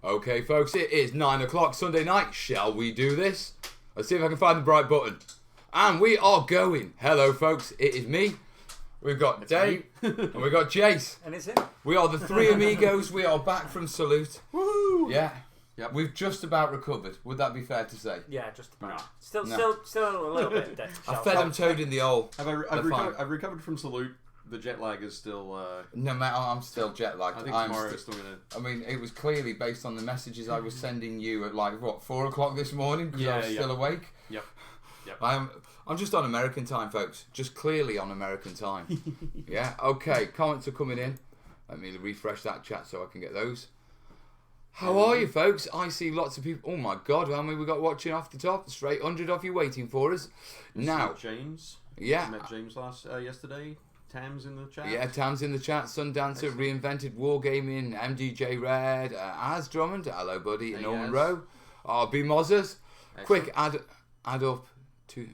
Okay, folks, it is 9 o'clock Sunday night. Shall we do this? Let's see if I can find the bright button. And we are going. Hello, folks. It is me. We've got Dave and we've got Jace. And it's him. We are the three amigos. We are back from Salute. Woohoo! Yeah. Yep. We've just about recovered. Would that be fair to say? Yeah, just about. No. Still a little bit dead. I fed them toad in the hole. I've recovered from Salute. The jet lag is still... No, mate, I'm still jet lagged. I think tomorrow is still going to... I mean, it was clearly based on the messages I was sending you at 4 o'clock this morning because I was still awake. Yep. I'm just on American time, folks. Just clearly on American time. Yeah, okay. Comments are coming in. Let me refresh that chat so I can get those. How are you, folks? I see lots of people. Oh my God, how many we got watching off the top? Straight 100 off you waiting for us. Now, James. Yeah. I met James yesterday. Tam's in the chat. Yeah, Tam's in the chat. Sundancer, Reinvented Wargaming, MDJ Red, Az Drummond, hello buddy, and Norman Rowe. B Mozzers. Quick, add up to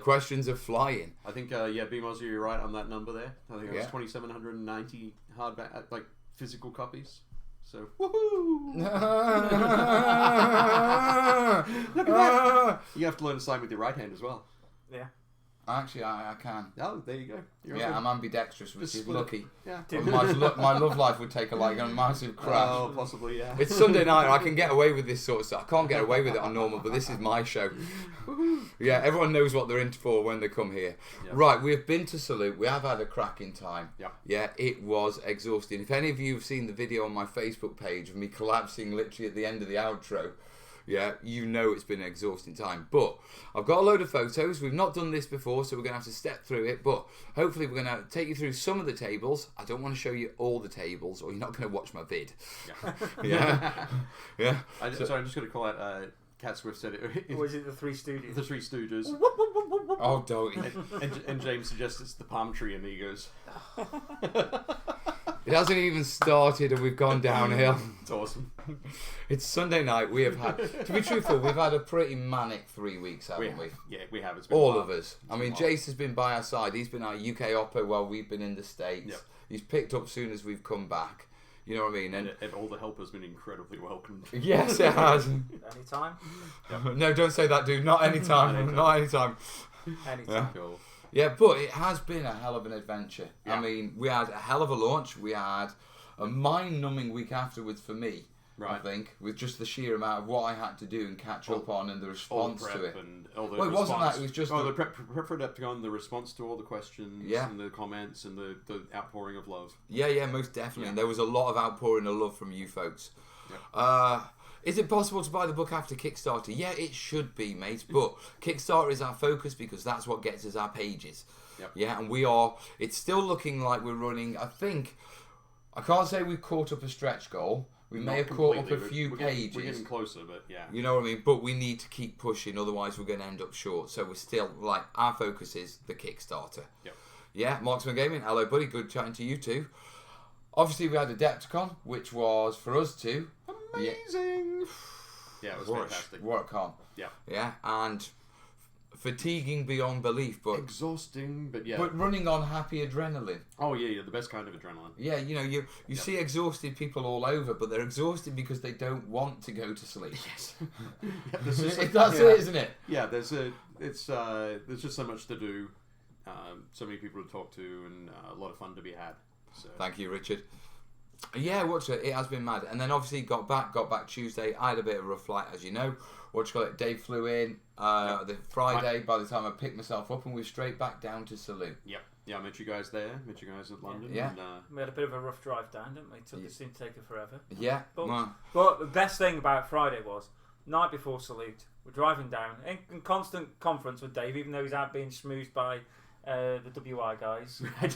questions of flying. I think, B Mozzer, you're right on that number there. I think it was 2,790 hardback, physical copies. So, woohoo! Look at that! You have to learn to sign with your right hand as well. Yeah. Actually, I can. Oh, there you go. I'm ambidextrous, which is lucky. Yeah. My love life would take a massive crash. Oh, possibly, yeah. It's Sunday night. I can get away with this sort of stuff. I can't get away with it on normal, but this is my show. Yeah, everyone knows what they're in for when they come here. Yep. Right, we've been to Salute. We have had a cracking time. Yeah, it was exhausting. If any of you have seen the video on my Facebook page of me collapsing literally at the end of the outro, yeah, you know it's been an exhausting time. But I've got a load of photos. We've not done this before, so we're going to have to step through it. But hopefully we're going to take you through some of the tables. I don't want to show you all the tables, or you're not going to watch my vid. Yeah. Yeah. I'm just going to call out... Cat Swift said it. Or is it the Three Stooges? The Three Stooges. Oh, don't. And James suggests it's the Palm Tree Amigos. It hasn't even started and we've gone downhill. It's awesome. It's Sunday night. We have had, to be truthful, we've had a pretty manic 3 weeks, haven't we? Yeah, we have. It's been all of us. I mean, Jace has been by our side. He's been our UK oppo while we've been in the States. Yep. He's picked up soon as we've come back. You know what I mean? And all the help has been incredibly welcomed. Yes, it has. Anytime? Yep. No, don't say that, dude. Not anytime. Not anytime. Anytime. Cool. Yeah, but it has been a hell of an adventure. Yeah. I mean, we had a hell of a launch. We had a mind-numbing week afterwards for me, I think, with just the sheer amount of what I had to do and catch up on and the response to it. It wasn't that. It was just... the prep for Adepticon, the response to all the questions and the comments and the outpouring of love. Yeah, most definitely. Yeah. And there was a lot of outpouring of love from you folks. Yeah. Is it possible to buy the book after Kickstarter? Yeah, it should be, mate. But Kickstarter is our focus because that's what gets us our pages. Yep. Yeah, and it's still looking like we're running, I can't say we've caught up a stretch goal. We may have caught up a few pages. We're getting closer, but yeah. You know what I mean? But we need to keep pushing, otherwise we're going to end up short. So we're still, our focus is the Kickstarter. Yep. Yeah, Marksman Gaming, hello buddy, good chatting to you too. Obviously we had Adepticon, which was for us too. Amazing! Yeah, it was fantastic. What a con. Yeah. Yeah, and fatiguing beyond belief, but... exhausting, but yeah. But running on happy adrenaline. Oh yeah, the best kind of adrenaline. Yeah, you see exhausted people all over, but they're exhausted because they don't want to go to sleep. Yes. That's it, isn't it? Yeah, there's just so much to do, so many people to talk to, and a lot of fun to be had. So. Thank you, Richard. Yeah, it has been mad. And then obviously got back Tuesday. I had a bit of a rough flight, as you know. Dave flew in the Friday. By the time I picked myself up, and we were straight back down to Salute. Yep. Yeah, I met you guys there. Met you guys at London. Yeah. And, we had a bit of a rough drive down, didn't we? It seemed to take it forever. Yeah. But the best thing about Friday was, night before Salute, we're driving down in constant conference with Dave, even though he's out being schmoozed by... the WI guys. Posh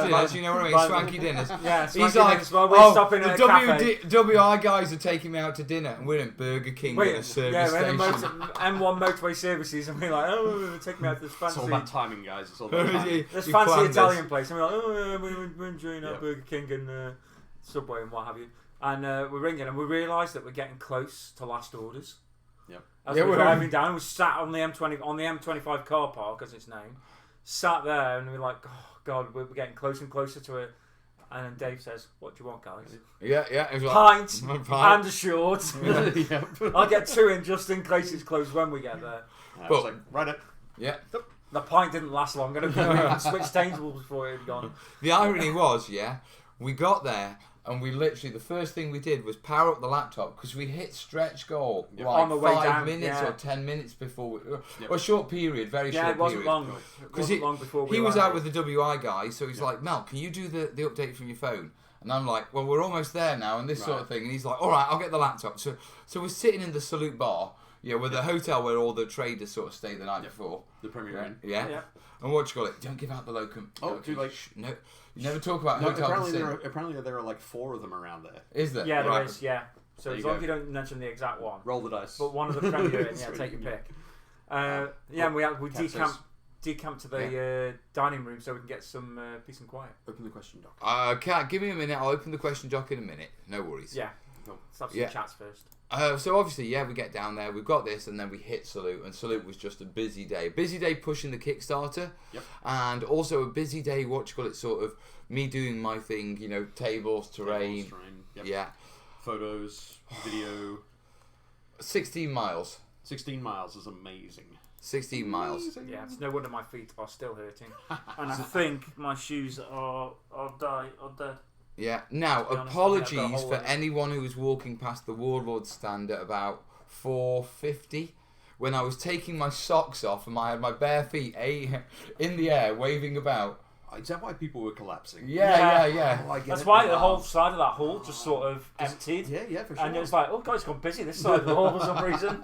dinners, you know what I mean? Swanky dinners. Yeah, he's like, dinners. Well, we're stopping at a cafe. WI guys are taking me out to dinner, and we're in Burger King at a service station. M1 motorway services, and we're like, oh, take me out to this fancy... It's all about timing, guys. It's all about timing. This fancy Italian place, and we're like, oh, we're enjoying our Burger King and Subway and what have you. And we're ringing, and we realised that we're getting close to last orders. Yep. As we're driving down, we sat on the M25 car park, as its name. Sat there, and we're like, oh god, we're getting closer and closer to And then Dave says, "What do you want, guys?" Yeah. It was like, Pint pint. and a short. Yep. I'll get 2 in just in case it's closed when we get there. I was like, right up. Yeah. The pint didn't last long. I don't think we even switched tables before it had gone. The irony was, we got there and we literally, the first thing we did was power up the laptop because we hit stretch goal Yep. like On the way 5 down, minutes yeah. or 10 minutes before, Yep. or a short period, very short Yeah, it wasn't period. long. It wasn't long before we He was landed. out with the WI guy, so he's like, Mel, can you do the update from your phone? And I'm like, well, we're almost there now, and this sort of thing. And he's like, all right, I'll get the laptop. So we're sitting in the Salute bar, with the hotel where all the traders sort of stayed the night before. The Premier Inn. Yeah. And what do you call it? Don't give out the locum. Oh, dude, like... No, you never talk about No, hotel. apparently there are like 4 of them around there. Is there? Yeah, there Right. is, yeah. So There as you long go. as you don't mention the exact one. Roll the dice. But one of the Premier Inn, take your pick. And we decamped to the dining room so we can get some peace and quiet. Open the question doc. Kat, give me a minute. I'll open the question doc in a minute. No worries. Yeah. Let's have some chats first. So obviously, we get down there. We've got this, and then we hit Salute, and Salute was just a busy day. Busy day pushing the Kickstarter, and also a busy day. Sort of me doing my thing. Tables, terrain. Yeah. Photos, video. 16 miles. 16 miles is amazing. 16 miles. Yeah, it's no wonder my feet are still hurting, and I think my shoes are dead. Yeah. Now, To be honest, apologies I've got a hole for in it. anyone who was walking past the Warlord stand at about 4:50 when I was taking my socks off and I had my bare feet in the air waving about. Is that why people were collapsing? Yeah. Oh, I get That's it why now. the whole side of that hall just sort of emptied. Yeah, for sure. And it was like, oh, God, it's gone busy this side of the hall for some reason.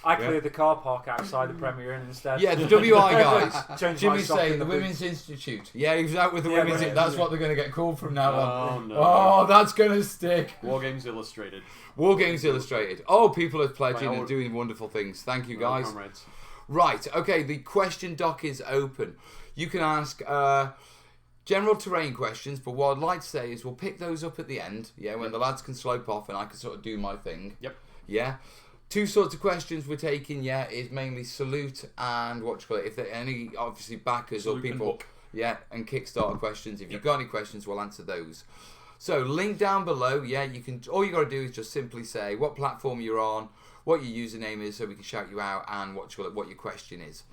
I cleared the car park outside the Premier Inn instead. Yeah, the WI guys. Changed my Jimmy's sock saying in the boot. Women's Institute. Yeah, he was out with the Yeah, Women's but- Institute. That's what they're going to get called from now on. Oh, no. Oh, that's going to stick. War Games Illustrated. War Games Illustrated. Oh, people are pledging By and all- doing wonderful things. Thank you, Well, guys. comrades. Right, okay, the question doc is open. You can ask general terrain questions, but what I'd like to say is we'll pick those up at the end, when the lads can slope off and I can sort of do my thing. Yep. Yeah. 2 sorts of questions we're taking, is mainly Salute and if there are any, obviously, backers Salute or and people, book. and Kickstarter questions. If you've got any questions, we'll answer those. So, link down below, you can, all you got to do is just simply say what platform you're on, what your username is so we can shout you out, and what your question is.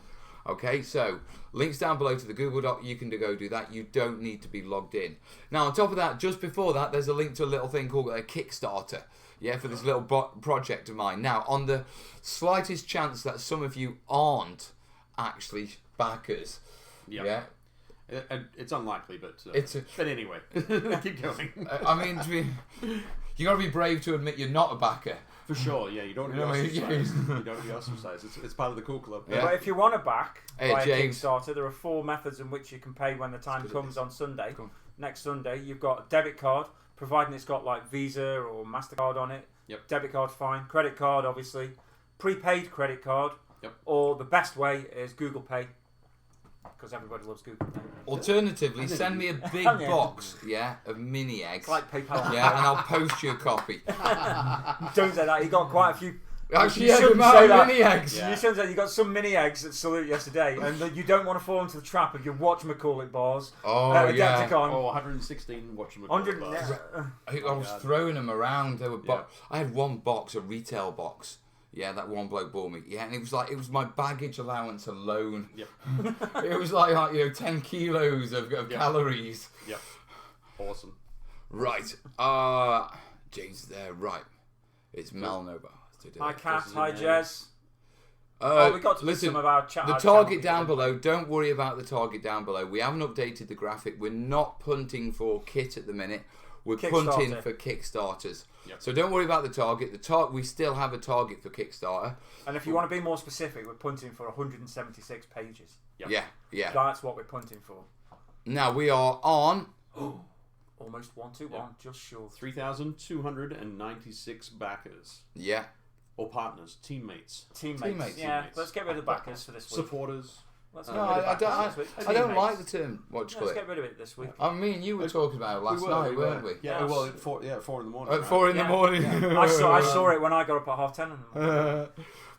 Okay, so links down below to the Google Doc. You can go do that. You don't need to be logged in. Now, on top of that, just before that, there's a link to a little thing called a Kickstarter. For this little project of mine. Now, on the slightest chance that some of you aren't actually backers, It's unlikely, but but anyway, keep going. I mean, you got to be brave to admit you're not a backer. For sure, you don't want to be ostracized. You don't want to be ostracized. It's part of the cool club. Yeah. But if you want to back by James. Kickstarter, there are 4 methods in which you can pay when the time comes on Sunday. Cool. Next Sunday, you've got a debit card, providing it's got like Visa or MasterCard on it. Yep. Debit card's fine. Credit card, obviously. Prepaid credit card. Yep. Or the best way is Google Pay. Because everybody loves Google Pay. Alternatively, send me a big Yeah. box, of mini eggs. It's like PayPal. And I'll post you a copy. Don't say that. You got quite a few. Actually, You the shouldn't amount say of that. mini eggs. Yeah. You shouldn't say you got some mini eggs at Salute yesterday, and that you don't want to fall into the trap of your whatchamacallit bars. Oh, Adepticon. 116 whatchamacallit 100. bars. I was throwing them around. They were I had one box, a retail box. Yeah, that one bloke bought me. Yeah, and it was my baggage allowance alone. Yep. It was like 10 kilos of calories. Yep. Awesome. Right. James is there. Right. It's Mel Nova. Hi, Kat. This is Hi, amazing. Jez. We got to listen, some of our chat. the our target channel down below, don't worry about the target down below. We haven't updated the graphic. We're not punting for kit at the minute. We're punting for Kickstarters. Yep. So don't worry about the target. We still have a target for Kickstarter. And if you want to be more specific, we're punting for 176 pages. Yep. Yeah. That's what we're punting for. Now we are on. Almost 121, just short. 3,296 backers. Yeah. Or partners, teammates. Teammates. Yeah, Teammates. let's get rid of the backers for this week. Supporters. Let's No, get rid of I backers this week. don't Teammates. like the term. What do you Let's call it? get rid of it this week. I mean, you were talking about it last night, weren't we? Yeah, Yes. well, at 4 in the morning. At right? 4 in the Yeah. morning. I saw it when I got up at 10:30 in the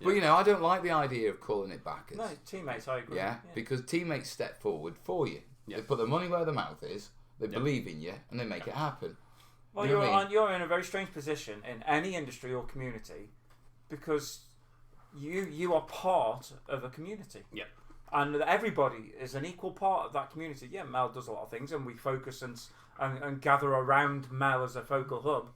morning. But I don't like the idea of calling it backers. No, teammates, I agree. Yeah, because teammates step forward for you. They put their money where their mouth is. They believe in you, and they make it happen. Well, you're in a very strange position in any industry or community because you are part of a community. Yeah. And everybody is an equal part of that community. Yeah, Mel does a lot of things, and we focus and gather around Mel as a focal hub,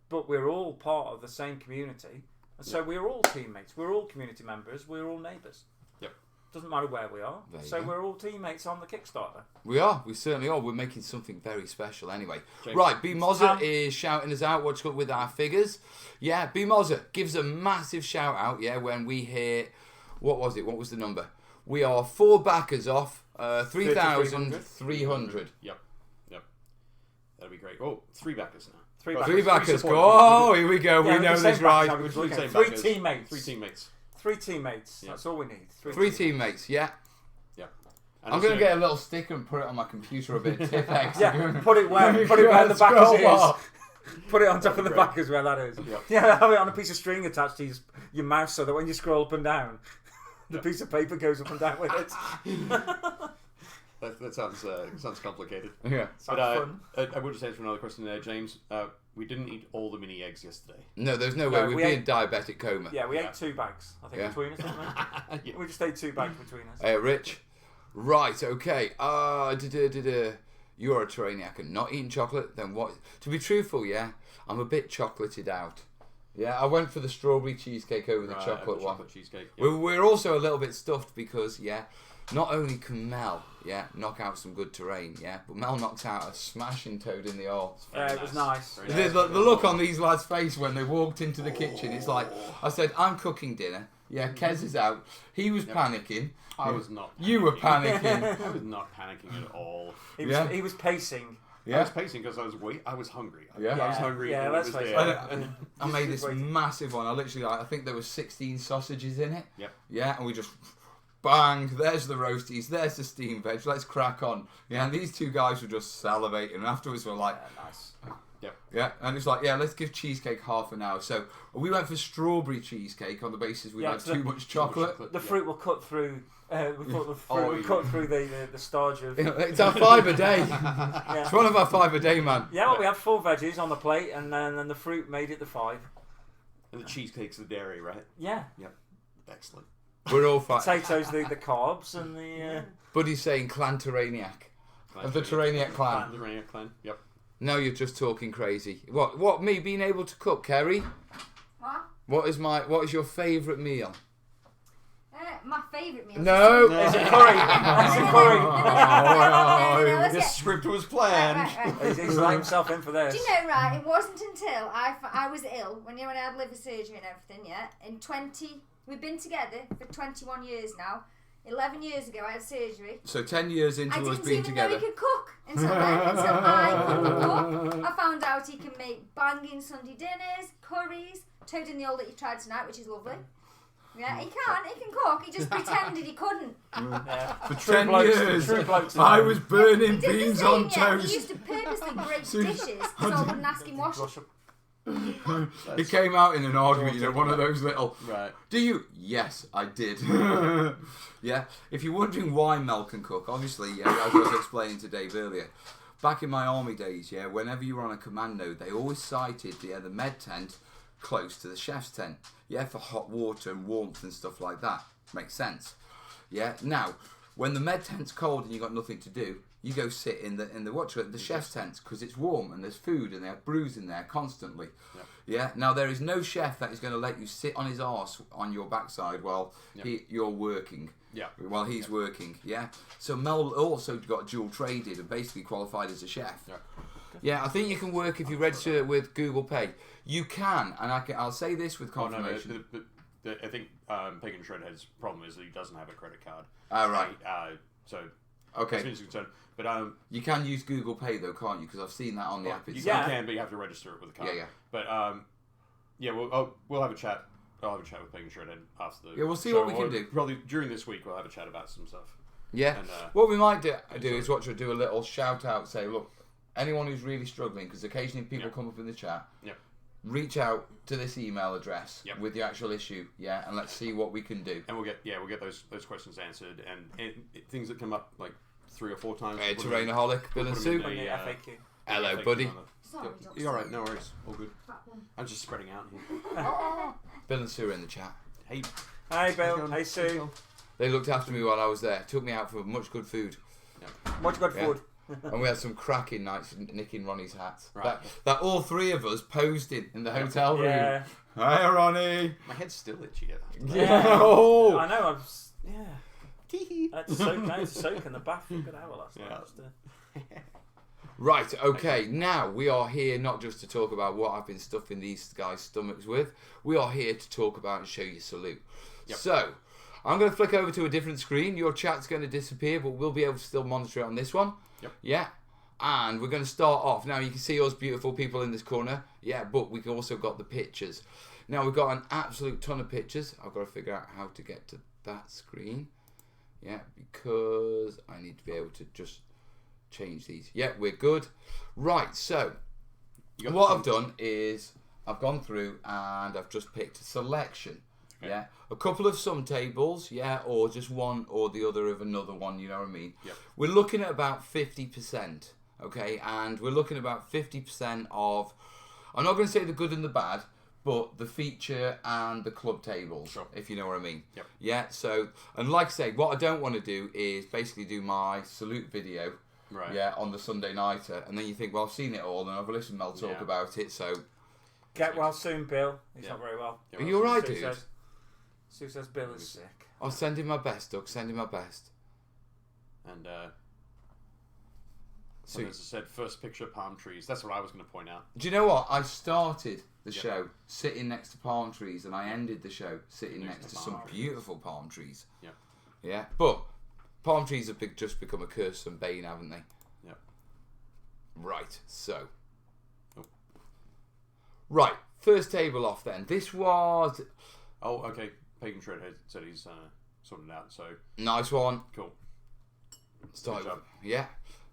but we're all part of the same community. And so we're all teammates, we're all community members, we're all neighbours. Yep. Doesn't matter where we are. So we're all teammates on the Kickstarter. We certainly are. We're making something very special anyway. James. Right, B Mozza is shouting us out what's up with our figures. Yeah, B Mozza gives a massive shout out, when we hit, what was the number? We are 4 backers off 3,300. Yep. That'd be great. Oh, 3 backers now. 3 backers. Oh, here we go. We know this right. 3 teammates. 3 teammates. 3 teammates. That's all we need. 3 teammates. Yeah. And I'm going to get a little sticker and put it on my computer a bit. Tipex. Put it where the backers is. Put it on top of the backers where that is. Yep. Yeah, have it on a piece of string attached to your mouse so that when you scroll up and down, the piece of paper goes up and down with it. That sounds complicated. Yeah. But I will just answer another question there, James. We didn't eat all the mini eggs yesterday. No, there's no way. We'd be in diabetic coma. Yeah, we ate 2 bags, I think, between us, didn't we? We just ate 2 bags between us. Hey, Rich. Right, okay. You're a terrainiac and not eating chocolate? Then what? To be truthful, I'm a bit chocolated out. Yeah, I went for the strawberry cheesecake over the chocolate one. Cheesecake. Yeah. We're also a little bit stuffed because, not only can Mel, knock out some good terrain, but Mel knocked out a smashing toad in the hole. Yeah, it was nice. The look on these lads' face when they walked into the kitchen, it's like, I said, I'm cooking dinner. Yeah, Kez is out. He was panicking. I was not. You were panicking. I was not panicking at all. He was pacing. Yeah. I was pacing because I was hungry. I was hungry. Yeah, let's face it. I made this massive one. I think there was 16 sausages in it. Yep. Yeah, and we just bang. There's the roasties. There's the steamed veg. Let's crack on. Yeah, and these 2 guys were just salivating. And afterwards, we're like, nice. Yep. Yeah, and it's like, let's give cheesecake half an hour. So we went for strawberry cheesecake on the basis we had too much chocolate. The fruit will cut through. We thought the fruit will cut through the starch of. It's our 5 a day. It's one of our 5 a day, man. Yeah, well, we had 4 veggies on the plate, and then the fruit made it the 5. And the cheesecake's the dairy, right? Yeah. Yep. Excellent. We're all fine. Potatoes, the carbs, and the. Buddy's saying clan terrainiac. Of the terrainiac clan. The terrainiac clan. Yep. Now you're just talking crazy. What? Me being able to cook, Kerry? What? What is your favourite meal? My favourite meal. No. Is it curry? Is it curry? No, this script was planned. He's let himself in for this. Do you know, right? It wasn't until I was ill when I had liver surgery and everything. We've been together for 21 years now. 11 years ago, I had surgery. So 10 years into us being together. I didn't even know he could cook until then. Until I couldn't cook. I found out he can make banging Sunday dinners, curries, toad in the hole that you tried tonight, which is lovely. Yeah, he can cook. He just pretended he couldn't. For 10 years, I was burning beans on toast. He used to purposely break dishes so I wouldn't ask him wash it. He came out in an argument, one of those little. Right. Do you? Yes, I did. Yeah. If you're wondering why Mel can cook, obviously, as I was explaining to Dave earlier, back in my army days, whenever you were on a commando, they always sited the med tent close to the chef's tent. Yeah, for hot water and warmth and stuff like that. Makes sense. Yeah. Now, when the med tent's cold and you got nothing to do, you go sit in the chef's tent because it's warm and there's food and they have brews in there constantly. Yep. Yeah. Now there is no chef that is going to let you sit on his arse on your backside while you're working. Yeah. While he's working. Yeah. So Mel also got dual traded and basically qualified as a chef. Yeah. Yeah, I think you can work if you register with Google Pay. You can, and I'll say this with confirmation. I think Pagan Shredhead's problem is that he doesn't have a credit card. Right. So okay. As far as concerned, but you can use Google Pay though, can't you? Because I've seen that on the app. You can, but you have to register it with a card. Yeah. But we'll have a chat. I'll have a chat with Pagan Shredhead after the. Yeah, we'll see what we can do. Probably during this week, we'll have a chat about some stuff. Yeah. And, what we might do is do a little shout out. Say, look, anyone who's really struggling, because occasionally people come up in the chat. Yeah. Reach out to this email address with your actual issue, and let's see what we can do. And we'll get those questions answered, and things that come up like 3 or 4 times. Terrainaholic, Bill and Sue. On the FAQ. Hello, buddy. Sorry, You're alright, no worries. All good. I'm just spreading out here. Bill and Sue are in the chat. Hey. Hi, Bill. Hey, Sue. They looked after me while I was there. Took me out for much good food. Much good food. And we had some cracking nights nicking Ronnie's hats. Right. That all 3 of us posed in the hotel room. Yeah. Hi, Ronnie. My head's still itchy. Yeah. Oh. I know. I had to soak in the bath for a good hour last night. Right, okay, now we are here not just to talk about what I've been stuffing these guys' stomachs with, we are here to talk about and show you Salute. Yep. So, I'm going to flick over to a different screen, your chat's going to disappear, but we'll be able to still monitor it on this one. Yep. Yeah, and we're going to start off, now you can see us beautiful people in this corner, yeah, but we've also got the pictures. Now we've got an absolute ton of pictures, I've got to figure out how to get to that screen, yeah, because I need to be able to just change these. Yeah, we're good. Right, so what I've done is I've gone through and I've just picked a selection. Okay. Yeah, a couple of sum tables, yeah, or just one or the other of another one, you know what I mean? Yep. We're looking at about 50%, okay, and we're looking at about 50% of, I'm not going to say the good and the bad, but the feature and the club tables, sure, if you know what I mean. Yep. Yeah, so, and like I say, what I don't want to do is basically do my Salute video. Right. Yeah, on the Sunday nighter, and then you think, well, I've seen it all, and I've listened to Mel talk about it, so... Get well soon, Bill. He's not very well. Are you alright, dude? Sue says Bill is sick. I'll send him my best, Doug, send him my best. And, so as I said, first picture, palm trees. That's what I was going to point out. Do you know what? I started the show sitting next to palm trees, and I ended the show sitting next to some beautiful palm trees. Yeah. Yeah, but... palm trees have just become a curse and bane, haven't they? Yeah. Right, so. Right, first table off then. This was... oh, okay. Pagan Shredhead said he's sorted it out, so... nice one. Cool. Good job. Yeah.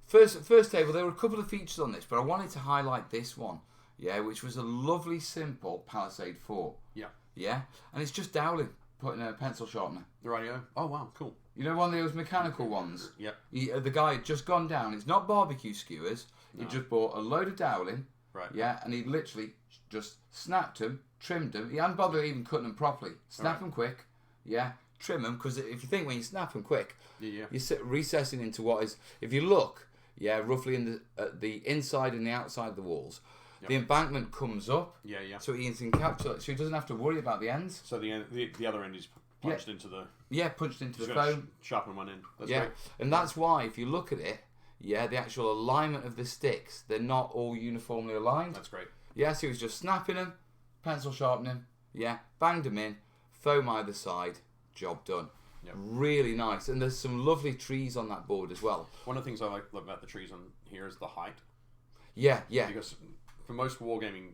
First table, there were a couple of features on this, but I wanted to highlight this one. Yeah, which was a lovely, simple Palisade 4. Yeah. Yeah, and it's just Dowling putting a pencil sharpener. Rightio. Oh, wow, cool. You know, one of those mechanical ones? Yep. The guy had just gone down. It's not barbecue skewers. No. He just bought a load of Dowling. Right. Yeah, and he literally just snapped them, trimmed them. He hadn't bothered even cutting them properly. Snap them quick. Yeah. Trim them, because if you think when you snap them quick, you're recessing into what is, if you look, roughly in the inside and the outside of the walls, the embankment comes up. Yeah, yeah. So he encapsulates, so he doesn't have to worry about the ends. So the other end is punched into the... yeah, punched into the foam. Sharpen one end. That's great. And that's why, if you look at it, the actual alignment of the sticks, they're not all uniformly aligned. That's great. Yeah, so he was just snapping them, pencil sharpening, banged them in, foam either side, job done. Yep. Really nice. And there's some lovely trees on that board as well. One of the things I like about the trees on here is the height. Yeah, yeah. Because for most wargaming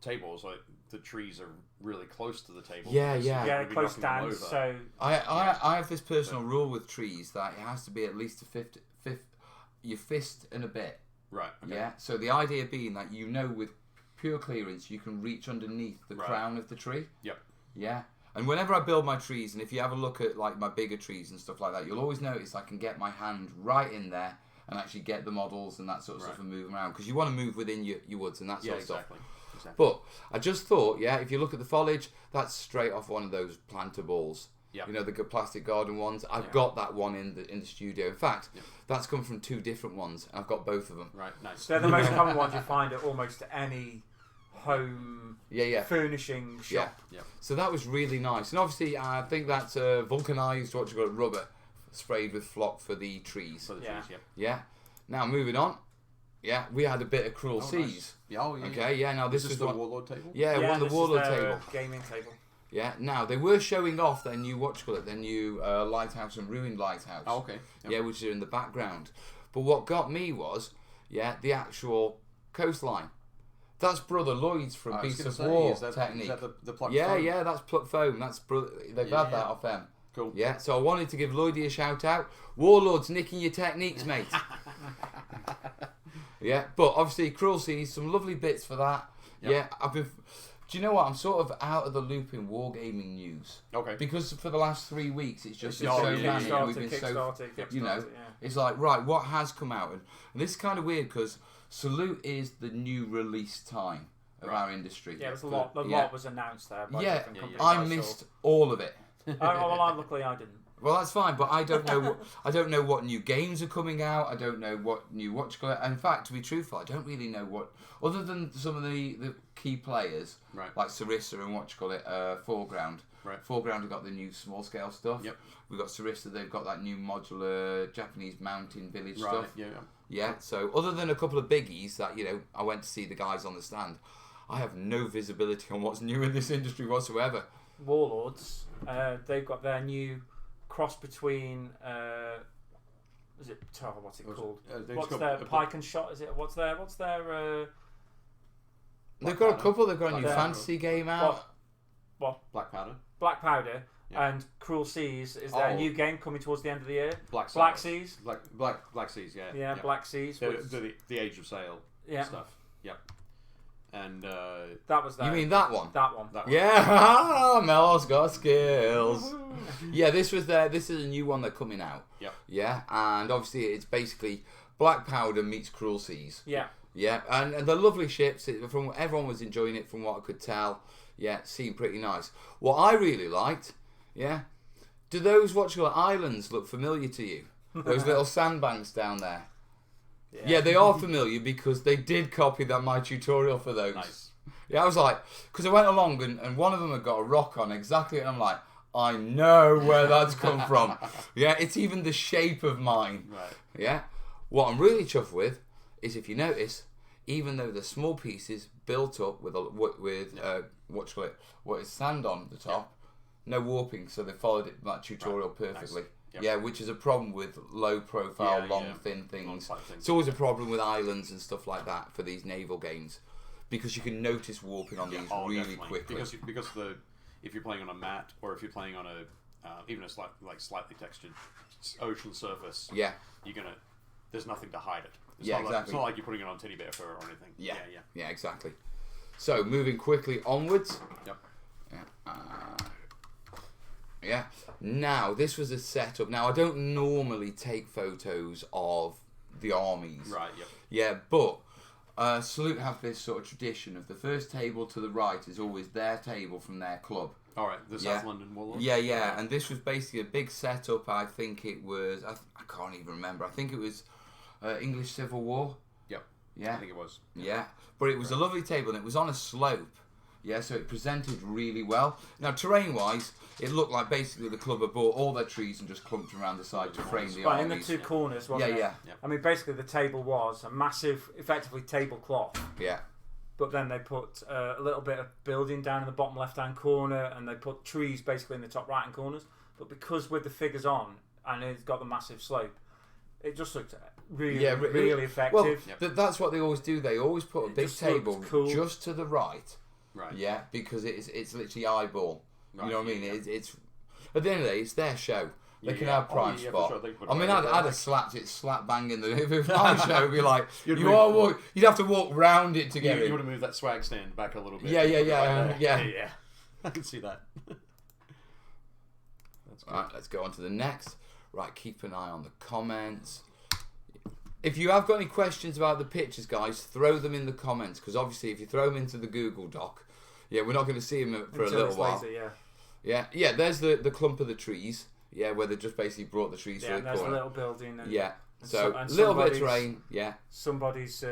tables, like the trees are really close to the table. Yeah, yeah. Yeah, close down. So I have this personal rule with trees that it has to be at least a fifth your fist and a bit. Right. Okay. Yeah. So the idea being that with pure clearance you can reach underneath the crown of the tree. Yep. Yeah. And whenever I build my trees, and if you have a look at like my bigger trees and stuff like that, you'll always notice I can get my hand right in there and actually get the models and that sort of stuff and move them around, because you want to move within your woods and that sort of stuff. Exactly. But I just thought, if you look at the foliage, that's straight off one of those planter balls. Yep. You know, the plastic garden ones. I've got that one in the studio. In fact, that's come from 2 different ones, and I've got both of them. Right, nice. They're the most common ones you find at almost any home furnishing shop. Yeah. So that was really nice. And obviously, I think that's vulcanized, rubber sprayed with flock for the trees. For the trees, yeah. Now, moving on. Yeah, we had a bit of Cruel Seas. Nice. Yeah, Okay, now this is the Warlord table? Yeah, one of the Warlord table. Gaming table. Yeah, now they were showing off their new, their new lighthouse and ruined lighthouse. Oh, okay. Yep. Yeah, which are in the background. But what got me was, the actual coastline. That's Brother Lloyd's from Beasts of War technique. Is that the plucked foam? foam? Yeah, that's plucked foam. They've had that off them. Cool. Yeah, so I wanted to give Lloydie a shout out. Warlord's nicking your techniques, mate. Yeah, but obviously Cruel Seas, some lovely bits for that. Yep. Yeah, Do you know what? I'm sort of out of the loop in wargaming news. Okay. Because for the last 3 weeks, it's just been Oh, so yeah, manic, and we've been Kickstarter, you know, yeah. it's like, right, what has come out? And this is kind of weird because Salute is the new release time of our industry. Yeah, there's a lot. A lot was announced there. By different companies I missed all of it. Luckily, I didn't. Well, that's fine, but I don't know. I don't know what new games are coming out. I don't know what new In fact, to be truthful, I don't really know what, other than some of the key players, like Sarissa and Foreground. Right. Foreground have got the new small scale stuff. Yep. We've got Sarissa. They've got that new modular Japanese mountain village Right. stuff. Yeah. Yeah. So other than a couple of biggies that I went to see the guys on the stand, I have no visibility on what's new in this industry whatsoever. Warlords, they've got their new cross between what's it called? What's their pike and shot? Is it what's their they've got a couple. They've got a new fantasy game out. What? Black Powder. Black Powder and Cruel Seas is their new game coming towards the end of the year. Black Seas. Black Seas. Yeah. Yeah, Black Seas. The Age of Sail stuff. Yep. And that was that. You mean that one? That one. Yeah, Mel's got skills. Yeah, this is a new one that's coming out. Yep. Yeah, and obviously it's basically Black Powder meets Cruel Seas. Yeah. Yeah, and they're lovely ships. From everyone was enjoying it, from what I could tell. Yeah, it seemed pretty nice. What I really liked, do those islands look familiar to you? Those little sandbanks down there. Yeah, they are familiar because they did copy my tutorial for those. Nice. Yeah, I was like, because I went along and one of them had got a rock on exactly, and I'm like, I know where that's come from. Yeah, it's even the shape of mine. Right. Yeah. What I'm really chuffed with is, if you notice, even though the small pieces built up with what is sand on the top, no warping, so they followed that tutorial perfectly. Nice. Yep. Yeah, which is a problem with low profile, thin things. It's always a problem with islands and stuff like that for these naval games, because you can notice warping on these really definitely. quickly. Because if you're playing on a mat, or if you're playing on even a slightly textured ocean surface, there's nothing to hide it. Exactly. It's not like you're putting it on teddy bear fur or anything. Yeah, exactly. So moving quickly onwards. Yep. Yeah. Now, this was a setup. Now, I don't normally take photos of the armies. Right, yep. Yeah, but Salute have this sort of tradition of the first table to the right is always their table from their club. All right, the South London Warlords? Yeah. And this was basically a big setup. I think it was... I can't even remember. I think it was English Civil War. Yep. Yeah. I think it was. Yeah. But it was a lovely table, and it was on a slope. Yeah, so it presented really well. Now, terrain-wise, it looked like basically the club had bought all their trees and just clumped around the side to frame the armies. In the two corners, wasn't it? Yeah. I mean, basically the table was a massive, effectively tablecloth. Yeah. But then they put a little bit of building down in the bottom left-hand corner, and they put trees basically in the top right-hand corners. But because with the figures on, and it's got the massive slope, it just looked really effective. Well, that's what they always do. They always put a big table just to the right. Right. Yeah, because it's literally eyeball. Right. You know what I mean? It's at the end of the day, it's their show. They can have prime spot. For sure. I mean, I'd have slapped it slap bang in the. If it was my show, it'd be like you'd have to walk round it to get it. You would have moved that swag stand back a little bit. Yeah. I can see that. That's good. Right, let's go on to the next. Right, keep an eye on the comments. If you have got any questions about the pictures, guys, throw them in the comments, because obviously if you throw them into the Google Doc, we're not going to see them for a little while. Later, yeah. There's the clump of the trees. Yeah, where they just basically brought the trees through the corner. Yeah, there's a little building. So a little bit of terrain. Yeah. Somebody's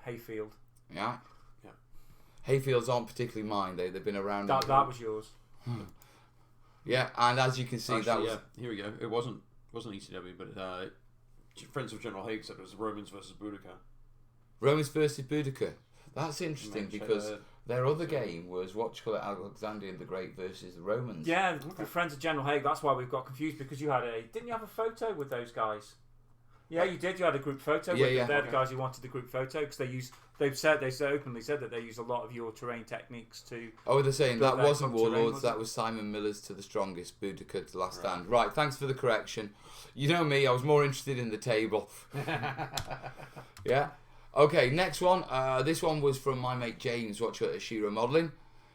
hayfield. Yeah. Hayfields aren't particularly mine. They've been around. That was yours. Yeah, and as you can see, that was. Here we go. It wasn't ECW, but Friends of General Haig said it was Romans versus Boudica. Romans versus Boudica. That's interesting because their other game was Alexander the Great versus the Romans. Yeah, the Friends of General Haig. That's why we've got confused, because didn't you have a photo with those guys? Yeah, you did. You had a group photo with them. They're the guys who wanted the group photo because they openly said that they use a lot of your terrain techniques to. Oh, they're saying that wasn't Warlords. That was Simon Miller's To the Strongest, Boudica to Last Stand. Right, thanks for the correction. You know me, I was more interested in the table. Yeah. Okay, next one. This one was from my mate James, watcher at Ashira Modelling.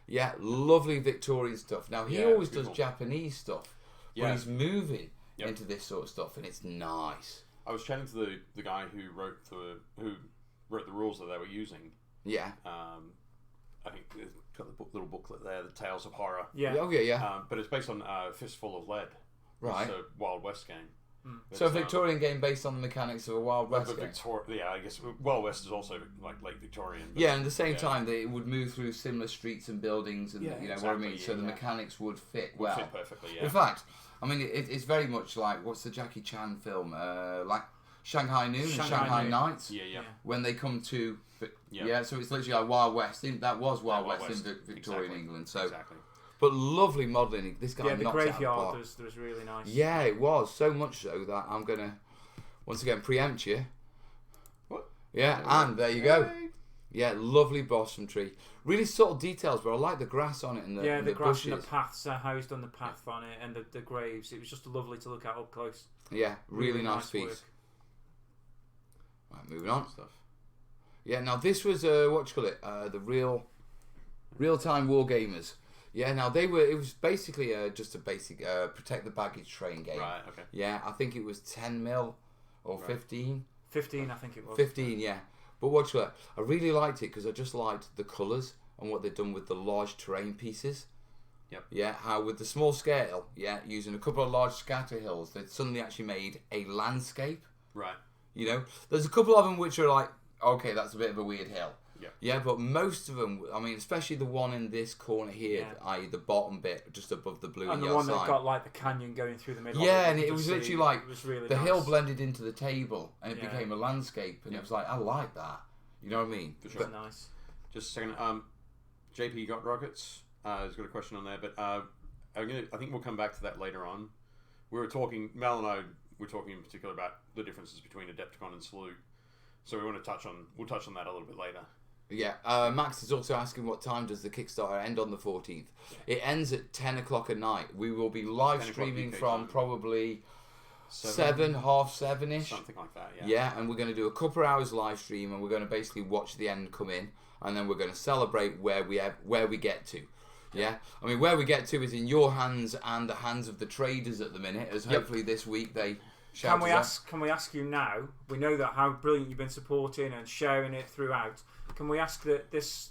Yeah, lovely Victorian stuff. Now he always does Japanese stuff, but he's moving into this sort of stuff, and it's nice. I was chatting to the guy who wrote the rules that they were using. Yeah. I think it's got the little booklet there, the Tales of Horror. Yeah. Oh yeah. But it's based on Fistful of Lead. Right. It's a Wild West game. So a Victorian game based on the mechanics of a Wild West game. Yeah, I guess Wild West is also like late Victorian. Yeah, and at the same time, it would move through similar streets and buildings, and you know what I mean. So the mechanics would fit well. Would fit perfectly. Yeah. In fact, I mean, it's very much like what's the Jackie Chan film, like Shanghai Noon and Shanghai Nights. Yeah. When they come to, so it's literally like Wild West. That was Wild West in Victorian England. So. Exactly. But lovely modelling. This guy the knocked graveyard out the was really nice. Yeah, it was. So much so that I'm going to, once again, preempt you. What? Yeah, and there you go. Yeah, lovely blossom tree. Really subtle details, but I like the grass on it and the grass bushes. and the paths, how he's done the path on it, and the graves. It was just lovely to look at up close. Yeah, really nice piece. Work. Right, moving on. Stuff. Yeah, now this was, what do you call it? The real-time war gamers. Yeah, now it was basically just a basic protect the baggage train game. Right, okay. Yeah, I think it was 10 mil or 15. 15, I think it was. 15, yeah. But watch that. I really liked it because I just liked the colours and what they'd done with the large terrain pieces. Yep. Yeah, how with the small scale, using a couple of large scatter hills, they'd suddenly actually made a landscape. Right. You know, there's a couple of them which are like, okay, that's a bit of a weird hill. Yeah. Yeah, but most of them, I mean, especially the one in this corner here, i.e. the bottom bit, just above the blue and yellow sign. And the one that got like the canyon going through the middle. Yeah, and it was literally like really the nice. hill blended into the table, and it became a landscape, and it was like, I like that. You know what I mean? For sure. Nice. Just a second. JP got rockets. He's got a question on there, but I think we'll come back to that later on. We were talking, Mel and I were talking in particular about the differences between Adepticon and Salute. So we'll touch on that a little bit later. Yeah, Max is also asking what time does the Kickstarter end on the 14th. It ends at 10 o'clock at night. We will be live streaming from probably 7, half 7-ish. Something like that, yeah. Yeah, and we're going to do a couple of hours live stream, and we're going to basically watch the end come in, and then we're going to celebrate where we get to. Yeah, I mean, where we get to is in your hands and the hands of the traders at the minute, as hopefully this week they... Can we ask you now? We know that how brilliant you've been supporting and sharing it throughout. Can we ask that this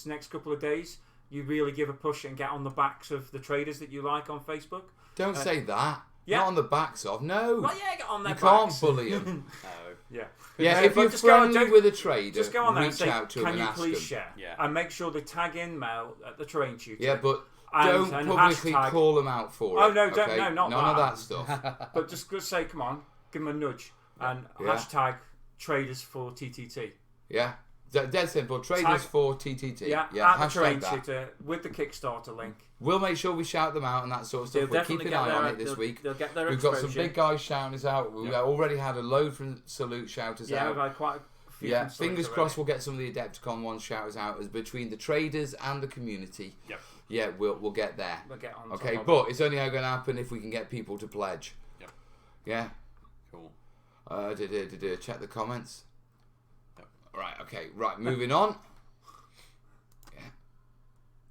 next couple of days you really give a push and get on the backs of the traders that you like on Facebook? Don't say that. Yeah. Not on the backs of. No. Well, yeah, get on their backs. You can't bully them. Yeah. Yeah, if you're friendly with a trader, just go on there and say, out to them can you and please ask share? Yeah. And make sure they tag in Mel at the train tutor. Yeah, but don't publicly call them out for it. Oh, no, okay? no, not None of that stuff. But just say, come on, give them a nudge. And hashtag traders for TTT. Yeah. Dead simple. Traders for TTT. Yeah, at the train tutor with the Kickstarter link. We'll make sure we shout them out and that sort of stuff. We'll keep an eye on it this week. They'll get their We've got some big guys shouting us out. We've already had a load from Salute shouters out. Yeah, we've had quite a few. Yeah, fingers crossed we'll get some of the Adepticon ones shouters out as between the traders and the community. Yep. Yeah, we'll get there. We'll get on. Okay, but it's only going to happen if we can get people to pledge. Yep. Yeah. Cool. Check the comments. Yep. Right, okay, moving on. Yeah.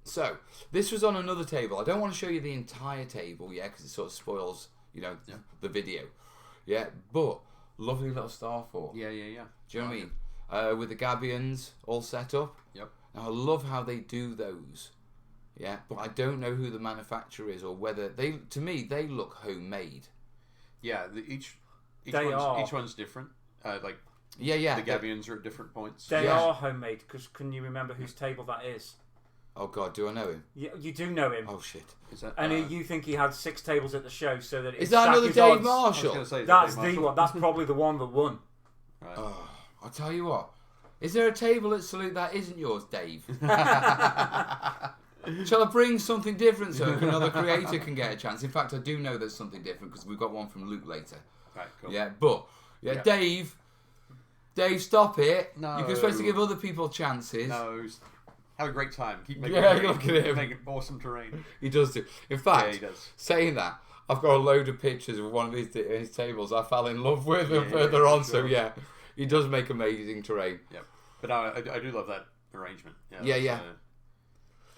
So, this was on another table. I don't want to show you the entire table, because it sort of spoils, the video. Yeah, but lovely little Starfall. Yeah. Do you know what I mean? With the Gabions all set up. Yep. Now, I love how they do those. Yeah, but I don't know who the manufacturer is or whether to me, they look homemade. Yeah, each one's different. The Gabions are at different points. They are homemade, because can you remember whose table that is? Oh God, do I know him? Yeah, you do know him. Oh shit! Is that, and you think he had 6 tables at the show, so that is that another Dave Marshall? That's the one. That's probably the one that won. Right. Oh, I'll tell you what. Is there a table at Salute that isn't yours, Dave? Shall I bring something different so another creator can get a chance? In fact, I do know there's something different because we've got one from Luke later. Right, cool. Yeah, but Dave, stop it. No, you're supposed to give other people chances. No, have a great time. Keep making look at him. Making awesome terrain. He does do. In fact, he does. Saying that, I've got a load of pictures of one of his tables I fell in love with further on. Sure. So he does make amazing terrain. Yeah, but I do love that arrangement. Yeah.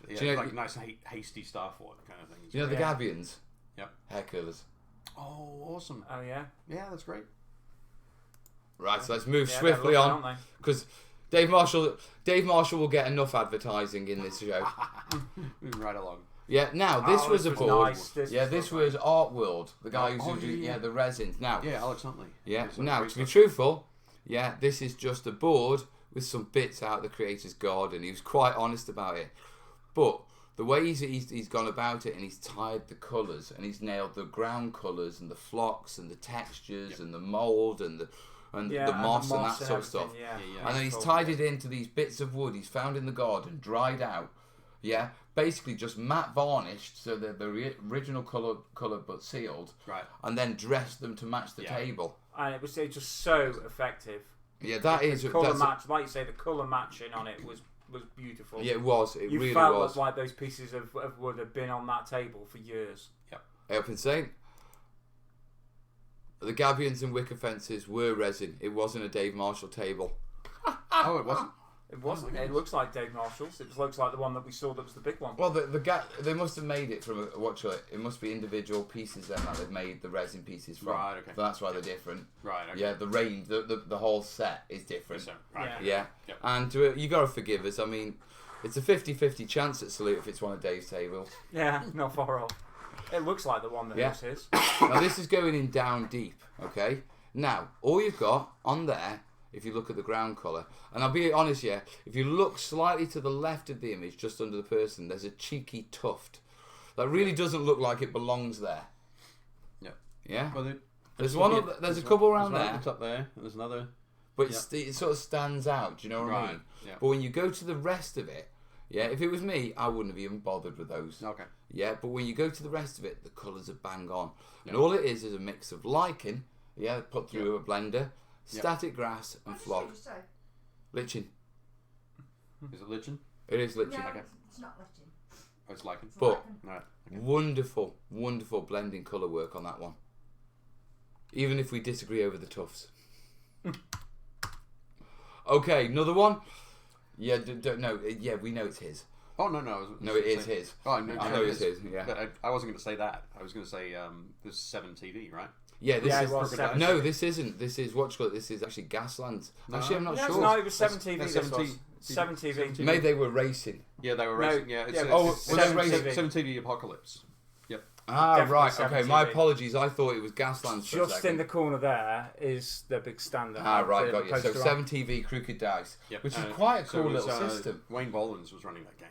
Yeah, Do you know, like nice hasty Starfort kind of thing. you know the Yeah. Gabions? Yep. Hair curlers. Oh, awesome. Oh yeah. Yeah, that's great. Right, so let's move Yeah, swiftly they're on, lovely, aren't because Dave Marshall will get enough advertising in this show. Moving right along. Yeah, now this Oh, was this a was board. nice. This Yeah, was this lovely. was Art World, the guy who's Oh, doing yeah. the resins. Now, Yeah, Alex Huntley. yeah, He's done now great to be stuff. truthful, yeah, this is just a board with some bits out of the creator's garden. He was quite honest about it, but the way he's gone about it, and he's tied the colours, and he's nailed the ground colours and the flocks and the textures and the mould and the moss and that sort of stuff. everything, Yeah. Yeah, And then he's Cool. tied it into these bits of wood he's found in the garden, dried out. Yeah, basically just matte varnished, so they're the original colour but sealed, Right. and then dressed them to match the Yeah. table. And it was just so effective. Yeah, that The is colour that's match, like you say, the colour matching on it was beautiful. yeah, it was. It You really felt was. like those pieces of wood had been on that table for years. Up insane. The gabions and wicker fences were resin. It wasn't a Dave Marshall table. Oh, it wasn't? It wasn't. my It goodness. looks like Dave Marshall's. It looks like the one that we saw that was the big one. Well, they must have made it from it must be individual pieces then that they've made the resin pieces from. Right, okay. That's why they're different. Right, okay. Yeah, the range, the whole set is different. So, right. Yeah. Yeah, Yep. and you got to forgive us. I mean, it's a 50-50 chance at Salute if it's one of Dave's tables. Yeah, not far off. It looks like the one that Yeah. was his. Now this is going in down deep, okay? Now, all you've got on there, if you look at the ground colour, and I'll be honest here, if you look slightly to the left of the image, just under the person, there's a cheeky tuft. That really doesn't look like it belongs there. Yeah. Yeah? Well, There's one, there's a couple around there, It's up there. And there's another. but it sort of stands out, do you know what I Right. mean? Yeah. But when you go to the rest of it, yeah, if it was me, I wouldn't have even bothered with those. Okay. Yeah, but when you go to the rest of it, the colours are bang on. And Yeah. all it is a mix of lichen, yeah, put through a blender, Yeah. static grass, and flock. Lichen. Is it lichen? It is lichen. No, Okay. it's not lichen. Oh, it's lichen. But Right. Okay. wonderful, wonderful blending colour work on that one. Even if we disagree over the tufts. Okay, another one. Yeah, no, yeah, we know it's his. Oh, no. No, it is his. Oh, no, I know it's his, yeah. But I wasn't going to say that. I was going to say this is 7 TV, right? Yeah, this Yeah, is. it was 7 No, TV. this isn't. This is what you call it. This is actually Gaslands. Actually, I'm not No, sure. no, it was 7 TV. that's This 7 was 7 TV. 7 TV. Maybe they were racing. Yeah, they were No, racing. Yeah, it's, yeah, it's, oh, it's were they 7 racing? 7 TV Apocalypse. Yep. Ah, Definitely right. 7 Okay, my TV. apologies. I thought it was Gaslands for a Just second. in the corner there is the big stand. Ah, right, the got you. So poster 7 TV Crooked Dice, Yep. which is quite a so cool it was, little system. Wayne Bollins was running that game.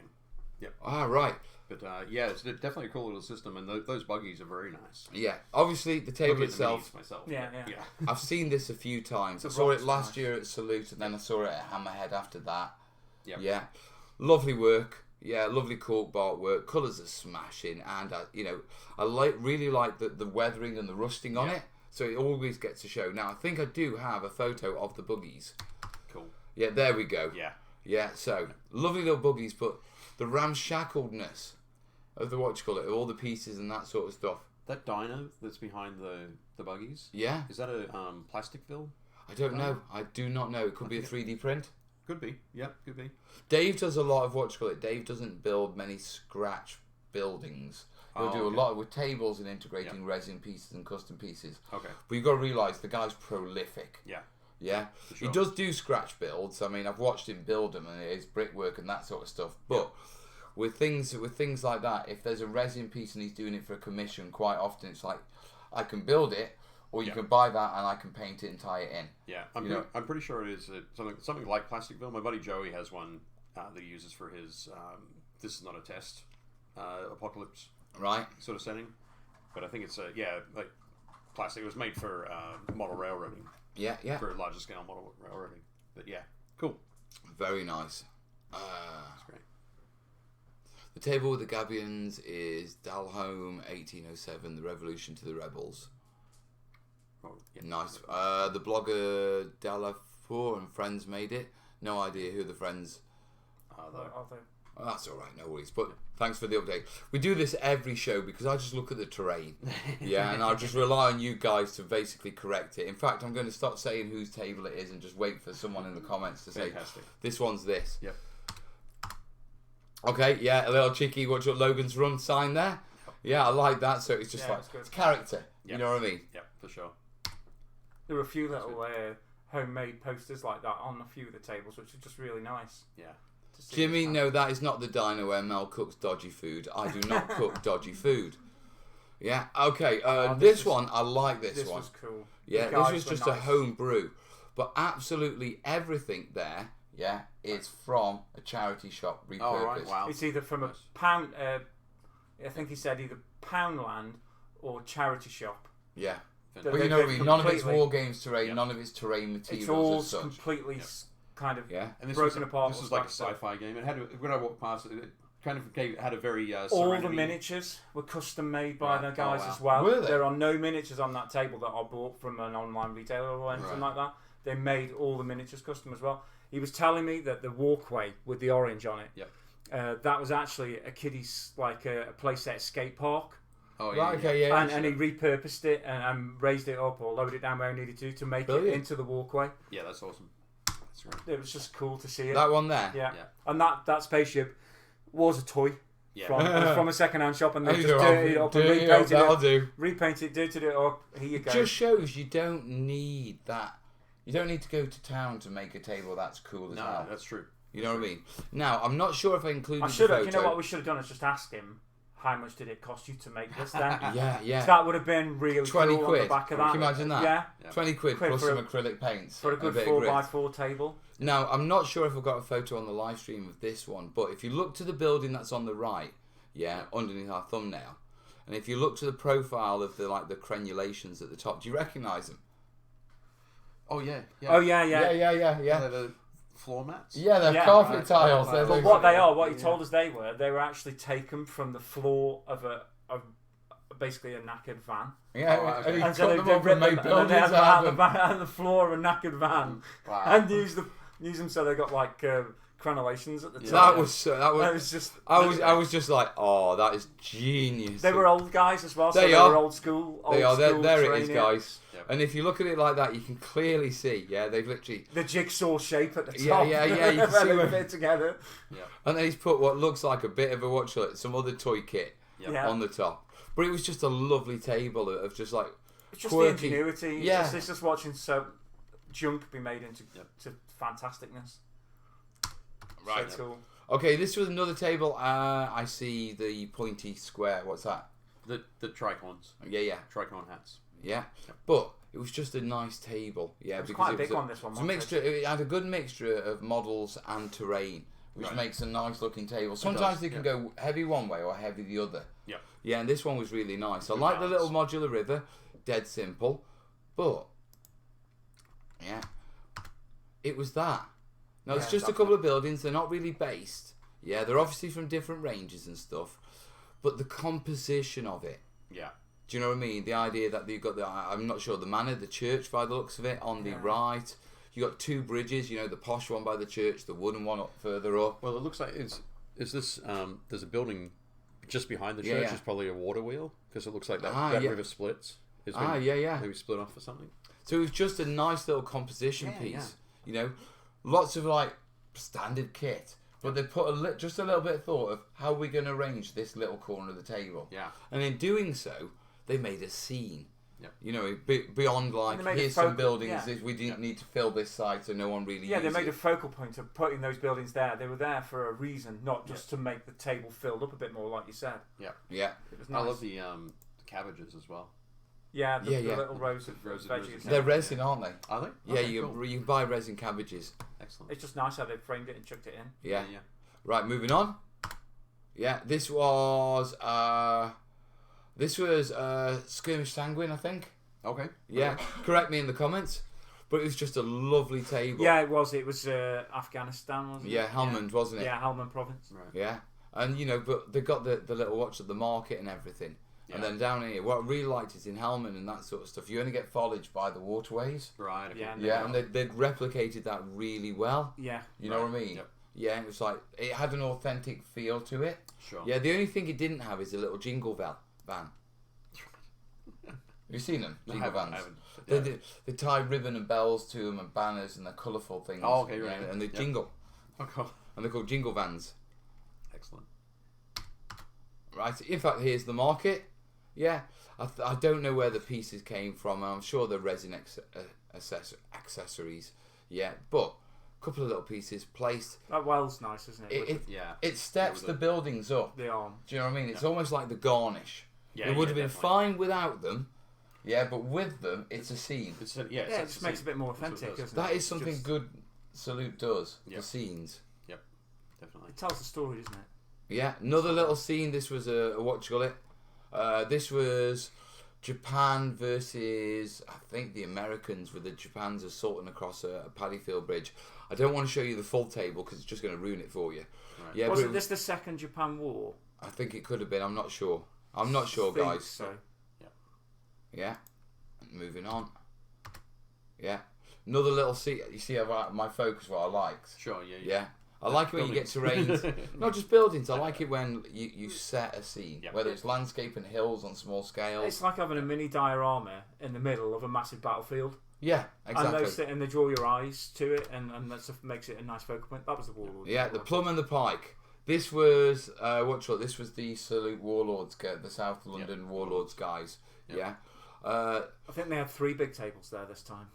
Ah, right. But yeah, it's definitely a cool little system, and those buggies are very nice. Yeah. Obviously, the table Looking at the itself. minis myself. Yeah, but, yeah. I've seen this a few times. I The saw it rock's last nice. year at Salute, and then I saw it at Hammerhead after that. Yep. Yeah. Lovely work. Yeah, lovely cork bark work. Colours are smashing, and I really like the weathering and the rusting on Yeah. it. So it always gets a show. Now I think I do have a photo of the buggies. Cool. Yeah, there we go. Yeah. Yeah, so lovely little buggies, but the ramshackledness of the of all the pieces and that sort of stuff. That dino that's behind the buggies, Yeah, is that a plastic build? I don't know. I do not know. It could be a 3D print. Could be. Yep, could be. Dave does a lot of Dave doesn't build many scratch buildings. He'll Oh, do okay. a lot with tables and integrating resin pieces and custom pieces. Okay. But you've got to realise the guy's prolific. Yeah. Yeah, sure. he does do scratch builds. I mean, I've watched him build them, and it is brickwork and that sort of stuff. But with things like that, if there's a resin piece and he's doing it for a commission, quite often it's like, I can build it, or you can buy that and I can paint it and tie it in. Yeah, I'm pretty sure it is something like plastic build. My buddy Joey has one that he uses for his. This is not a test. Apocalypse Right. sort of setting, but I think it's like plastic. It was made for model railroading. Yeah, yeah. For larger scale model railroading. But yeah, cool. Very nice. That's great. The table with the Gabions is Dalhome 1807, The Revolution to the Rebels. Oh, yeah. Nice. The blogger Delafour and friends made it. No idea who the friends. Oh, that's all right, no worries. But thanks for the update. We do this every show because I just look at the terrain, yeah, and I'll just rely on you guys to basically correct it. In fact, I'm going to start saying whose table it is and just wait for someone in the comments to say Fantastic. this one's this. Yep. Okay, yeah, a little cheeky Watch Up Logan's Run sign there. Yeah, I like that. So it's just it's character. You know what I mean? Yep, for sure. There were a few little homemade posters like that on a few of the tables, which are just really nice. Yeah. Jimmy, no, that is not the diner where Mel cooks dodgy food. I do not cook dodgy food. Yeah, okay. This one, I like this one. This was cool. Yeah, this was just a home brew. But absolutely everything there, is from a charity shop repurposed. Oh, right, wow. It's either from a pound, I think he said either Poundland or charity shop. Yeah. But you know what I mean? None of it's war games terrain, none of it's terrain materials it's all as such. completely kind of and this broken was apart. This was like a sci-fi game. It had when I walked past it, kind of had a very all the miniatures were custom made by the guys as well. Were they? There are no miniatures on that table that I bought from an online retailer or anything like that. They made all the miniatures custom as well. He was telling me that the walkway with the orange on it, that was actually a kiddie's, like a playset skate park. Oh, yeah. Right, okay, yeah. And he repurposed it and raised it up or loaded it down where I needed to make it into the walkway. Yeah, that's awesome. That's great. It was just cool to see it. That one there? Yeah. And that spaceship was a toy. From a second-hand shop, and they just dirtied it up and repainted it, dirtied it up. Here you go. It just shows you don't need that. You don't need to go to town to make a table that's cool as hell. No, that's true. You know what I mean? Now, I'm not sure if I included I should the have. photo. You know what we should have done is just ask him, how much did it cost you to make this then? Yeah. That would have been really 20 cool quid. on the back of that. Can you imagine that? Yeah. 20 quid plus some acrylic paints. For a good 4x4 table. Now, I'm not sure if I've got a photo on the live stream of this one, but if you look to the building that's on the right, underneath our thumbnail, and if you look to the profile of the crenulations at the top, do you recognise them? Oh yeah. Oh yeah. The floor mats. Yeah, they're carpet tiles. But what they are, what he told us they were actually taken from the floor of basically a knackered van. Yeah, and so they made buildings out of the floor of a knackered van, and use them so they got like crenulations at the top. I was just like, oh, that is genius. They were old guys as well. They were old school. There it is, guys. Yep. And if you look at it like that, you can clearly see, they've literally the jigsaw shape at the top. Yeah. You can see they fit together. Yeah. And then he's put what looks like a bit of some other toy kit on the top. But it was just a lovely table of just like it's just quirky, the ingenuity. Yeah. It's just watching junk be made into to fantasticness. Right. So cool. Okay, this was another table. I see the pointy square. What's that? The tricorns. Yeah. Tricorn hats. Yeah. But it was just a nice table. Yeah, it was quite big on this one. It was a mixture. It had a good mixture of models and terrain, which makes a nice looking table. Sometimes they can go heavy one way or heavy the other. Yeah. Yeah, and this one was really nice. I like the little modular river. Dead simple. But it was that. Now, it's just a couple of buildings. They're not really based. Yeah, they're obviously from different ranges and stuff. But the composition of it. Yeah. Do you know what I mean? The idea that you've got I'm not sure, the manor, the church by the looks of it, on the right. You got two bridges, the posh one by the church, the wooden one up further up. Well, it looks like is this, there's a building just behind the church. Is probably a water wheel, because it looks like that river splits. Maybe split off or something. So it was just a nice little composition piece. Lots of like standard kit, but they put just a little bit of thought of how we're going to arrange this little corner of the table. Yeah. And in doing so, they made a scene. Yeah. Beyond like here's some buildings. We didn't need to fill this side, so no one really. Yeah, they made a focal point of putting those buildings there. They were there for a reason, not just to make the table filled up a bit more, like you said. Yeah. Yeah. It was nice. I love the cabbages as well. Yeah, the little rows of veggies. They're resin, aren't they? Are they? Yeah, Okay, you can buy resin cabbages. Excellent. It's just nice how they framed it and chucked it in. Yeah. Right, moving on. Yeah, this was Skirmish Sanguine, I think. Okay. Yeah, correct me in the comments. But it was just a lovely table. Yeah, it was. It was Afghanistan, wasn't it? Yeah, Helmand, wasn't it? Yeah, Helmand province. Right. Yeah, and but they got the little watch at the market and everything. Yeah. And then down here, what I really liked is in Helmand and that sort of stuff, you only get foliage by the waterways. Right. Okay. Yeah, and they'd replicated that really well. Yeah. You know what I mean? Yep. Yeah, it was like, it had an authentic feel to it. Sure. Yeah, the only thing it didn't have is a little jingle van. Have you seen them? Jingle vans? I haven't. They tie ribbon and bells to them and banners and they're colourful things. Oh, okay, right. And they jingle. Oh, cool. And they're called jingle vans. Excellent. Right. In fact, here's the market. Yeah. I don't know where the pieces came from. I'm sure they're resin accessories. Yeah. But a couple of little pieces placed. That well's nice, isn't it? It steps the buildings up. The arm. Do you know what I mean? It's almost like the garnish. Yeah, it would have been definitely. fine without them. Yeah, but with them, it's a scene. It just makes it a bit more authentic, doesn't it? That is something good Salute does. Yep. The scenes. Yep, definitely. It tells the story, doesn't it? Yeah, another little scene. This was a what you call it? This was Japan versus, I think, the Americans, with the Japans assaulting across a paddy field bridge. I don't want to show you the full table because it's just going to ruin it for you. Right. Yeah, Wasn't this the Second Japan War? I think it could have been. I'm not sure. I'm not sure, Think guys. So. Yeah. Moving on. Yeah. Another little scene. You see my focus, what I liked. Sure, yeah. Yeah. I like it when you get terrains. Not just buildings. I like it when you set a scene. Yep. Whether it's landscape and hills on small scales. It's like having a mini diorama in the middle of a massive battlefield. Yeah, exactly. And they draw your eyes to it, and that stuff makes it a nice focal point. That was the Warlord. Yeah, the plum and the pike. This was This was the Salute Warlords, the South London Warlords guys. Yep. Yeah. I think they had 3 big tables there this time.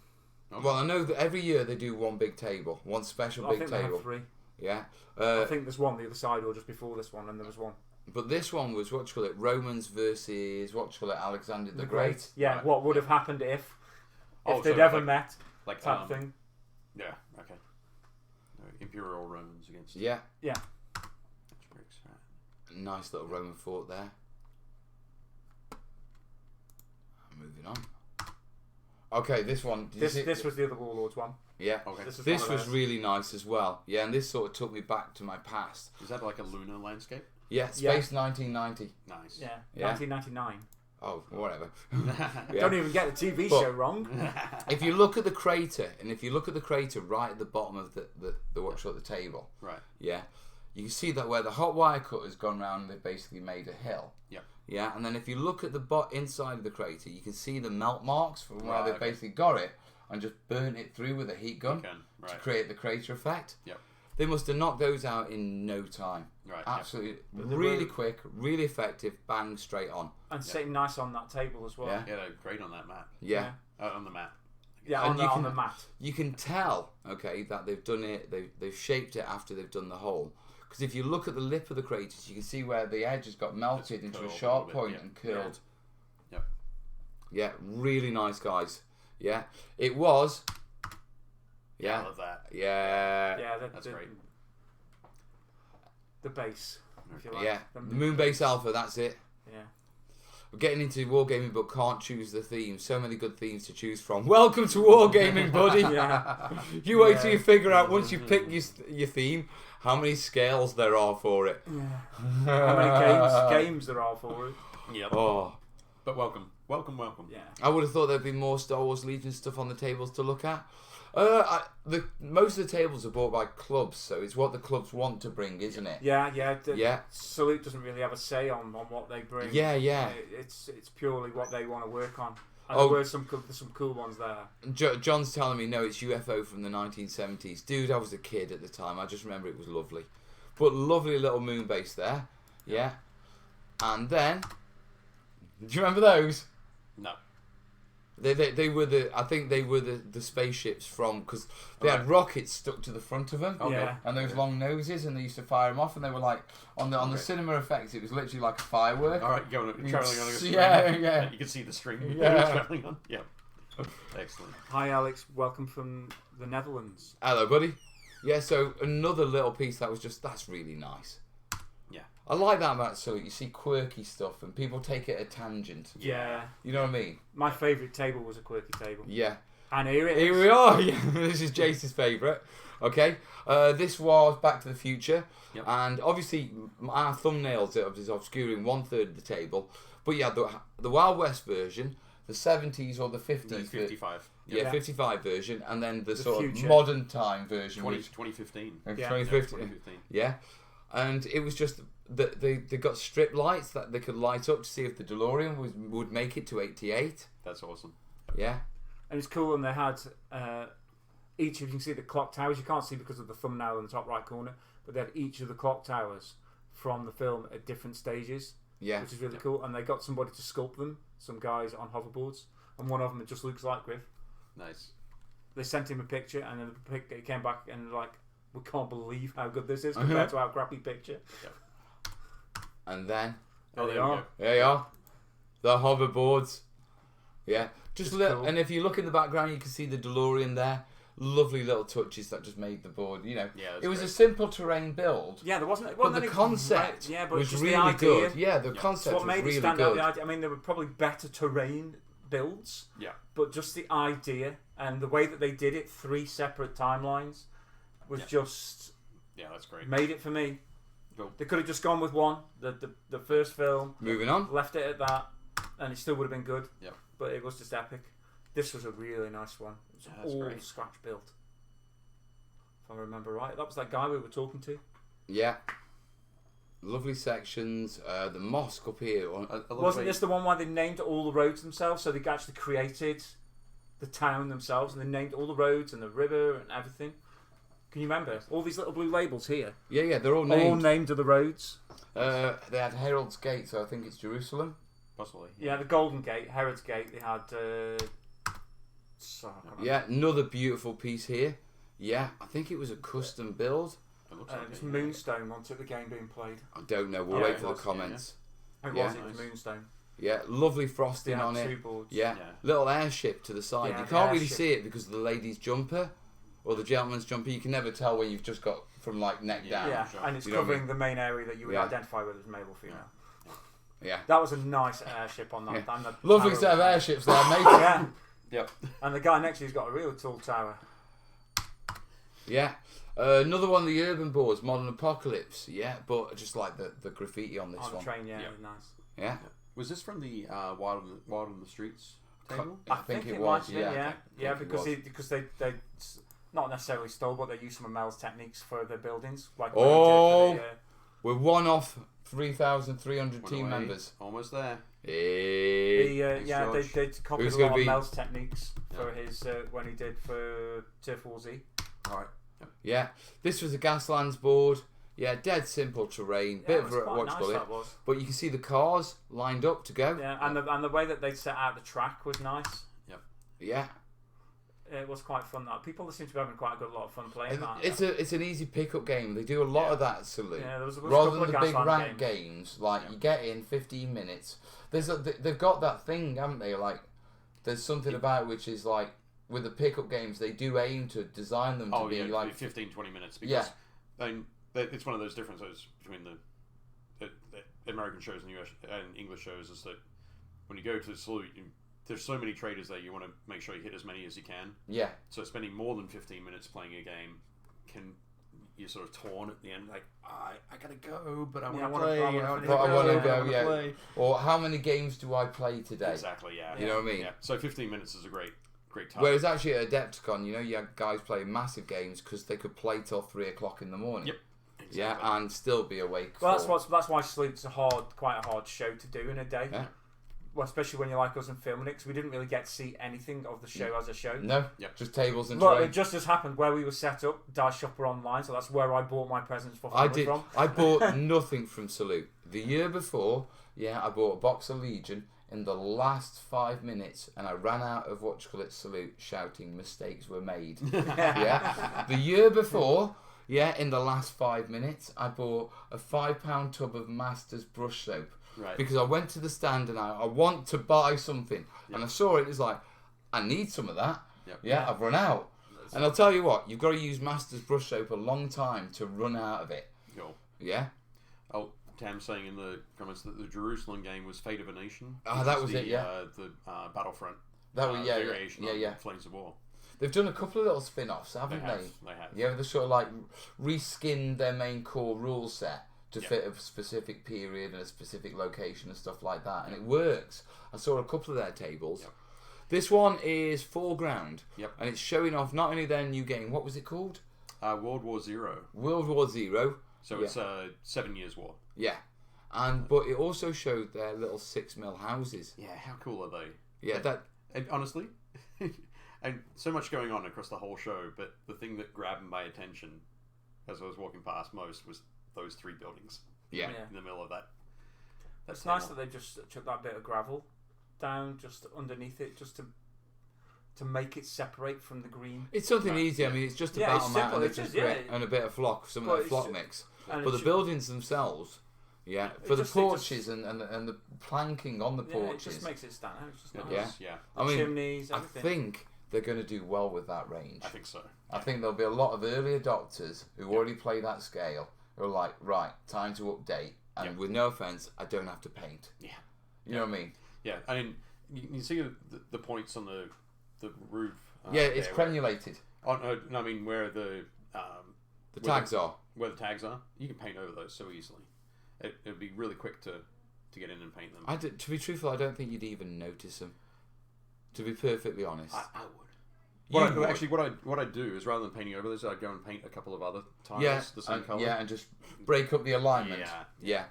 Okay. Well, I know that every year they do one big table, one special I big think they table. had 3. Yeah. I think there's one the other side, or just before this one, and there was one. But this one was Romans versus Alexander the Great. Yeah, Right. what would have happened if Oh, they'd so ever like- met, Like type thing. Yeah. Okay. Imperial Romans against. Yeah. Bricks, right. Nice little Roman fort there. Moving on. Okay, this one. This was the other Warlords one. Yeah. Okay. This This one of was those. really nice as well. Yeah, and this sort of took me back to my past. Is that like a lunar landscape? Yeah, Space 1990. Nice. Yeah, Yeah. 1999. Oh, whatever. Don't even get the TV But- show wrong. If you look at the crater, and if you look at the crater right at the bottom of the table, Right. yeah, you can see that where the hot wire cut has gone round, they've basically made a hill. Yep. Yeah, and then if you look at the inside of the crater, you can see the melt marks from where Right, they've okay. basically got it and just burnt it through with a heat gun Okay. Right. to create the crater effect. Yep. They must have knocked those out in no time. Right. Absolutely, But they really were- quick, really effective, bang, straight on. And sitting nice on that table as well. Yeah. Yeah, they're great on that map. Yeah. On the map. Yeah, And on, you on can- the mat. You can tell, okay, that they've done it. They've shaped it after they've done the hole. Because if you look at the lip of the craters, you can see where the edge has got melted into a curled a sharp little bit, point yeah. and curled. Yep. Yeah, really nice, guys. Yeah, it was. I Yeah, love that. yeah, Yeah, That's great. The base, if you like. yeah. The Moonbase Alpha, that's it. Yeah. We're getting into wargaming, but can't choose the theme. So many good themes to choose from. Welcome to wargaming, buddy. Yeah. You wait till Yeah. you figure out, once you pick your theme, how many scales there are for it. Yeah. How many games there are for it? Yep. Oh, But welcome. Welcome. Yeah. I would have thought there'd be more Star Wars Legion stuff on the tables to look at. Most of the tables are bought by clubs, so it's what the clubs want to bring, isn't it? Yeah. Yeah. Salute doesn't really have a say on what they bring. Yeah, yeah. It's purely what they want to work on. And Oh. there were some cool ones there. John's telling me, no, it's UFO from the 1970s. Dude, I was a kid at the time. I just remember it was lovely. But lovely little moon base there. Yeah. And then, do you remember those? No. They were the spaceships from, because they had rockets stuck to the front of them. Okay. Yeah. And those long noses, and they used to fire them off, and they were like on the cinema effects. It was literally like a firework. All right, traveling on a screen. Yeah. You can see the string. Yeah. Traveling on. Yeah. Excellent. Hi, Alex. Welcome from the Netherlands. Hello, buddy. Yeah, so another little piece that's really nice. Yeah. I like that about Salute. You see quirky stuff, and people take it a tangent. Yeah. You know what I mean? My favourite table was a quirky table. Yeah. And here it is. Here we are. Yeah. This is Jace's favourite. Okay. This was Back to the Future. Yep. And obviously, our thumbnails is obscuring 1/3 of the table. But yeah, the Wild West version, the 70s or the 50s. The 55. Yeah, 55 version, and then the sort future. of modern time version. 2015. Which, Yeah. 2015. 2015. Yeah. And it was just that they got strip lights that they could light up to see if the DeLorean would make it to 88. That's awesome. Yeah. And it's cool, and they had each of you can see the clock towers. You can't see because of the thumbnail in the top right corner, but they had each of the clock towers from the film at different stages. Yeah. Which is really cool. And they got somebody to sculpt them, some guys on hoverboards, and one of them just looks like Griff. Nice. They sent him a picture, and then the picture came back and like, we can't believe how good this is compared to our crappy picture. Yep. And then There they there we are. go. there you are, the hoverboards. Yeah, just It's little. cool. And if you look in the background, you can see the DeLorean there. Lovely little touches that just made the board. You know, Yeah, that's it was great. a simple terrain build. Yeah, there wasn't. But the any concept yeah, but was just really the idea. good. Yeah, the Yeah. It's concept what was made really it stand out. good. The idea. I mean, there were probably better terrain builds. Yeah. But just the idea and the way that they did it, 3 separate timelines, was just Yeah, that's great. made it for me. Cool. They could have just gone with one, the first film, Moving on. left it at that, and it still would have been good. Yep. But it was just epic. This was a really nice one. It was Yeah, that's all great. scratch built. If I remember right, that was that guy we were talking to. Yeah. Lovely sections. The mosque up here. Wasn't this the one where they named all the roads themselves? So they actually created the town themselves, and they named all the roads and the river and everything. Can you remember all these little blue labels here? Yeah, they're all All named. named of the roads. They had Herald's Gate, so I think it's Jerusalem. Possibly. Yeah, the Golden Gate, Herod's Gate. They had. Yeah, another beautiful piece here. Yeah, I think it was a custom build. It looks It like was it. Moonstone onto the game being played. I don't know. We'll Yeah, wait it for was, the comments. It Yeah. was. It was Nice. Moonstone. Yeah, lovely They frosting had on 2 it. boards. Yeah. Yeah. Little airship to the side. Yeah, You the can't really airship. see it because of the lady's jumper or the gentleman's jumper. You can never tell when you've just got from like neck Yeah. down. Yeah, sure. and it's You know what I covering the main area that you would Yeah. identify whether it's male or female. Yeah. That was a nice airship on that. Yeah. And the Lovely tower set of was- airships there, mate. Yeah, Yep. and the guy next to you's got a real tall tower. Yeah. Another one of the urban boards, Modern Apocalypse. Yeah, but just like the graffiti on this On the one. train, yeah, Yeah. nice. Yeah. Was this from the Wild on the Streets table? I think it might was, have been, yeah. yeah, I yeah, think it because was. because they not necessarily stole, but they used some of Mel's techniques for their buildings. Like Oh. when they did We're one off 3,300 Went team away. members. Almost there. Hey. Thanks, yeah, George. they copied Who's a gonna lot be- of Mel's techniques for his when he did for Turf War Z. All right. Yeah. This was a Gaslands board. Yeah, dead simple terrain. Yeah, Bit it of was a quite what nice, you call it. that was. But you can see the cars lined up to go. Yeah, and the way that they set out the track was nice. Yeah. It was quite fun. That people seem to be having quite a good lot of fun playing that. It's an easy pickup game. They do a lot of that salute. Yeah, there was a Rather couple than of the big Gasland rank games, like you get in 15 minutes. They've got that thing, haven't they? Like there's something about which is like with the pickup games, they do aim to design them to be like 15, 20 minutes. Because it's one of those differences between the American shows and US and English shows is that when you go to the salute, there's so many traders there, you want to make sure you hit as many as you can. Yeah. So spending more than 15 minutes playing a game you're sort of torn at the end, like I gotta go, but I want to play. I want to go. Yeah. Or how many games do I play today? Exactly. Yeah. You know what I mean? Yeah. So 15 minutes is a great time. Whereas actually at Adepticon, you had guys playing massive games because they could play till 3 o'clock in the morning. Yep. Exactly. Yeah, and still be awake. Well, that's why Salute's quite a hard show to do in a day. Yeah. Well, especially when you're like us and filming it, because we didn't really get to see anything of the show as a show. No, Yep. just tables and Look, tray. it just as happened where we were set up, Dice Shopper Online, so that's where I bought my presents for I family did. from. I bought nothing from Salute. The year before, I bought a box of Legion in the last 5 minutes, and I ran out of Salute, shouting mistakes were made. Yeah. The year before, in the last 5 minutes, I bought a £5 tub of Masters brush soap. Right. Because I went to the stand and I want to buy something, and I saw it. It's like I need some of that. Yep. Yeah, I've run out. And I'll tell you what, you've got to use Masters brush soap a long time to run out of it. Cool. Yeah. Oh, Tam's saying in the comments that the Jerusalem game was Fate of a Nation. Ah, which that is was the, it, yeah. The Battlefront. That was variation on yeah. Flames of War. They've done a couple of little spin-offs, haven't they? They have. Yeah, they sort of like reskinned their main core rule set to fit a specific period and a specific location and stuff like that, and it works. I saw a couple of their tables. Yep. This one is Foreground, Yep. and it's showing off not only their new game. What was it called? World War Zero. World War Zero. So it's 7 Years War. Yeah, but it also showed their little 6mm houses. Yeah, how cool are they? Yeah, And honestly, and so much going on across the whole show, but the thing that grabbed my attention as I was walking past most was those 3 buildings. Yeah. in the middle of that. It's nice that they've just chucked that bit of gravel down just underneath it, just to make it separate from the green. It's something easy. I mean, it's just a battle mat and a bit of flock, some of that flock mix. But the buildings themselves, for the porches and the planking on the porches, it just makes it stand out. It's just nice. I mean, chimneys, everything. I think they're going to do well with that range. I think so. I think there'll be a lot of early adopters who already play that scale who are like, right, time to update. And with no offense, I don't have to paint. Yeah. You know what I mean? Yeah. I mean, you see the points on the roof. It's crenulated. No, I mean where the tags are. Where the tags are, you can paint over those so easily. It'd be really quick to get in and paint them. To be truthful, I don't think you'd even notice them. To be perfectly honest, I would. Actually, what I do is rather than painting over this, I'd go and paint a couple of other tiles the same color. Yeah, and just break up the alignment. Yeah.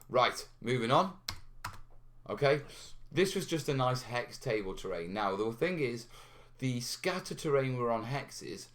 Right, moving on. Okay, this was just a nice hex table terrain. Now the thing is, the scatter terrain were on hexes,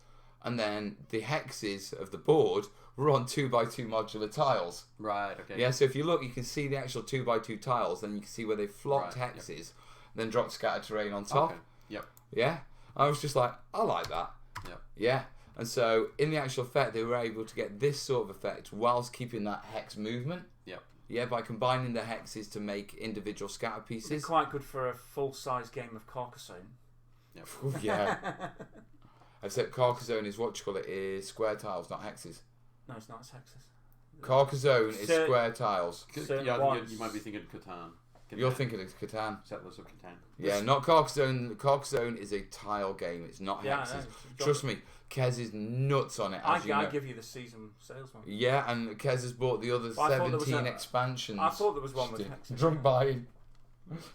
and then the hexes of the board were on 2x2 modular tiles. Right. Okay. Yeah. So if you look, you can see the actual 2x2 tiles. Then you can see where they flocked hexes, then dropped scatter terrain on top. Okay. Yep. Yeah. I was just like, I like that. Yep. Yeah. And so in the actual effect, they were able to get this sort of effect whilst keeping that hex movement. Yep. Yeah, by combining the hexes to make individual scatter pieces. It's quite good for a full-size game of Carcassonne. Yep. Ooh, yeah. Except Carcassonne is what you call it, is square tiles, not hexes. No, it's not. It's hexes. Carcassonne is square tiles. You might be thinking Catan. You're thinking of Catan. Settlers of Catan. Yeah, not Carcassonne. Carcassonne is a tile game. It's not hexes. Trust me, Kez is nuts on it. As I give you the season sales one. Yeah, and Kez has bought the other 17 expansions. I thought there was one with hexes. Drunk buying.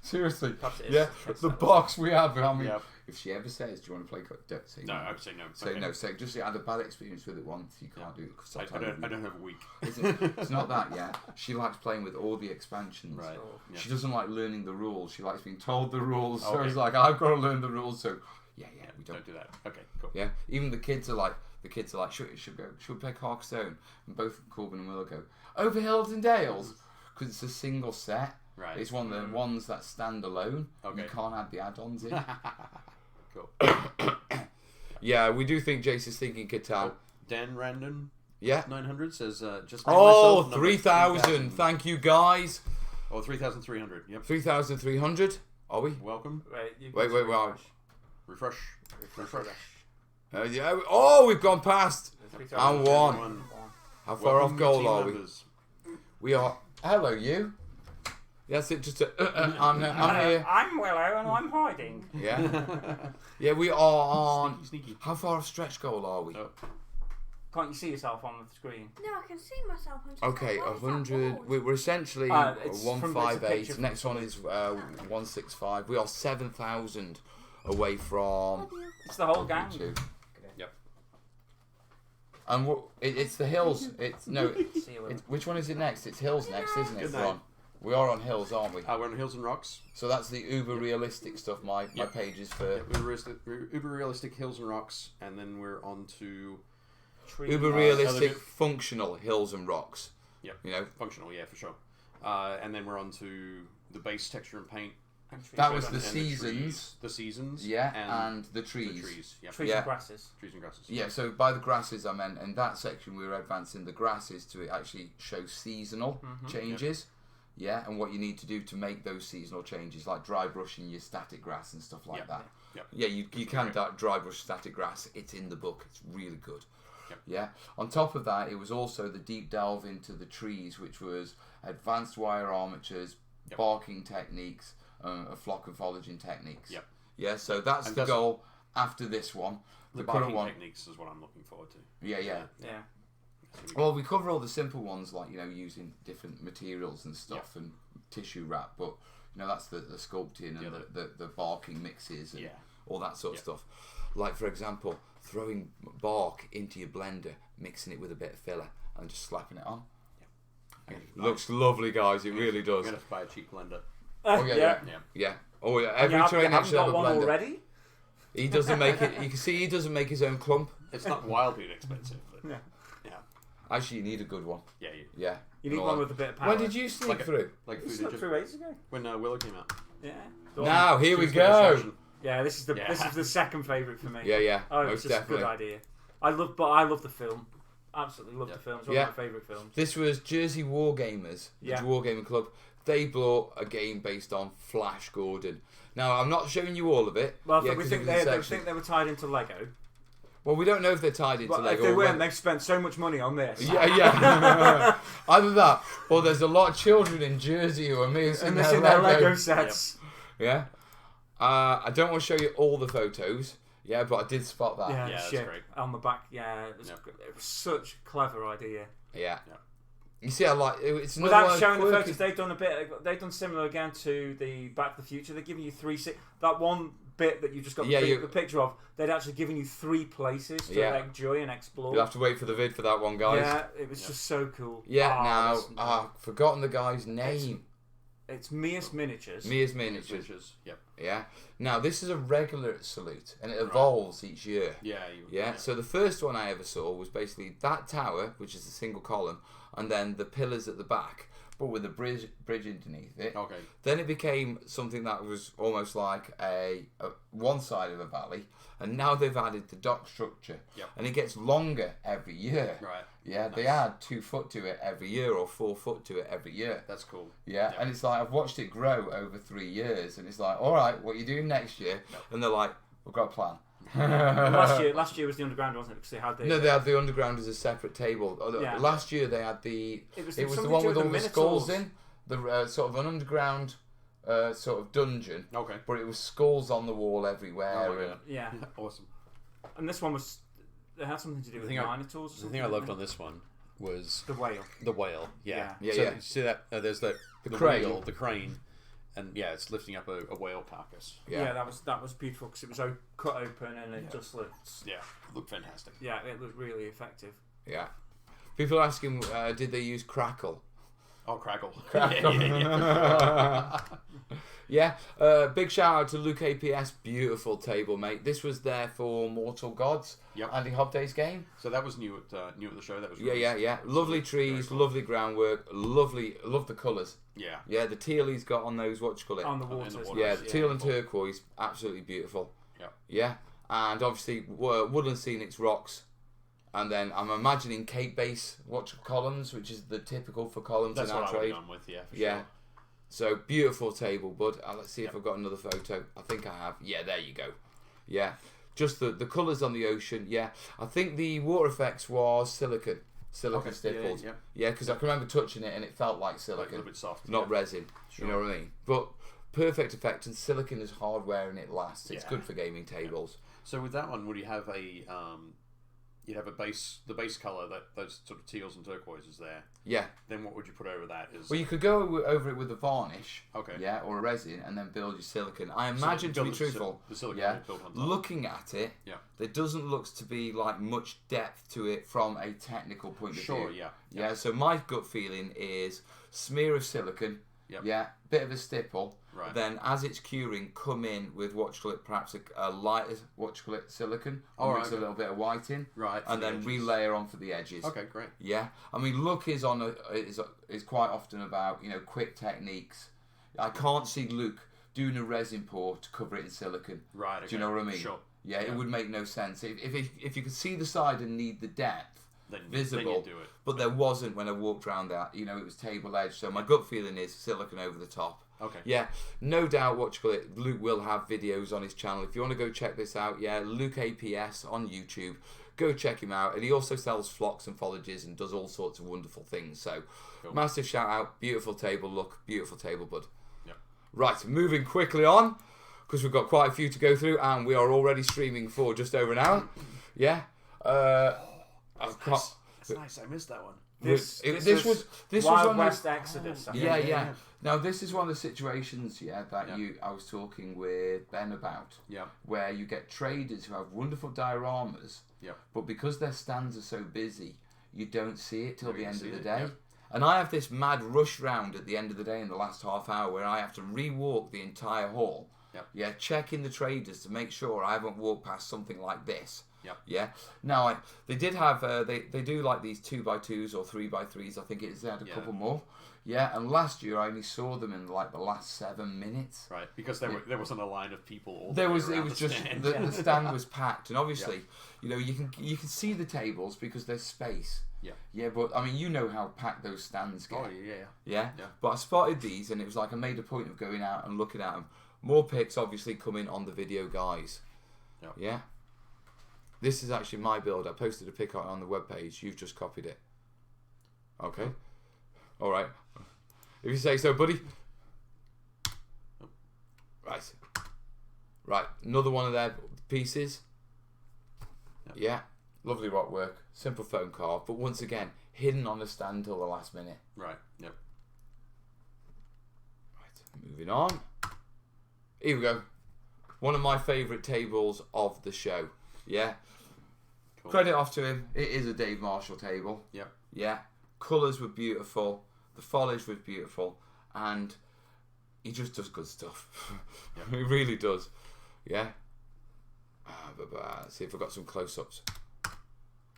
Seriously. The box we have. I mean, if she ever says, "Do you want to play?" Don't say no. I would say no. Say no. Say just had a bad experience with it once. You can't do it. Cause I don't have a week. It's not that. Yeah, she likes playing with all the expansions. Right. She doesn't like learning the rules. She likes being told the rules. So it's like I've got to learn the rules. So we don't do that. Okay, cool. Yeah, even the kids are like should we play Carcassonne? And both Corbin and Willow go over hills and dales because it's a single set. Right. It's one of the ones that stand alone. Okay. You can't add the add-ons in. Cool. Yeah, we do think Jace is thinking Catan. Dan Randon. Yeah. 900 says just. 3,000. Thank you, guys. 3,300. Yep. 3,300. Are we? Welcome. Wait. Refresh. We've gone past. And one. How far off goal are we? We are. Hello, you. That's it. Just I'm here. I'm Willow and I'm hiding. Yeah, we are on. Sneaky. How far off stretch goal are we? Can't you see yourself on the screen? No, I can see myself. Okay, 100. We're essentially 158. Next one is 165. We are 7,000 away from. It's the whole gang. Yep. And it's the hills. Which one is it next? It's hills next, isn't it? We are on hills, aren't we? We're on hills and rocks. So that's the uber realistic stuff. My page is for uber realistic hills and rocks, and then we're on to uber realistic functional hills and rocks. Yep. You know, functional, for sure. And then we're on to the base texture and paint. That was the seasons. The seasons. Yeah, and the trees. Trees and grasses. Yeah, so by the grasses I meant in that section we were advancing the grasses to actually show seasonal changes. Yeah, and what you need to do to make those seasonal changes, like dry brushing your static grass and stuff like that. Yeah, you can dry brush static grass. It's in the book. It's really good. Yeah. On top of that, it was also the deep delve into the trees, which was advanced wire armatures, barking techniques, flock and foraging techniques. Yeah, so that's the goal after this one. The barking techniques is what I'm looking forward to. Yeah. Well, we cover all the simple ones like using different materials and stuff and tissue wrap, but that's the sculpting and the barking mixes and all that sort of stuff. Like for example, throwing bark into your blender, mixing it with a bit of filler, and just slapping it on. Looks lovely, guys. It really does. I'm gonna buy a cheap blender. Oh yeah. Oh yeah. Every terrain actually have a blender. Already? He doesn't make it. You can see he doesn't make his own clump. It's not wildly expensive, but Actually, you need a good one. Yeah, Yeah. You need one with a bit of power. When did you sneak through? like We footage snuck of through ages ago. when Willow came out. Yeah. Now, here we Choose the go. discussion. Yeah, this is the second favourite for me. Yeah, Oh, it's most just definitely. a good idea. I love the film. Absolutely love the film. It's one of my favourite films. This was Jersey Wargamers, the Wargaming Club. They brought a game based on Flash Gordon. Now, I'm not showing you all of it. Well, we think they were tied into Lego. Well, we don't know if they're tied into Lego. If they weren't, they've spent so much money on this. Yeah. Either that, or there's a lot of children in Jersey who are missing their Lego sets. Yeah. I don't want to show you all the photos. Yeah, but I did spot that. Yeah, that's shit. great. On the back, it was such a clever idea. Yeah. You see, I like it's without showing the photos. They've done similar again to the Back to the Future. They're giving you that one bit that you just got the picture of. They'd actually given you 3 places to enjoy and explore. You'll have to wait for the vid for that one, guys. Yeah, it was just so cool. Yeah. I've forgotten the guy's name. It's Mia's Miniatures. Mia's Miniatures. Yep. Yeah. Now this is a regular salute, and it evolves each year. Yeah. So the first one I ever saw was basically that tower, which is a single column, and then the pillars at the back, but with a bridge underneath it. Okay. Then it became something that was almost like a one side of a valley, and now they've added the dock structure. Yep. And it gets longer every year. Right. Yeah, Nice. they add 2 foot to it every year or 4 foot to it every year. That's cool. Yeah, and it's like I've watched it grow over 3 years, and it's like, all right, what are you doing next year? And they're like, we've got a plan. last year was the underground, wasn't it? Because they had they had the underground as a separate table. Last year they had it was the one with all the skulls in, the sort of an underground sort of dungeon. Okay. But it was skulls on the wall everywhere. Yeah. Awesome. And this one was. They had something to do with minotaurs or something. The thing I loved on this one was the whale. The whale, Yeah. So you see that there's the crane. wheel, the crane, and it's lifting up a whale carcass. Yeah, that was beautiful because it was cut open and it just looked. Yeah, looked fantastic. Yeah, it looked really effective. Yeah. People are asking, did they use Crackle? Oh, Crackle. Yeah. Big shout out to Luke APS. Beautiful table, mate. This was there for Mortal Gods. Yep. Andy Hobday's game. So that was new at the show. That was Yeah. Lovely trees, cool. lovely groundwork, love the colours. Yeah. Yeah, the teal he's got on those, what you call it? On the waters. Yeah, the teal and turquoise, absolutely beautiful. Yeah. Yeah, and obviously Woodland Scenics rocks. And then I'm imagining Cape Base columns, which is the typical for columns That's in our what I trade. would have gone with, for Yeah. sure. So beautiful table, bud. Let's see if I've got another photo. I think I have. Yeah, there you go. Yeah, just the colours on the ocean. Yeah, I think the water effects was silicon stippled. Yeah, because I can remember touching it and it felt like silicon, Like a little bit soft, not resin. Sure. You know what I mean? But perfect effect, and silicon is hardware and it lasts. It's good for gaming tables. So with that one, would you have you'd have the base color, those sort of teals and turquoises there. Yeah. Then what would you put over that? Well, you could go over it with a varnish. Okay. Yeah, or a resin, and then build your silicon. I imagine, to be truthful, the silicon built on top. looking at it, there doesn't look to be like much depth to it from a technical point of view. Sure. Yeah. So my gut feeling is smear of silicon. Yep. Yeah, bit of a stipple. Right. Then, as it's curing, come in with what you call it, perhaps a lighter what you call it, silicon, Oh, mix a little bit of white in, Right. and then relayer on for the edges. Okay, great. Yeah, I mean, Luke is is quite often about quick techniques. I can't see Luke doing a resin pour to cover it in silicon. Right. Okay. Do you know what I mean? Sure. Yeah, it would make no sense if you could see the side and need the depth visible. Then you do it. But there wasn't when I walked around that. It was table edge. So my gut feeling is silicon over the top. Okay. Yeah, no doubt what you call it. Luke will have videos on his channel. If you want to go check this out, Luke APS on YouTube. Go check him out. And he also sells flocks and foliages and does all sorts of wonderful things. So massive shout out. Beautiful table look. Beautiful table, bud. Yep. Right, moving quickly on because we've got quite a few to go through and we are already streaming for just over an hour. Yeah. That's nice. I missed that one. This was Wild on West Exodus. Yeah. Now this is one of the situations that I was talking with Ben about. Yeah. Where you get traders who have wonderful dioramas. Yeah. But because their stands are so busy, you don't see it till the end of the it, day. yeah. And I have this mad rush round at the end of the day in the last half hour where I have to re-walk the entire hall. Yep. Yeah, checking the traders to make sure I haven't walked past something like this. Yep. Yeah. Now they did have they do like these 2x2s or 3x3s. I think it's they had a couple more. Yeah, and last year I only saw them in like the last 7 minutes. Right, because there wasn't a line of people. All there was. around It was the just stand. the stand was packed, and obviously, you know, you can see the tables because there's space. Yeah. Yeah, but I mean, you know how packed those stands get. Oh yeah. Yeah. Yeah. But I spotted these, and it was like I made a point of going out and looking at them. More pics obviously coming on the video, guys. Yep. Yeah. This is actually my build. I posted a pic on the webpage. You've just copied it. Okay. All right. If you say so, buddy. Right. Right. Another one of their pieces. Yep. Yeah. Lovely rock work. Simple foam carve, but once again, hidden on the stand till the last minute. Right. Yep. Right. Moving on. Here we go. One of my favourite tables of the show. Yeah. Cool. Credit off to him. It is a Dave Marshall table. Yep. Yeah. Colours were beautiful. The foliage was beautiful. And he just does good stuff. Yep. He really does. Yeah. Let's see if I've got some close-ups.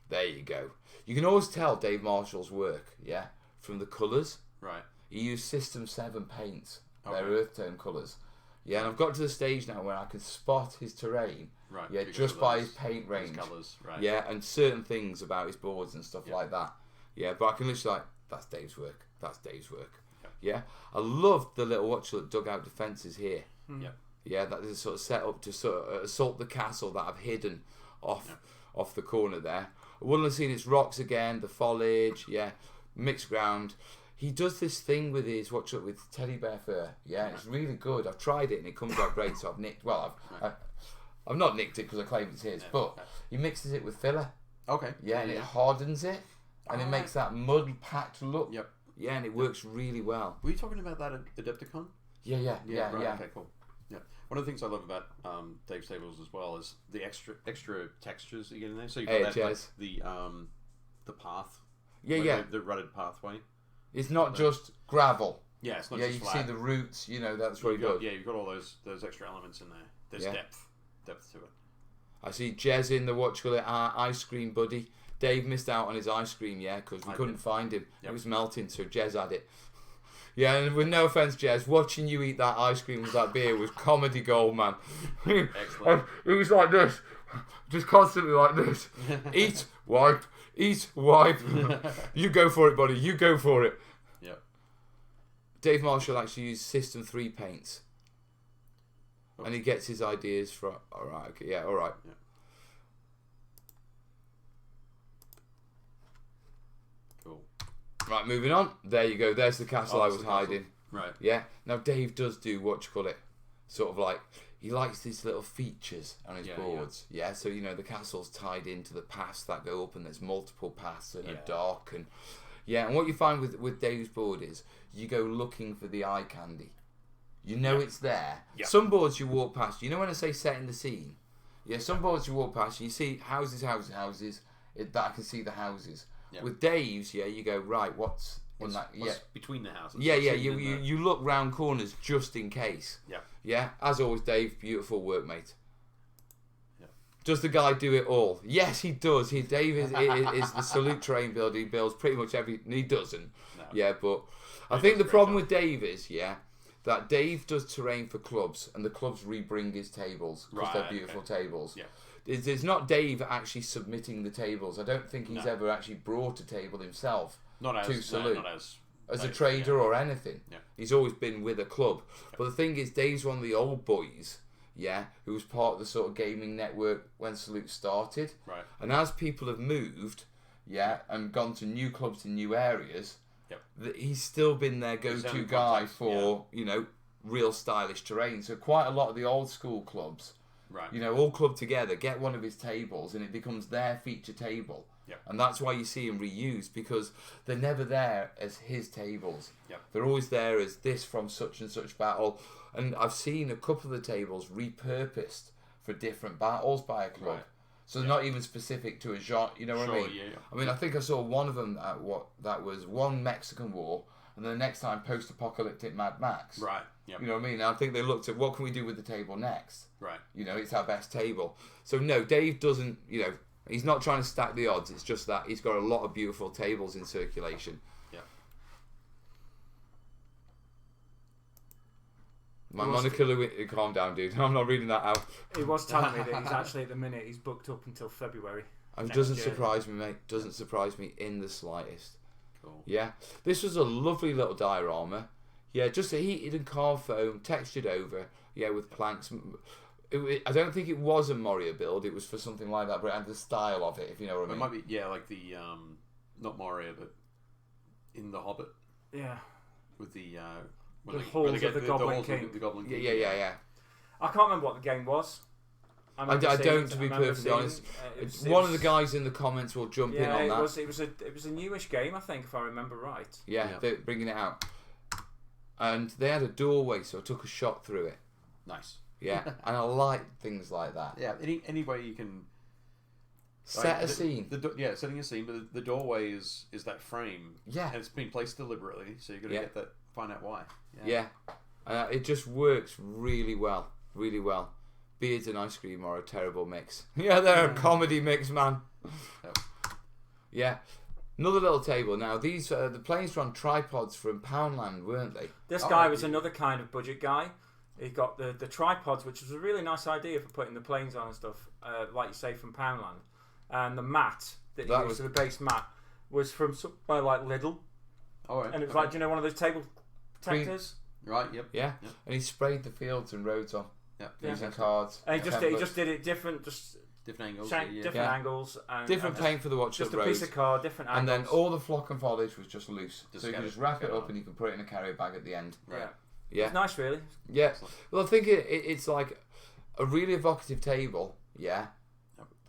There you go. You can always tell Dave Marshall's work, yeah, from the colours. Right. He used System 7 paints. Okay. They're earth tone colours. Yeah, and I've got to the stage now where I can spot his terrain. Right. Yeah, because just of by those- his paint range. those colours. Right. Yeah, and certain things about his boards and stuff Yeah. like that. Yeah, but I can literally that's Dave's work. That's Dave's work. Yeah. Yeah, I love the little dugout defences here. Yeah. Yeah, that is sort of set up to sort of assault the castle that I've hidden off the corner there. I wouldn't have seen its rocks again, the foliage, yeah, mixed ground. He does this thing with his with teddy bear fur. Yeah, it's really good. I've tried it and it comes out great. So I've nicked. Well, I've not nicked it because I claim it's his, but he mixes it with filler. Okay. Yeah, and it hardens it, and it makes that mud packed look. Yep. Yeah, and it works really well. Were you talking about that at Adepticon? Yeah. Right, okay, cool. Yeah. One of the things I love about Dave's tables as well is the extra textures you get in there. So you've got the path. Yeah. The rutted pathway. It's not just gravel. Yeah, it's not Yeah, just you can flat. see the roots. You know, that's really good. Yeah, you've got all those extra elements in there. There's depth to it. I see Jez in the ice cream buddy. Dave missed out on his ice cream, because we couldn't find him. It was melting, so Jez had it. Yeah, and with no offence, Jez, watching you eat that ice cream with that beer was comedy gold, man. Excellent. It was like this, just constantly like this. Eat, wipe, eat, wipe. You go for it, buddy. You go for it. Yep. Dave Marshall actually used System 3 paints. Oh. And he gets his ideas from... Alright, okay, yeah, alright. Yeah. Cool. Right, moving on. There you go. There's the castle I was hiding. Right. Yeah. Now, Dave does do, sort of like... He likes these little features on his boards. Yeah. So, you know, the castle's tied into the paths that go up, and there's multiple paths that are dark. And and what you find with Dave's board is you go looking for the eye candy. You know it's there. Yep. Some boards you walk past. You know when I say setting the scene? Yeah, some boards you walk past, you see houses. That I can see the houses. Yep. With Dave's, you go, right, what's in that? What's between the houses? Yeah. You look round corners just in case. Yeah. Yeah, as always, Dave, beautiful work, mate. Yeah. Does the guy do it all? Yes, he does. Dave is the salute terrain builder. He builds pretty much everything. He doesn't. No. Yeah, but I think the problem with Dave is, that Dave does terrain for clubs, and the clubs rebring his tables because they're beautiful tables. Yeah. It's not Dave actually submitting the tables. I don't think he's ever actually brought a table himself to salute as a trader or anything. Yeah. He's always been with a club. But the thing is, Dave's one of the old boys, who was part of the sort of gaming network when Salute started. Right. And as people have moved, and gone to new clubs in new areas, he's still been their go-to guy for, real stylish terrain. So quite a lot of the old school clubs, all club together, get one of his tables, and it becomes their feature table. Yep. And that's why you see them reused, because they're never there as his tables. Yep. They're always there as this from such and such battle. And I've seen a couple of the tables repurposed for different battles by a club. Right. So they're not even specific to a genre, you know what I mean? Yeah. I mean, I think I saw one of them that was one Mexican war, and then the next time post-apocalyptic Mad Max. Right. Yep. You know what I mean? I think they looked at what can we do with the table next. Right. You know, it's our best table. So no, Dave doesn't. You know, he's not trying to stack the odds. It's just that he's got a lot of beautiful tables in circulation. Yeah. My Monica Louis, calm down, dude. I'm not reading that out. He was telling me that he's actually at the minute he's booked up until February. It doesn't surprise me, mate. Doesn't surprise me in the slightest. Cool. Yeah, this was a lovely little diorama. Yeah, just a heated and carved foam, textured over. Yeah, with planks. I don't think it was a Moria build. It was for something like that, but it had the style of it. If you know what I mean. It might be, like the not Moria, but in the Hobbit. Yeah. With the halls of the Goblin King. The Goblin King. Yeah. I can't remember what the game was. I don't, to be perfectly honest. One of the guys in the comments will jump in on that. It was a newish game, I think, if I remember right. Yeah, they're bringing it out, and they had a doorway, so I took a shot through it. Nice. Yeah, and I like things like that. Yeah, any way you can set a scene. Setting a scene, but the doorway is that frame. Yeah, and it's been placed deliberately, so you got to get that. Find out why. Yeah, it just works really well, really well. Beards and ice cream are a terrible mix. Yeah, they're a comedy mix, man. Yeah. Another little table. Now, these the planes were on tripods from Poundland, weren't they? This guy was another kind of budget guy. He got the tripods, which was a really nice idea for putting the planes on and stuff, like you say, from Poundland. And the mat that he used, the base mat, was from somewhere like Lidl. Oh, right. And it was like, do you know, one of those table protectors? Right, yep. Yeah. And he sprayed the fields and roads on. Yeah, using cards. And he just did it different angles. Angles. And different paint for the watch just up a piece of card, different angles. And then all the flock and foliage was just loose. So you can just wrap it up and you can put it in a carrier bag at the end. Right. Yeah. It's nice, really. Yeah. Well, I think it's like a really evocative table. Yeah.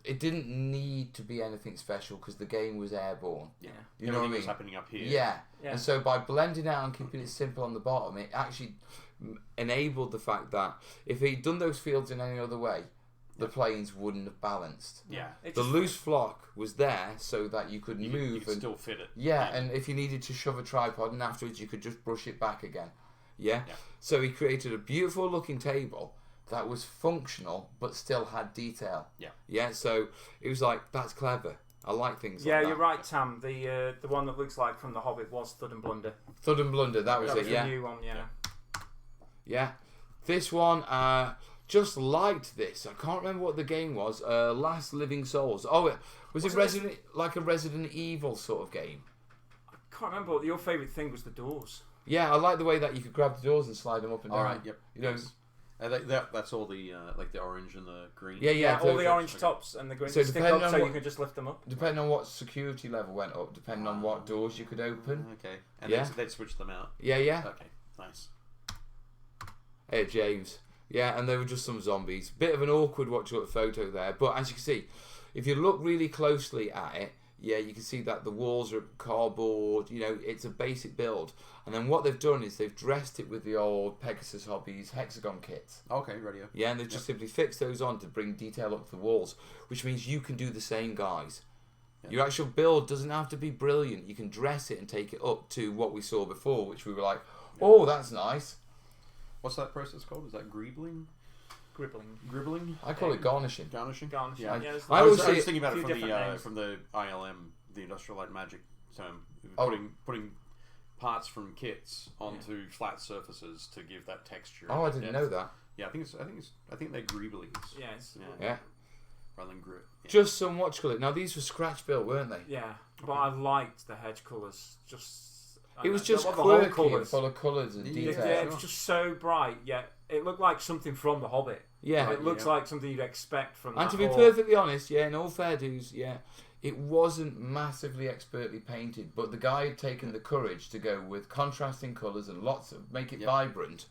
It didn't need to be anything special because the game was airborne. Yeah. You know what I mean? Was happening up here. Yeah. And so by blending out and keeping it simple on the bottom, it actually enabled the fact that if he'd done those fields in any other way, the planes wouldn't have balanced. Yeah. The loose flock was there so that you could move you could still fit it. Yeah, and if you needed to shove a tripod and afterwards you could just brush it back again. Yeah. So he created a beautiful looking table that was functional but still had detail. Yeah. Yeah, so it was like, that's clever. I like things like that. Yeah, you're right, Tam. The one that looks like from The Hobbit was Thud and Blunder. Thud and Blunder, that was it, the new one, yeah. Yeah. This one, just liked this. I can't remember what the game was. Last Living Souls. Oh, was it like a Resident Evil sort of game? I can't remember what your favourite thing was. The doors. Yeah, I like the way that you could grab the doors and slide them up and down. All right, yep. You know, that's all the like the orange and the green. Yeah, all the orange tops and the green so stick up, so you can just lift them up. Depending on what security level went up, depending on what doors you could open. Okay, and they'd switch them out. Yeah. Okay, nice. Hey, James. Yeah, and they were just some zombies. Bit of an awkward watch-up photo there, but as you can see, if you look really closely at it, yeah, you can see that the walls are cardboard. You know, it's a basic build. And then what they've done is they've dressed it with the old Pegasus Hobbies hexagon kits. Okay, radio. Yeah, and they've just simply fixed those on to bring detail up to the walls, which means you can do the same, guys. Yeah. Your actual build doesn't have to be brilliant. You can dress it and take it up to what we saw before, which we were like, oh, that's nice. What's that process called? Is that greebling? Gribbling. I call it garnishing. Garnishing. Yeah. I was thinking about it from the ILM, the Industrial Light Magic term, putting parts from kits onto flat surfaces to give that texture. Oh, I didn't know that. Yeah, I think they're greeblies. Yeah. Rather than grit. Yeah. Just some watch colour. Now these were scratch built, weren't they? Yeah, but I liked the hedge colours. It was just quirky and full of colours and detail. Yeah, it was just so bright. Yeah, it looked like something from The Hobbit. Yeah, it looks like something you'd expect from. And to be perfectly honest, in all fair dues, it wasn't massively expertly painted, but the guy had taken the courage to go with contrasting colours and make it vibrant,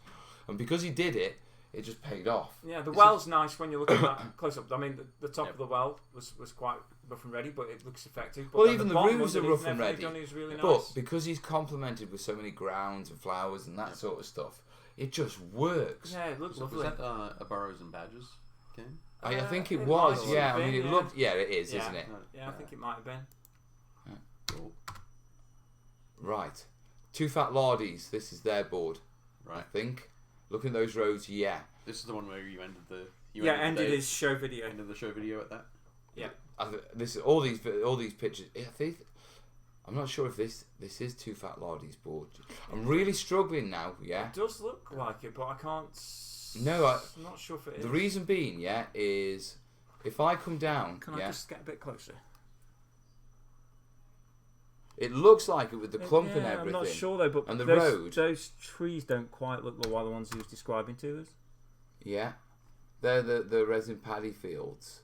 and because he did it, it just paid off. Yeah, the well's nice when you look at that close up. I mean, the top of the well was quite rough and ready, but it looks effective. But well, even the roofs are rough and ready. Really nice. But because he's complemented with so many grounds and flowers and that sort of stuff, it just works. Yeah, it looks lovely. Was that a Burrows and Badgers game? I think it was. Yeah, I mean, it looked. Yeah, it is, isn't it? Yeah, I think it might have been. Cool. Right. Two Fat Lardies. This is their board. Right. I think. Looking at those roads, yeah. This is the one where you ended the. Ended his show video. Ended the show video at that. Yeah. This is all these pictures. I'm not sure if this is Two Fat Lardies board. I'm really struggling now. Yeah. It does look like it, but I can't. No, I'm not sure if it is. The reason being, is if I come down. Can I just get a bit closer? It looks like it with the clump and everything. I'm not sure though, but and the those, road. Those trees don't quite look like the ones he was describing to us. Yeah, they're the resin paddy fields.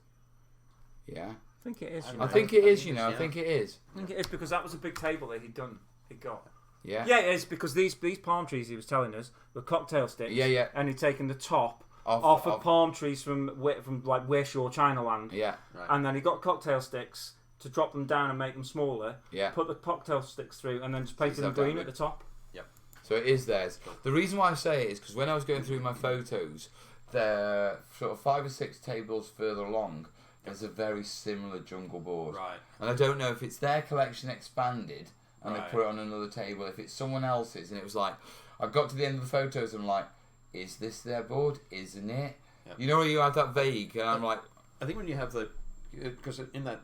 Yeah. I think it is. I think it is. I think it is. I think it is because that was a big table that he'd got. Yeah. Yeah, it is because these palm trees he was telling us were cocktail sticks. Yeah. And he'd taken the top off of palm trees from like Wearshaw, Chinaland. Yeah. Right. And then he got cocktail sticks to drop them down and make them smaller. Yeah. Put the cocktail sticks through and then just painted them green at the top. Yep. So it is theirs. The reason why I say it is because when I was going through my photos, they're sort of 5 or 6 tables further along. There's a very similar jungle board. Right. And I don't know if it's their collection expanded and Right. they put it on another table, if it's someone else's. And it was like, I got to the end of the photos and I'm like, is this their board? Isn't it? Yep. You know when you have that vague and I'm like... I think when you have the... Because in that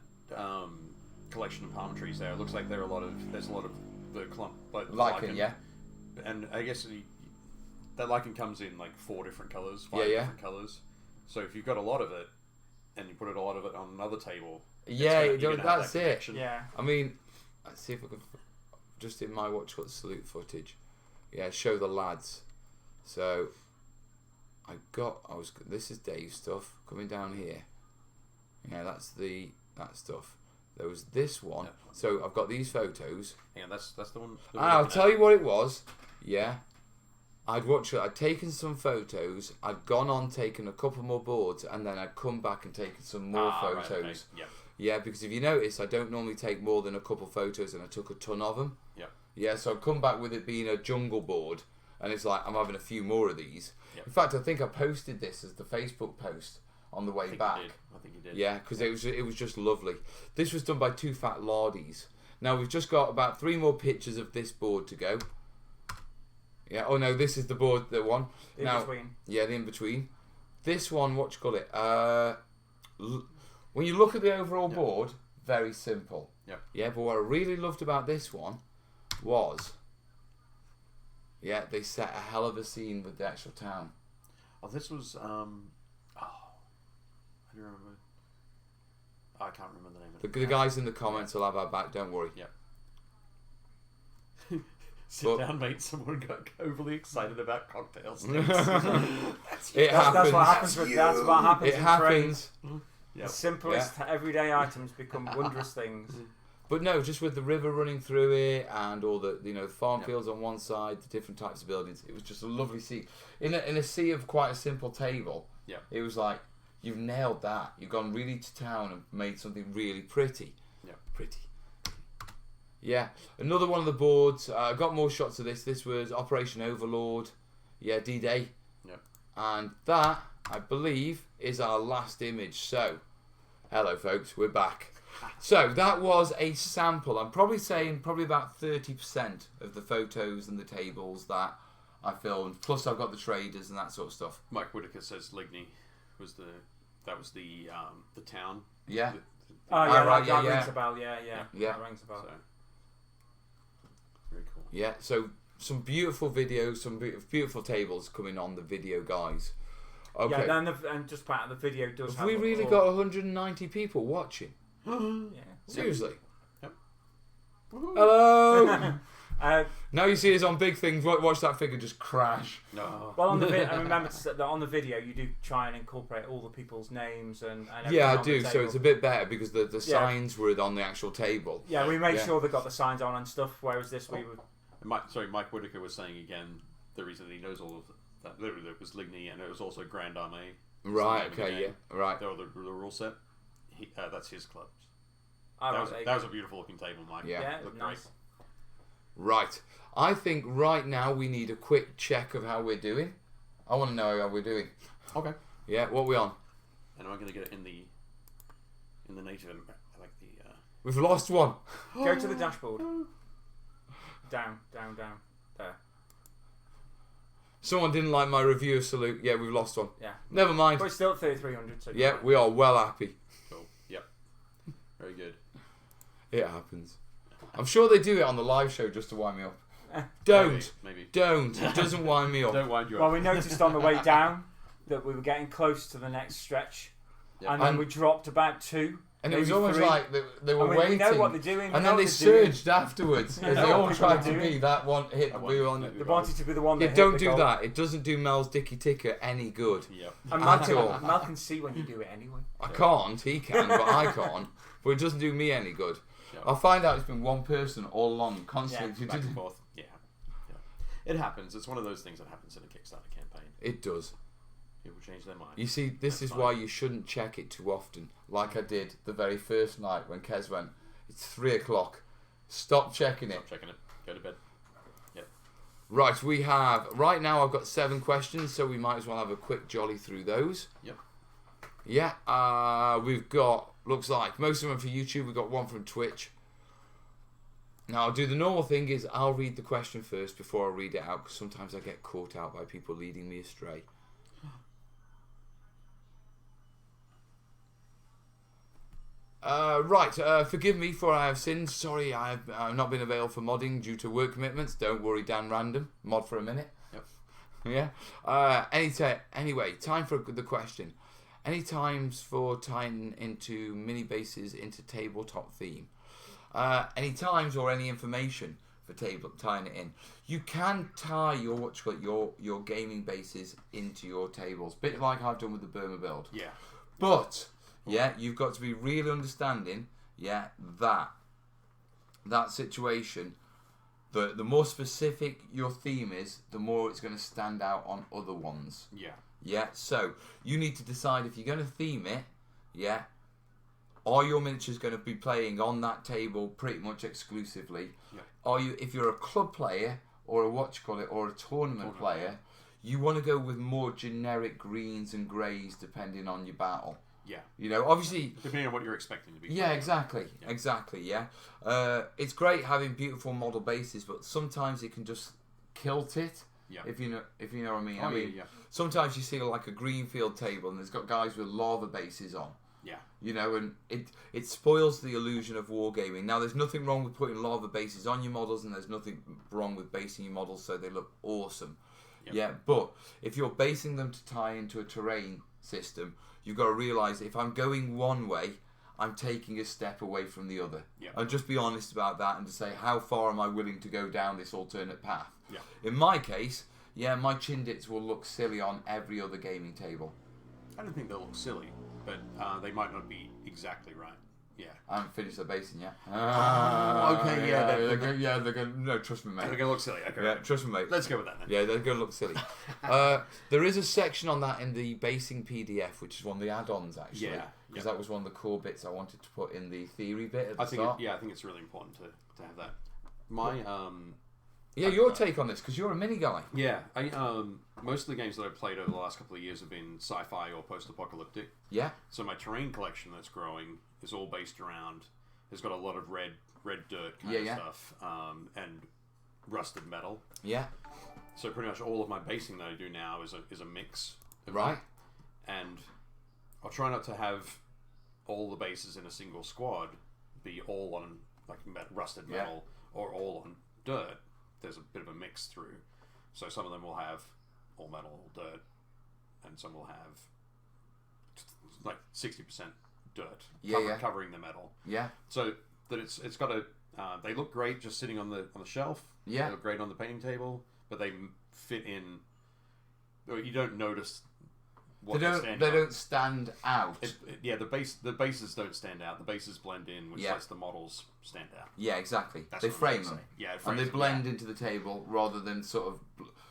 collection of palm trees there, it looks like there's a lot of the clump... Lichen, yeah. And I guess that lichen comes in like 4 different colours, 5 Yeah. different colours. So if you've got a lot of it, and you put a lot of it on another table... Yeah, you're gonna have that's that it. connection. Yeah. I mean, let's see if I can... Just in my Watch What Salute footage. Yeah, show the lads. So, this is Dave's stuff coming down here. Yeah, that's that stuff. There was this one. Yep. So I've got these photos. Yeah, that's the one. And I'll tell you what it was. Yeah. I'd taken some photos, I'd gone on taken a couple more boards, and then I'd come back and taken some more photos. Right, okay. Yeah. Yeah, because if you notice, I don't normally take more than a couple photos, and I took a ton of them. Yeah. Yeah, so I've come back with it being a jungle board, and it's like I'm having a few more of these. Yep. In fact, I think I posted this as the Facebook post on the way back. I think you did. Yeah, because it was just lovely. This was done by Two Fat Lardies. Now we've just got about 3 more pictures of this board to go. Yeah. Oh no, this is the board. The one. In between. Yeah, the in between. This one, what you call it? When you look at the overall board, very simple. Yeah. Yeah, but what I really loved about this one was, they set a hell of a scene with the actual town. Oh, this was I do remember. I can't remember the name of it. The guys in the comments will have our back. Don't worry. Yeah. Sit down, mate. Someone got overly excited about cocktail sticks. Happens. That's what happens. That's what happens. It happens. The simplest everyday items become wondrous things. But no, just with the river running through it and all the farm fields on one side, the different types of buildings, it was just a lovely scene. In a sea of quite a simple table. Yeah. It was like you've nailed that. You've gone really to town and made something really pretty. Yeah. Pretty. Yeah, another one of the boards. I got more shots of this. This was Operation Overlord. Yeah, D-Day. Yeah. And that, I believe, is our last image. So, hello folks, we're back. So that was a sample. I'm probably saying about 30% of the photos and the tables that I filmed. Plus I've got the traders and that sort of stuff. Mike Whitaker says Ligny was the town. Yeah. That rings a bell. Yeah. That rings a bell. So, very cool. Yeah, so some beautiful videos, some beautiful tables coming on the video, guys. Okay. Yeah, and just part of the video does have we really got 190 people watching? Yeah. Seriously? Yep. Hello! Now you see us on big things, watch that figure just crash. No. Well, on the I remember that on the video you do try and incorporate all the people's names and yeah, I do. So it's a bit better because the signs were on the actual table. Yeah, we made sure they got the signs on and stuff. Whereas this we would. Mike Whitaker was saying again the reason that he knows all of that. Literally, it was Ligny and it was also Grand Armée. Right. Okay. Yeah. Right. They were the rule set. That's his clubs. Oh, that was a beautiful looking table, Mike. Yeah, nice. Great. Right. I think right now we need a quick check of how we're doing. I want to know how we're doing. Okay. Yeah, what are we on? And am I going to get it in the native? I like the. We've lost one. Go to the dashboard. down. There. Someone didn't like my review of Salute. Yeah, we've lost one. Yeah. Never mind. But it's still at 3,300. So Yeah, we are well happy. Cool. Yep. Very good. It happens. I'm sure they do it on the live show just to wind me up. Don't. Maybe. Don't. It doesn't wind me up. Don't wind you up. Well, we noticed on the way down that we were getting close to the next stretch. Yep. And then we dropped about 2. And it was maybe almost 3. like they were waiting. We know what they're doing. And then they surged afterwards as they all tried to be that one hit. They wanted to be the one that Yeah, hit don't the do goal. that. It doesn't do Mel's Dicky Ticker any good. Yep. And At all. Mel can see when you do it anyway. I can't. He can, but I can't. But it doesn't do me any good. Yep. I'll find out it's been one person all along, constantly. Back and forth. Yeah. It happens. It's one of those things that happens in a Kickstarter campaign. It does. People change their mind. You see, this is why you shouldn't check it too often. Like I did the very first night when Kez went, it's 3 o'clock. Stop checking it. Stop checking it. Go to bed. Yep. Right, right now I've got 7 questions, so we might as well have a quick jolly through those. Yep. Yeah, we've got, looks like, most of them for YouTube. We've got one from Twitch. Now, I'll do the normal thing is I'll read the question first before I read it out, because sometimes I get caught out by people leading me astray. Forgive me for I have sinned. Sorry, I've not been available for modding due to work commitments. Don't worry, Dan Random. Mod for a minute. Yep. Yeah. Anyway, time for the question. Any times for tying into mini bases into tabletop theme? Any times or any information for tying it in? You can tie your gaming bases into your tables, bit like I've done with the Burma build. Yeah. But yeah, you've got to be really understanding, that situation. The more specific your theme is, the more it's going to stand out on other ones. Yeah. Yeah, so you need to decide if you're going to theme it, are your miniatures going to be playing on that table pretty much exclusively? Yeah. If you're a club player or or a tournament player, you want to go with more generic greens and greys depending on your battle. Yeah. Obviously, depending on what you're expecting to be. Yeah, exactly. Yeah. Exactly, yeah. It's great having beautiful model bases, but sometimes it can just kilt it. Yeah. If you know what I mean. Oh, I mean, sometimes you see like a greenfield table and there's got guys with lava bases on. Yeah. And it spoils the illusion of wargaming. Now, there's nothing wrong with putting lava bases on your models, and there's nothing wrong with basing your models so they look awesome. Yep. Yeah, but if you're basing them to tie into a terrain system, you've got to realise if I'm going one way, I'm taking a step away from the other. Yep. And just be honest about that and to say, how far am I willing to go down this alternate path? Yeah. In my case, my Chindits will look silly on every other gaming table. I don't think they'll look silly, but they might not be exactly right. Yeah. I haven't finished the basing yet. Okay, yeah. They're going. No, trust me, mate. They're gonna look silly. Okay. Yeah, trust me, mate. Let's go with that then. Yeah, they're going to look silly. There is a section on that in the basing PDF, which is one of the add-ons, actually. Yeah. Because that was one of the core bits I wanted to put in the theory bit at the I think start. I think it's really important to have that. My your take on this, because you're a mini guy. Yeah, most of the games that I've played over the last couple of years have been sci-fi or post-apocalyptic. Yeah. So my terrain collection that's growing is all based around. It's got a lot of red dirt kind of stuff, and rusted metal. Yeah. So pretty much all of my basing that I do now is a mix. Of Right. that. And I'll try not to have all the bases in a single squad be all on like rusted metal or all on dirt. There's a bit of a mix through. So some of them will have all metal, all dirt, and some will have like 60% dirt covering the metal. Yeah. So that it's got a they look great just sitting on the shelf. Yeah. They look great on the painting table, but they fit in. You don't notice what They don't stand out. The bases don't stand out. The bases blend in, which lets the models stand out. Yeah, exactly. That's they what I'm frame trying them. to say. Yeah, it and frames they them, blend into the table rather than sort of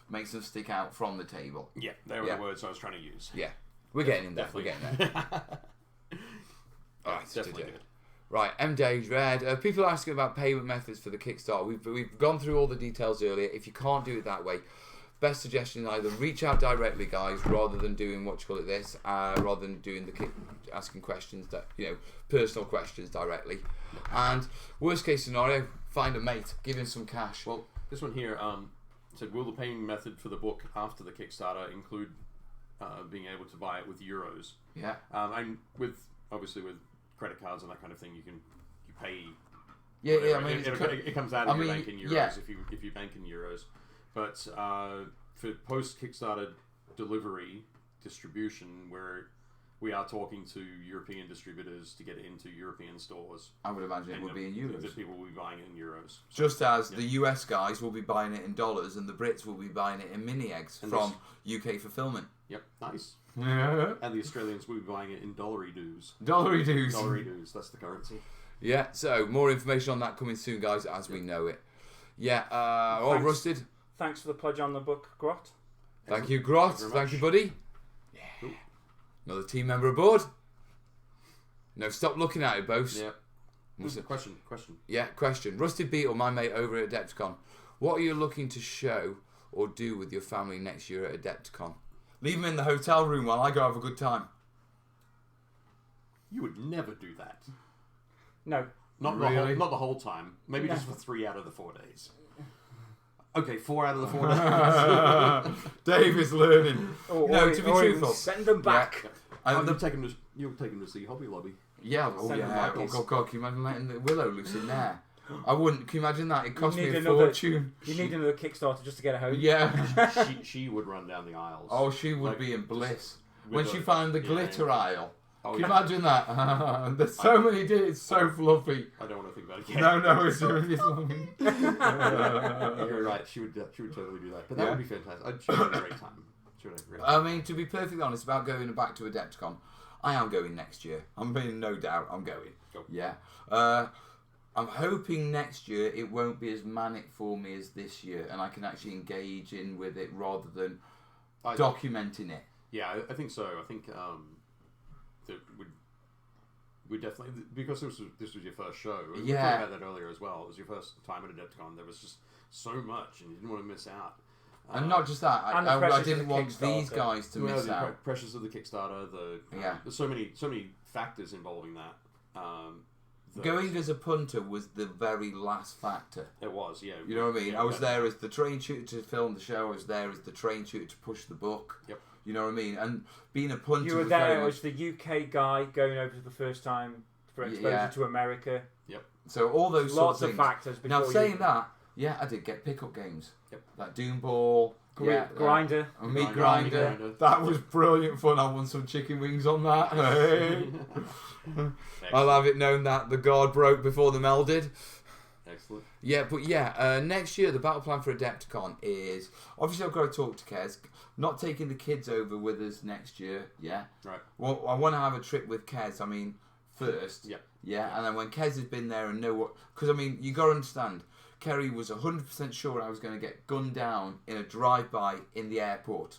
makes them stick out from the table. Yeah, they were the words I was trying to use. Yeah. We're getting in there. Definitely. We're getting there. Alright, definitely good. Right, MJ Red. People are asking about payment methods for the Kickstarter. We've gone through all the details earlier. If you can't do it that way, best suggestion is either reach out directly, guys, rather than doing rather than doing asking questions that personal questions directly. And worst case scenario, find a mate, give him some cash. Well, this one here said, will the paying method for the book after the Kickstarter include being able to buy it with euros? Yeah. And with credit cards and that kind of thing, you pay. Yeah. I mean, it comes out of your bank in euros if you bank in euros. But for post Kickstarter delivery distribution, where we are talking to European distributors to get it into European stores, I would imagine it would be in euros. That people will be buying it in euros. Just as the US guys will be buying it in dollars and the Brits will be buying it in mini eggs from UK fulfillment. Yep, nice. Yeah. And the Australians will be buying it in dollary dues. Dollary dues. Dollary dues, that's the currency. Yeah, so more information on that coming soon, guys, as we know it. Yeah, Rusted. Thanks for the pledge on the book, Grot. Thank you, Grot. Thank you, buddy. Yeah. Cool. Another team member aboard. No, stop looking at it, Bose. Yeah. Question. Yeah, question. Rusted Beetle, my mate over at Adepticon. What are you looking to show or do with your family next year at Adepticon? Leave them in the hotel room while I go have a good time. You would never do that. No. Not really? Not the whole time. Maybe just for 3 out of the 4 days. Okay, 4 out of the 4 days. Dave is learning. To be truthful, send them back. Yeah. You'll take him to see Hobby Lobby. Yeah, God, can you imagine letting the Willow loose in there? I wouldn't. Can you imagine that? It cost me a fortune. You need another Kickstarter just to get it home. Yeah. she would run down the aisles. Oh, she would be in bliss. When she found the glitter aisle. Oh, can you imagine that? There's so many days. It's so fluffy. I don't want to think about it again. No, it's really fluffy. You're right. She would totally do that. But that would be fantastic. She would have a great time. I mean, to be perfectly honest about going back to Adepticon, I am going next year. I'm being no doubt. I'm going. Go. Yeah. I'm hoping next year it won't be as manic for me as this year, and I can actually engage in with it rather than documenting it. Yeah, I think so. I think that we definitely, because this was your first show. We talked about that earlier as well. It was your first time at Adepticon. There was just so much, and you didn't want to miss out. And not just that, I didn't want these guys to miss out. Pressures of the Kickstarter, there's so many factors involving that. Going as a punter was the very last factor. It was, yeah. You know what I mean? I was there as the train shooter to film the show. I was there as the train shooter to push the book. Yep. You know what I mean? And being a punter, you were there as the UK guy going over for the first time for exposure to America. Yep. So all those lots of of factors. Now saying that, I did get pickup games. Yep. Like Doom Ball. Grinder. Meat Grinder. That was brilliant fun. I won some chicken wings on that. I'll have it known that the guard broke before the Mel did. Excellent. Yeah, but next year the battle plan for Adepticon is obviously I've got to talk to Kez. Not taking the kids over with us next year. Yeah. Right. Well, I want to have a trip with Kez. I mean, first. Yeah. Yeah, and then when Kez has been there and know what, because I mean you got to understand. Kerry was 100% sure I was going to get gunned down in a drive-by in the airport.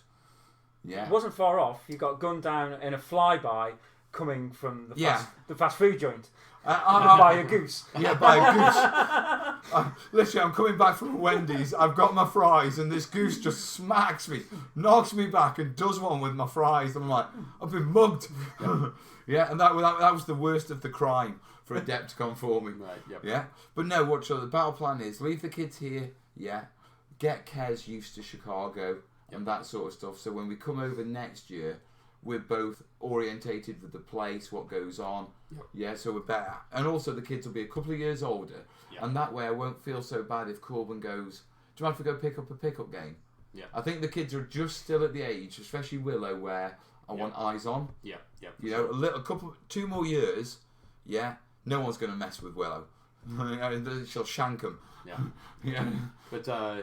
Yeah. It wasn't far off. You got gunned down in a flyby coming from the fast food joint. By a goose. Yeah, by a goose. Literally, I'm coming back from Wendy's. I've got my fries, and this goose just smacks me, knocks me back, and does one with my fries. I'm like, I've been mugged. Yeah, and that was the worst of the crime for Adepticon for me. Right, yep. Yeah, but no, the battle plan is leave the kids here. Yeah, get Kez used to Chicago and that sort of stuff. So when we come over next year, we're both orientated with the place, what goes on. Yep. Yeah, so we're better. And also the kids will be a couple of years older, and that way I won't feel so bad if Corbin goes, do you mind if we go pick up a pickup game? Yeah. I think the kids are just still at the age, especially Willow, where I want eyes on. Yeah, yeah. You know, 2 more years, no one's going to mess with Willow. She'll shank them. Yeah. Yeah. But, I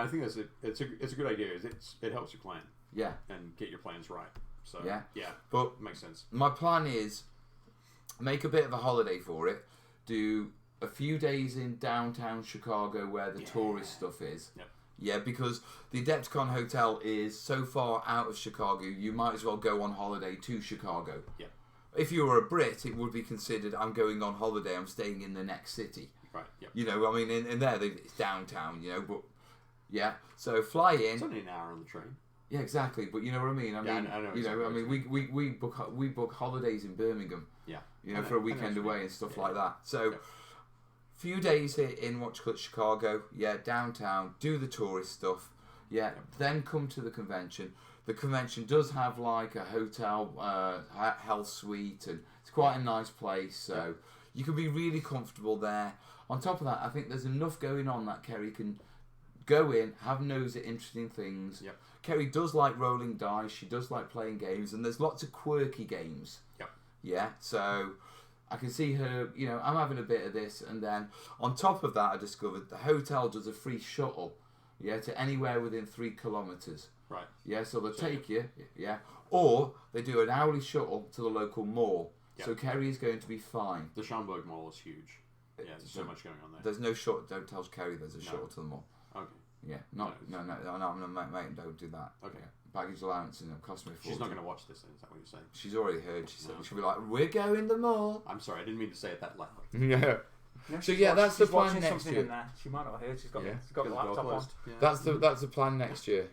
think it's a good idea. It helps you plan. Yeah. And get your plans right. So, yeah. But it makes sense. My plan is make a bit of a holiday for it. Do a few days in downtown Chicago where the tourist stuff is. Yep. Yeah, because the Adepticon Hotel is so far out of Chicago, you might as well go on holiday to Chicago. Yeah. If you were a Brit, it would be considered, I'm going on holiday, I'm staying in the next city. Right, yeah. You know, I mean, in there, it's downtown, you know, but Yeah, so fly in. It's only an hour on the train. Yeah, exactly. But you know what I mean. I know. You know, I mean, we book holidays in Birmingham. Yeah. You know, for a weekend away and stuff like that. So, few days here in Chicago. Yeah, downtown. Do the tourist stuff. Yeah. Then come to the convention. The convention does have like a hotel, health suite, and it's quite a nice place. So you can be really comfortable there. On top of that, I think there's enough going on that Kerry can go in, have nose at interesting things. Yep. Kerry does like rolling dice. She does like playing games, and there's lots of quirky games. Yep. Yeah. So I can see her. You know, I'm having a bit of this, and then on top of that, I discovered the hotel does a free shuttle. Yeah, to anywhere within 3 kilometres. Right. Yeah, so they'll take you. Yeah. Or they do an hourly shuttle to the local mall. Yep. So Kerry is going to be fine. The Schaumburg Mall is huge. Yeah, there's so much going on there. There's no shuttle. Don't tell Kerry there's a shuttle to the mall. Okay. Yeah. No, mate, don't do that. Okay. Yeah. Baggage allowance and it'll cost me a fortune. She's not going to watch this then, is that what you're saying? She's already heard. She said she'll be like, we're going the mall. I'm sorry, I didn't mean to say it that loud. Yeah. No, So yeah, that's the plan next something year. in there. She might not have heard. She's got Yeah. the laptop on. Yeah. That's the plan next year.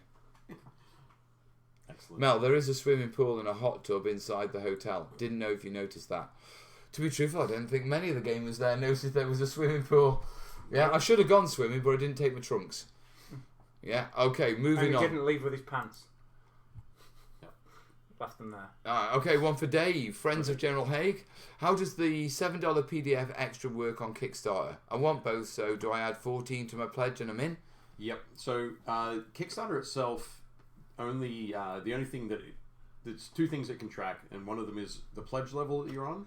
Excellent. Mel, there is a swimming pool and a hot tub inside the hotel. Didn't know if you noticed that. To be truthful, I don't think many of the gamers there noticed there was a swimming pool. Yeah, I should have gone swimming, but I didn't take my trunks. Yeah, okay, moving and on. he didn't leave with his pants. Yeah. Left them there. Okay, one for Dave, Friends of General Haig. How does the $7 PDF extra work on Kickstarter? I want both, so do I add 14 to my pledge and I'm in? Yep. So Kickstarter itself, only the only thing there's 2 things it can track, and one of them is the pledge level that you're on,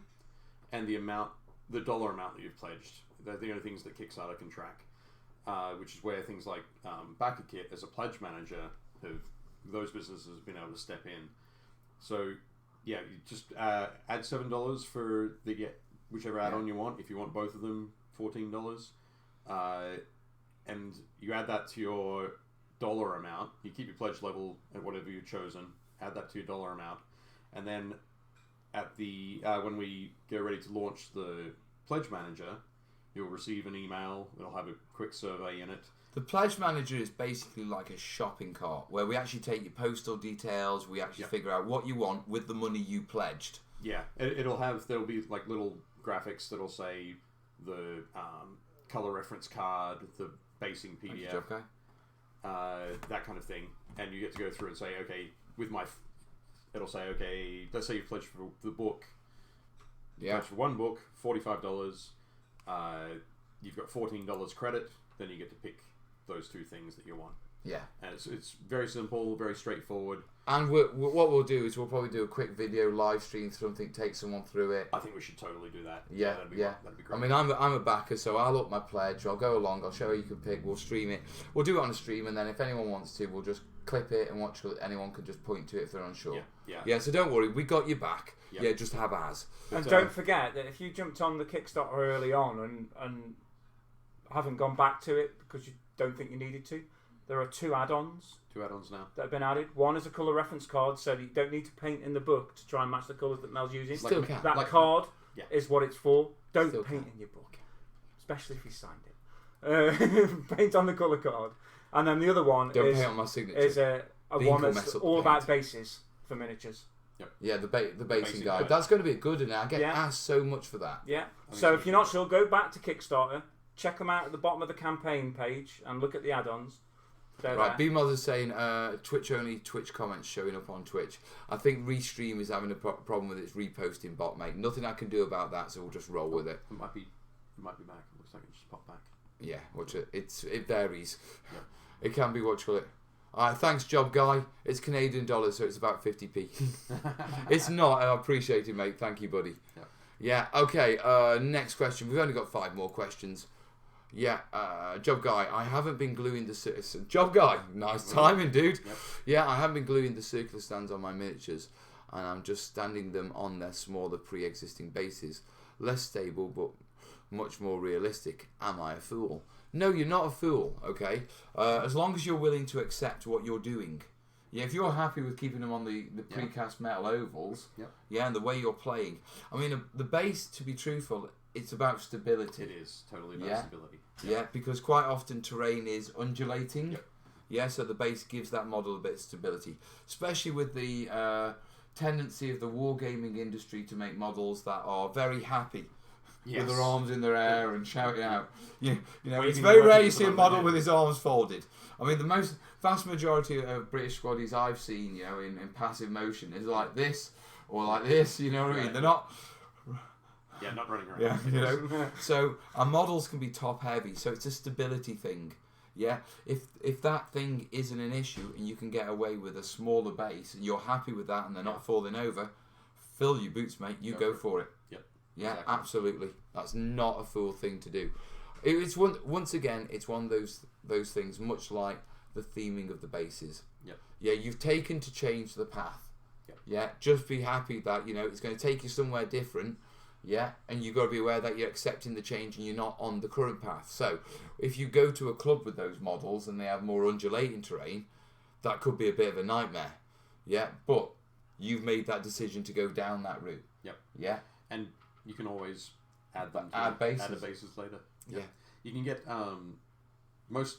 and the dollar amount that you've pledged. They're the only things that Kickstarter can track, which is where things like BackerKit as a pledge manager those businesses have been able to step in. So yeah, you just add $7 for whichever add-on you want. If you want both of them, $14, and you add that to your dollar amount. You keep your pledge level at whatever you've chosen. Add that to your dollar amount, and then at the when we get ready to launch the pledge manager, you'll receive an email. It'll have a quick survey in it. The pledge manager is basically like a shopping cart where we actually take your postal details. We actually figure out what you want with the money you pledged. Yeah, there'll be like little graphics that'll say the color reference card, the basing PDF, that kind of thing, and you get to go through and say, okay, it'll say, okay, let's say you pledged for the book. You pledged for one book, $45. You've got $14 credit. Then you get to pick those 2 things that you want. Yeah. And it's very simple, very straightforward. And what we'll do is we'll probably do a quick video live stream, something, take someone through it. I think we should totally do that. Yeah. That'd be great. I mean, I'm a backer, so I'll up my pledge. I'll go along. I'll show you can pick. We'll stream it. We'll do it on a stream, and then if anyone wants to, we'll just clip it and watch. Anyone can just point to it if they're unsure. Yeah. So don't worry, we got your back. Yep. Yeah, just have ours. And don't forget that if you jumped on the Kickstarter early on and haven't gone back to it because you don't think you needed to, there are 2 add-ons. 2 add-ons now that have been added. One is a colour reference card, so that you don't need to paint in the book to try and match the colours that Mel's using. Still can. That card is what it's for. Don't paint in your book, especially if you signed it. Paint on the colour card. And then the other one paint on my signature. Is a one that's all about bases for miniatures. Yep. Yeah, the basing guide. That's going to be a good one. I get asked so much for that. Yeah. So if you're not sure, go back to Kickstarter. Check them out at the bottom of the campaign page and look at the add-ons. Right, B-Mod is saying Twitch only Twitch comments showing up on Twitch. I think Restream is having a problem with its reposting bot, mate. Nothing I can do about that, so we'll just roll with it. It might be back. It looks like it just popped back. Yeah, watch it. It varies. Yeah. It can be what you call it. Alright, thanks, job guy. It's Canadian dollars, so it's about 50p. It's not, and I appreciate it, mate. Thank you, buddy. Yeah, okay. Next question. We've only got 5 more questions. Yeah, job guy, I haven't been gluing the... Job guy, nice timing, dude. Yep. Yeah, I haven't been gluing the circular stands on my miniatures, and I'm just standing them on their smaller pre-existing bases. Less stable, but much more realistic. Am I a fool? No, you're not a fool, okay? As long as you're willing to accept what you're doing. Yeah, if you're happy with keeping them on the precast metal ovals, and the way you're playing. I mean, the base, to be truthful, it's about stability. It is totally about stability. Yeah, because quite often terrain is undulating. Yeah, so the base gives that model a bit of stability, especially with the tendency of the wargaming industry to make models that are very happy. Yes. With their arms in their air and shouting out. You know, it's very rare you see a model with his arms folded. I mean, the vast majority of British squaddies I've seen, you know, in passive motion is like this or like this. You know what I mean? They're not. Yeah, not running around. Yeah, you know. So our models can be top heavy, so it's a stability thing. Yeah, if that thing isn't an issue and you can get away with a smaller base and you're happy with that and they're not falling over, fill your boots, mate. You go for it. Yep. Yeah, exactly. Absolutely. That's not a fool thing to do. It's once again, it's one of those things, much like the theming of the bases. Yep. Yeah, you've taken to change the path. Yep. Yeah, just be happy that, you know, it's going to take you somewhere different. Yeah, and you've got to be aware that you're accepting the change and you're not on the current path. So, if you go to a club with those models and they have more undulating terrain, that could be a bit of a nightmare. Yeah, but you've made that decision to go down that route. Yep. Yeah. And you can always add them to add bases. Add the bases later. Yeah. You can get most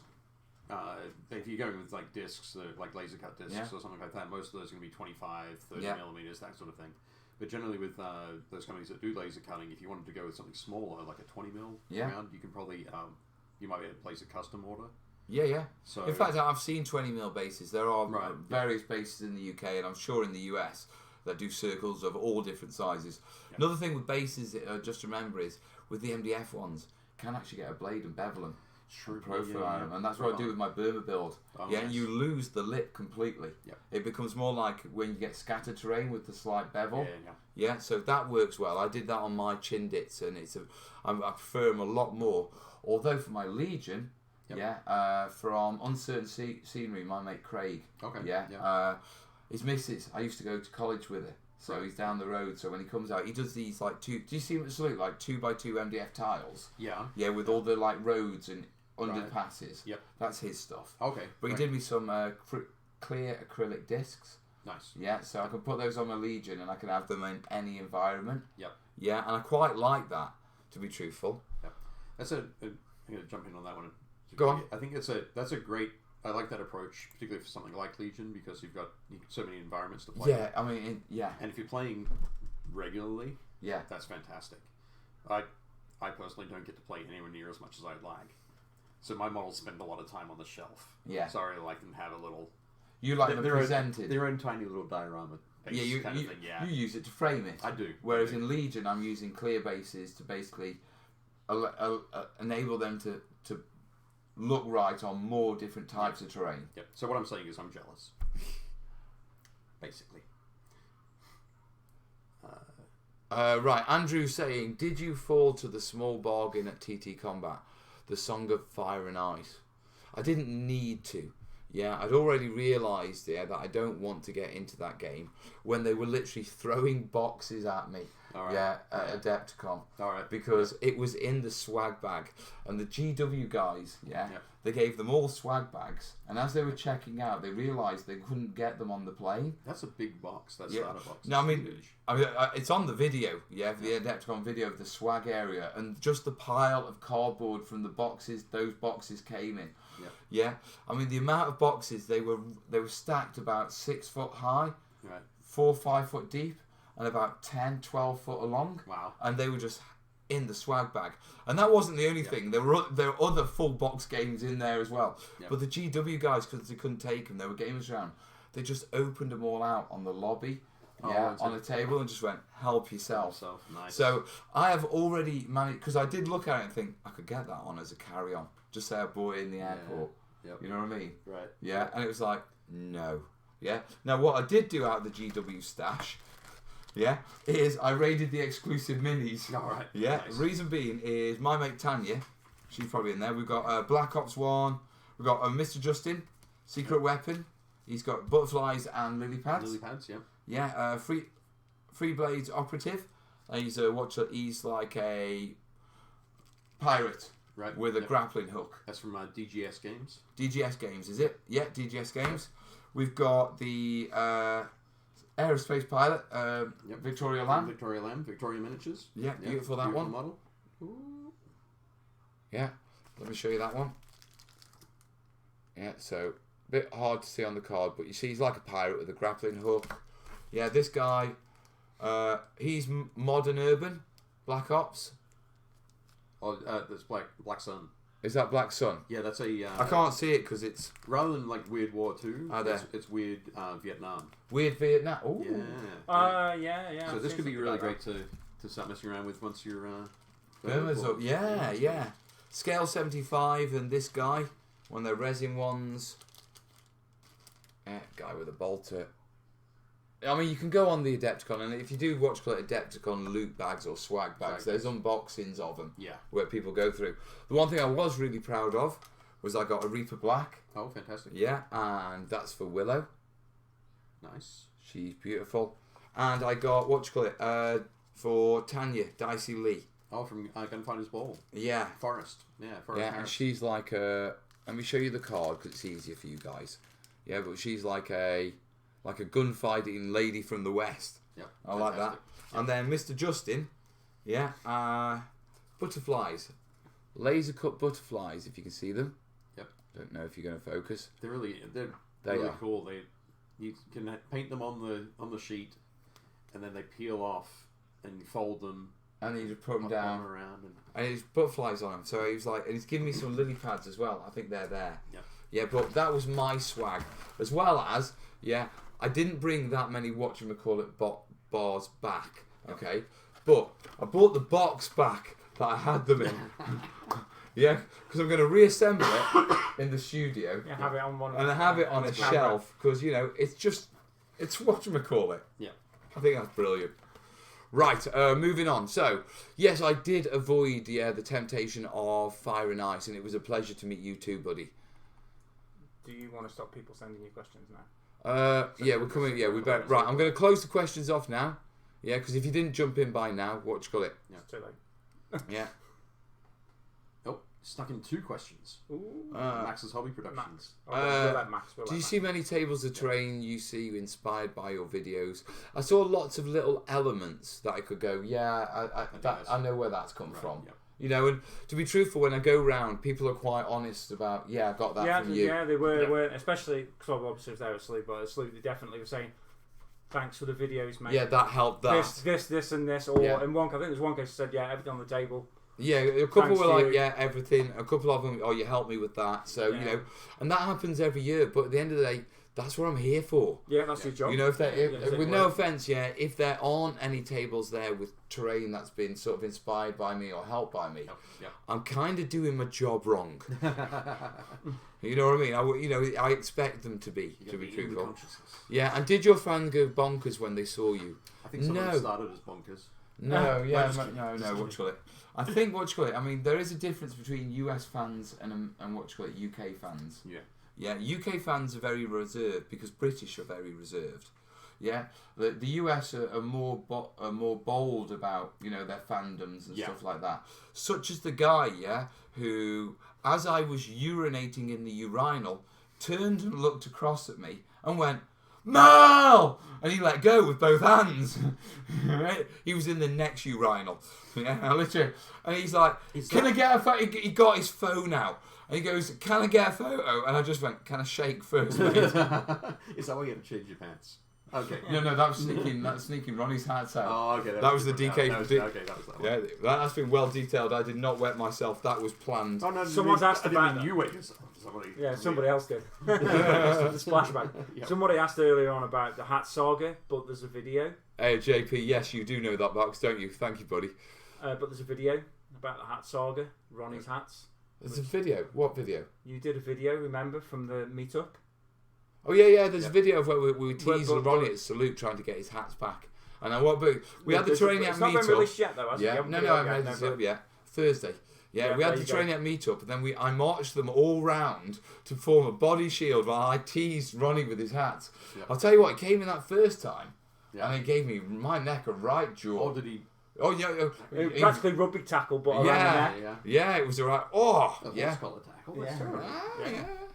if you're going with like discs, like laser cut discs or something like that, most of those are going to be 25, 30 millimeters, that sort of thing. But generally with those companies that do laser cutting, if you wanted to go with something smaller, like a 20 mil round, you can probably, you might be able to place a custom order. Yeah. So, in fact, I've seen 20 mil bases. There are various bases in the UK, and I'm sure in the US, that do circles of all different sizes. Yep. Another thing with bases, just remember, is with the MDF ones, you can actually get a blade and bevel them. True. Profile them, and that's what I do with my Burma build. And you lose the lip completely. Yep. It becomes more like when you get scattered terrain with the slight bevel. Yeah, so that works well. I did that on my Chindits, and I prefer them a lot more. Although for my Legion, from Uncertain Scenery, my mate Craig. His missus, I used to go to college with her. So he's down the road. So when he comes out, he does these like do you see what it's like 2x2 MDF tiles? Yeah, with all the like roads and underpasses. Yep. That's his stuff. Okay. But he did me some clear acrylic discs. Nice. Yeah, so I can put those on my Legion and I can have them in any environment. Yep. Yeah, and I quite like that, to be truthful. Yep. I'm going to jump in on that one. Go on. I think that's a great. I like that approach, particularly for something like Legion, because you've got so many environments to play. Yeah, I mean, And if you're playing regularly, that's fantastic. I personally don't get to play anywhere near as much as I'd like. So my models spend a lot of time on the shelf. Yeah. So I really like them to have a little... You like them presented. Their own tiny little diorama base kind of thing, you use it to frame it. I do. Whereas in Legion, I'm using clear bases to basically enable them to look right on more different types of terrain. Yep. So what I'm saying is I'm jealous. Basically. Right, Andrew saying, did you fall to the small bargain at TT Combat? The Song of Fire and Ice. I didn't need to. Yeah, I'd already realised that I don't want to get into that game when they were literally throwing boxes at me. At Adepticon. Because it was in the swag bag. And the GW guys, they gave them all swag bags. And as they were checking out, they realised they couldn't get them on the plane. That's a big box. That starter box. No, I mean, it's on the video, the Adepticon video of the swag area. And just the pile of cardboard from the boxes those boxes came in. Yeah. I mean, the amount of boxes, they were stacked about 6 foot high, 4 or 5 foot deep, and about 10, 12 foot along. Wow. And they were just in the swag bag. And that wasn't the only thing. There were other full box games in there as well. But the GW guys, because they couldn't take them, they were gamers around, they just opened them all out on the lobby. On a table and just went, help yourself. Nice. So I have already managed, because I did look at it and think, I could get that on as a carry-on. Just say I bought it in the airport. You know what I mean? Right. Yeah, and it was like, no. Yeah. Now, what I did do out of the GW stash, is I raided the exclusive minis. All right. Yeah. Nice. The reason being is my mate Tanya, she's probably in there. We've got Black Ops 1. We've got Mr. Justin, Secret Weapon. He's got Butterflies and Lily Pads. Lily Pads, yeah. Yeah, Free Blades Operative. He's like a pirate with a grappling hook. That's from DGS Games. DGS Games, is it? Yeah, DGS Games. We've got the aerospace pilot, Victoria Lamb. Victoria Miniatures. Yeah, beautiful that one. Model. Ooh. Yeah, let me show you that one. Yeah, so bit hard to see on the card, but you see he's like a pirate with a grappling hook. Yeah, this guy, he's modern urban, Black Ops. Oh, that's Black Sun. Is that Black Sun? Yeah, that's a. I can't see it because it's rather than like Weird War 2. there? It's Weird Vietnam. Weird Vietnam. Ooh. Yeah. So this could be really great to start messing around with once you're. Burma's up. Yeah. Scale 75 and this guy, one of their resin ones. Guy with a bolter. I mean, you can go on the Adepticon, and if you do watch Adepticon loot bags or swag bags, there's unboxings of them where people go through. The one thing I was really proud of was I got a Reaper Black. Oh, fantastic. Yeah, and that's for Willow. Nice. She's beautiful. And I got, for Tanya, Dicey Lee. Oh, from Gunfighter's Ball. Yeah. Forest. Yeah, Forest. Yeah, and she's like a... Let me show you the card because it's easier for you guys. Yeah, but she's like a gunfighting lady from the West. Yep. I like that. Yep. And then Mr. Justin, butterflies. Laser cut butterflies, if you can see them. Yep. Don't know if you're going to focus. They're really cool. You can paint them on the sheet, and then they peel off, and you fold them. And you just put them down. Around and he's butterflies on them. So he was like, and he's giving me some lily pads as well. I think they're there. Yeah. Yeah, but that was my swag. As well as, I didn't bring that many bars back, okay? But I brought the box back that I had them in. Yeah, because I'm going to reassemble it in the studio. Yeah, have it on one. And I have it on a shelf because, it's whatchamacallit. Yeah. I think that's brilliant. Right, moving on. So, yes, I did avoid the temptation of fire and ice, and it was a pleasure to meet you too, buddy. Do you want to stop people sending you questions now? We're coming. Yeah, we better. Right, I'm going to close the questions off now. Yeah, because if you didn't jump in by now, what you call it? Yeah, it's too late. Yeah. Oh, stuck in 2 questions. Ooh. Max's Hobby Productions. Max. Do you see many tables of terrain you see inspired by your videos? I saw lots of little elements that I could go, I know where that's come from. Yeah. And to be truthful, when I go round, people are quite honest about, I got that from you. Yeah, they were, especially, because obviously I was there asleep, but asleep, they definitely were saying, thanks for the videos, mate. Yeah, that helped that. This and this, or in one, I think there's one case that said, everything on the table. Yeah, a couple were like, everything. A couple of them, you helped me with that. So, and that happens every year, but at the end of the day, that's what I'm here for. Yeah, that's your job. With no offence, if there aren't any tables there with terrain that's been sort of inspired by me or helped by me, I'm kind of doing my job wrong. You know what I mean? I expect them to be truthful. Yeah, and did your fans go bonkers when they saw you? I think some of them started as bonkers. No, I think I mean, there is a difference between US fans and UK fans. Yeah. Yeah, UK fans are very reserved because British are very reserved. Yeah, the US are more bold about their fandoms and stuff like that. Such as the guy, who, as I was urinating in the urinal, turned and looked across at me and went, "Mal!" and he let go with both hands. Right? He was in the next urinal. Yeah, literally, and he's like, "Can I get a photo?" He got his phone out. And he goes, "Can I get a photo?" And I just went, "Can I shake first, mate?" Is that why you had to change your pants? Okay. No, that was sneaking. That's sneaking Ronnie's hats out. Oh, okay. That was the DK. That was that one. Yeah, that's been well detailed. I did not wet myself. That was planned. Oh no! Someone's asked about you wet yourself. Somebody else did. The splashback. Yep. Somebody asked earlier on about the hat saga, but there's a video. Hey JP, yes, you do know that box, don't you? Thank you, buddy. But there's a video about the hat saga, Ronnie's hats. There's a video. What video? You did a video, remember, from the meetup? Oh yeah. There's a video of where we teased Ronnie at Salute trying to get his hats back. And I we had the terrainiac meetup. It's not been released yet, though. Yeah. No, I haven't made it up yet. Thursday. Yeah, we had the terrainiac meetup, and then I marched them all round to form a body shield while I teased Ronnie with his hats. Yeah. I'll tell you what, it came in that first time, and it gave me my neck a right jaw. Or did he? Oh yeah, practically rubby tackle, but around the neck. Yeah, it was alright. Oh, That's called a tackle. That's terrible.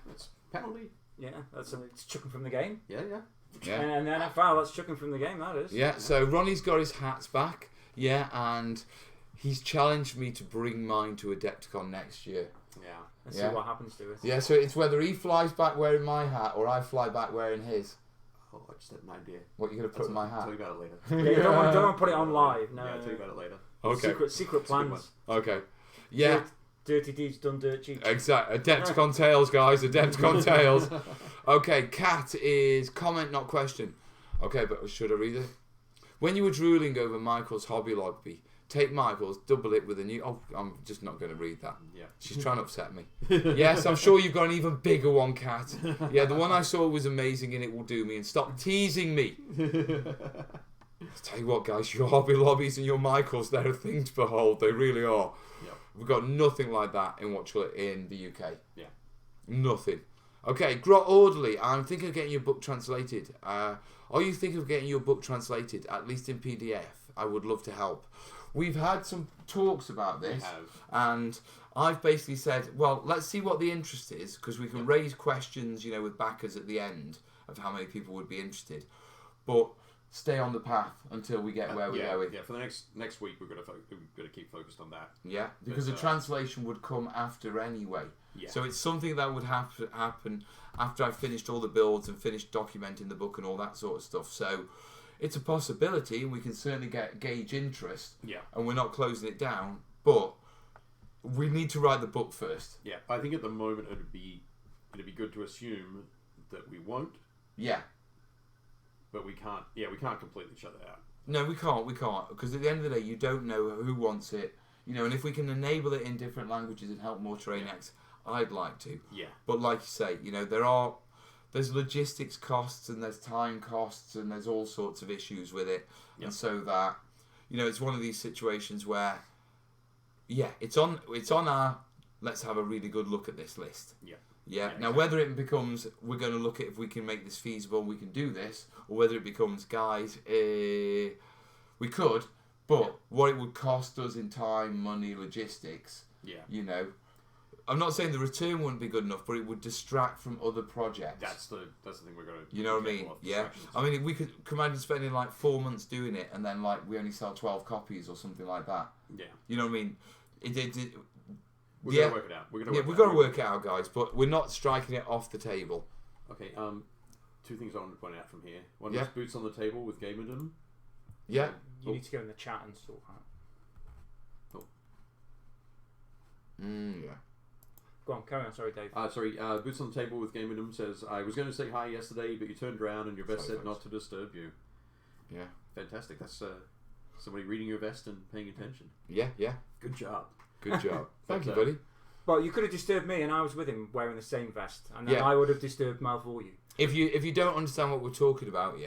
That's penalty. Yeah, it's chucking from the game. Yeah. And then a foul, that's chucking from the game. That is. Yeah. So Ronnie's got his hats back. Yeah, and he's challenged me to bring mine to Adepticon next year. And see what happens to it. Yeah, so it's whether he flies back wearing my hat or I fly back wearing his. Oh, I just had an idea. What, you're going to put in my hat? I'll tell you about it later. Yeah, you don't want to put it on live. No, I'll tell you about it later. Okay. Secret plans. Okay. Yeah. Dirty deeds done dirt cheap. Exactly. Adepticon Tales, guys. Adepticon Tales. Okay, Cat is comment, not question. Okay, but should I read it? When you were drooling over Michael's Hobby Lobby, take Michael's, double it with a new... Oh, I'm just not going to read that. Yeah. She's trying to upset me. Yes, I'm sure you've got an even bigger one, Cat. Yeah, the one I saw was amazing and it will do me. And stop teasing me. I'll tell you what, guys, your Hobby Lobbies and your Michaels, they're a thing to behold. They really are. Yep. We've got nothing like that in in the UK. Yeah. Nothing. Okay, Grot Orderly, I'm thinking of getting your book translated. Are you thinking of getting your book translated, at least in PDF? I would love to help. We've had some talks about this, and I've basically said, well, let's see what the interest is, because we can raise questions, with backers at the end of how many people would be interested. But stay on the path until we get where we're going. Yeah, for the next week, we're going to keep focused on that. Yeah, because the translation would come after anyway. Yeah. So it's something that would have to happen after I've finished all the builds and finished documenting the book and all that sort of stuff. So it's a possibility, and we can certainly gauge interest. Yeah. And we're not closing it down, but we need to write the book first. Yeah, I think at the moment it'd be good to assume that we won't. Yeah. But we can't. Yeah, we can't completely shut that out. No, we can't. Because at the end of the day, you don't know who wants it. And if we can enable it in different languages and help more terrainiacs, I'd like to. Yeah. But like you say, there's logistics costs and there's time costs and there's all sorts of issues with it. Yep. And so that, it's one of these situations where, it's on our, let's have a really good look at this list. Yeah. Yeah. Now, exactly. Whether it becomes, we're going to look at if we can make this feasible, we can do this, or whether it becomes, guys, we could, but what it would cost us in time, money, logistics, I'm not saying the return wouldn't be good enough, but it would distract from other projects. That's the thing we're going to... You know what I mean? Yeah. I mean, we could imagine spending 4 months doing it, and then we only sell 12 copies or something like that. Yeah. You know what I mean? We're going to work it out. We've got to work it out, guys, but we're not striking it off the table. Okay, two things I want to point out from here. One is boots on the table with gamerdom. Yeah. You need to go in the chat and sort that. Oh. Yeah. Go on, carry on. Sorry, Dave. Boots on the Table with Gamerdom says, I was going to say hi yesterday, but you turned around and your vest said not to disturb you. Yeah. Fantastic. That's somebody reading your vest and paying attention. Yeah. Good job. Good job. Thank you, buddy. Well, you could have disturbed me, and I was with him wearing the same vest, and then I would have disturbed Mel for you. If you don't understand what we're talking about,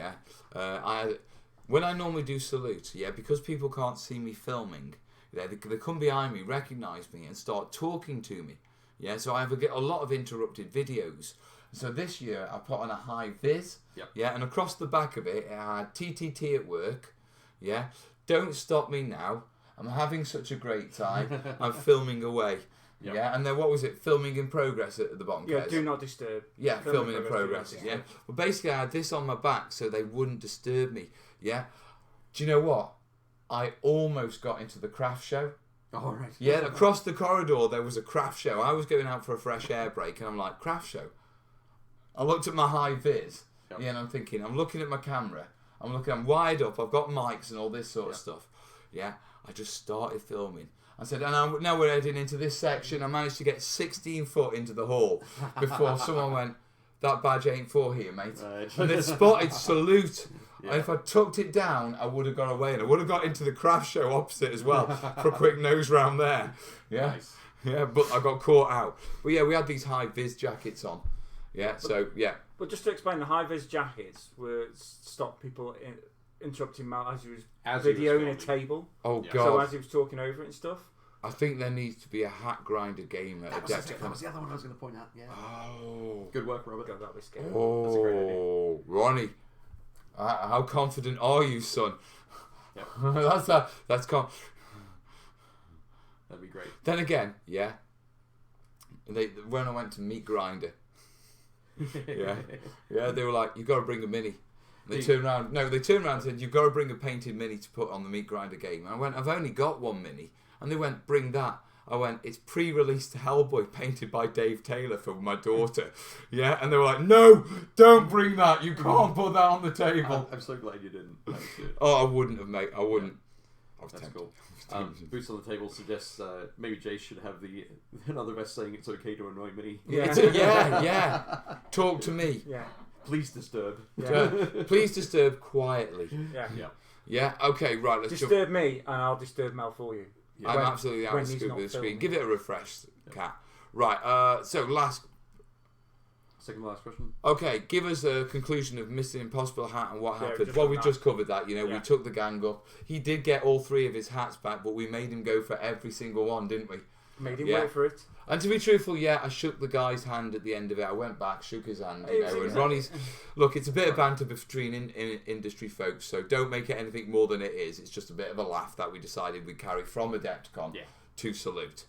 when I normally do salutes, because people can't see me filming, they come behind me, recognise me, and start talking to me. Yeah, so I get a lot of interrupted videos. So this year I put on a high vis. Yep. Yeah, and across the back of it, I had TTT at work. Yeah, don't stop me now. I'm having such a great time. I'm filming away. Yep. Yeah, and then what was it? Filming in progress at the bottom. Yeah, do not disturb. Yeah, filming in progress. Yeah. Well, basically I had this on my back so they wouldn't disturb me. Yeah. Do you know what? I almost got into the craft show. All right. Yeah, across the corridor there was a craft show. I was going out for a fresh air break and I'm like, craft show? I looked at my high vis, and I'm thinking, I'm looking at my camera, I'm wide up, I've got mics and all this sort of stuff. Yeah, I just started filming. I said, and now we're heading into this section. I managed to get 16 foot into the hall before someone went, that badge ain't for here, mate. Right. And they spotted salute. Yeah. And if I tucked it down, I would have got away, and I would have got into the craft show opposite as well for a quick nose round there. Yeah, nice. Yeah, but I got caught out. But yeah, we had these high vis jackets on. Yeah, But just to explain, the high vis jackets were stop people interrupting Mal as he was videoing a table. Oh god! So as he was talking over it and stuff. I think there needs to be a hat grinder game at Adepticon. That was the other one I was going to point out. Yeah. Oh, good work, Robert. God, that was scary. Oh, that's a great idea. Ronnie. How confident are you, son? Yep. That's That'd be great. Then again, when I went to Meat Grinder, they were like, "You got to bring a mini." And they turned around and said, "You've got to bring a painted mini to put on the Meat Grinder game." And I went, "I've only got one mini," and they went, "Bring that." I went, it's pre-released Hellboy painted by Dave Taylor for my daughter. Yeah, and they were like, no, don't bring that. You can't put that on the table. I'm so glad you didn't. That was good. Oh, I wouldn't have, mate. I wouldn't. I was That's tempted. cool. Boots on the Table suggests maybe Jace should have another vest saying it's okay to annoy me. Yeah. Talk to me. Yeah. Please disturb. Yeah. Please disturb quietly. Yeah. Yeah. Okay. Right. Let's disturb me, and I'll disturb Mel for you. Yeah. I'm absolutely out of scoop with the screen. Give it a refresh, Cat. Right. So Second to last question. Okay, give us a conclusion of Mr. Impossible hat and what happened. just Well, on we that. just covered that. We took the gang up. He did get all 3 of his hats back, but we made him go for every single one, didn't we? Made him wait for it. And to be truthful, I shook the guy's hand at the end of it. I went back, shook his hand, and Ronnie's... Look, it's a bit of banter between industry folks, so don't make it anything more than it is. It's just a bit of a laugh that we decided we'd carry from Adepticon to Salute.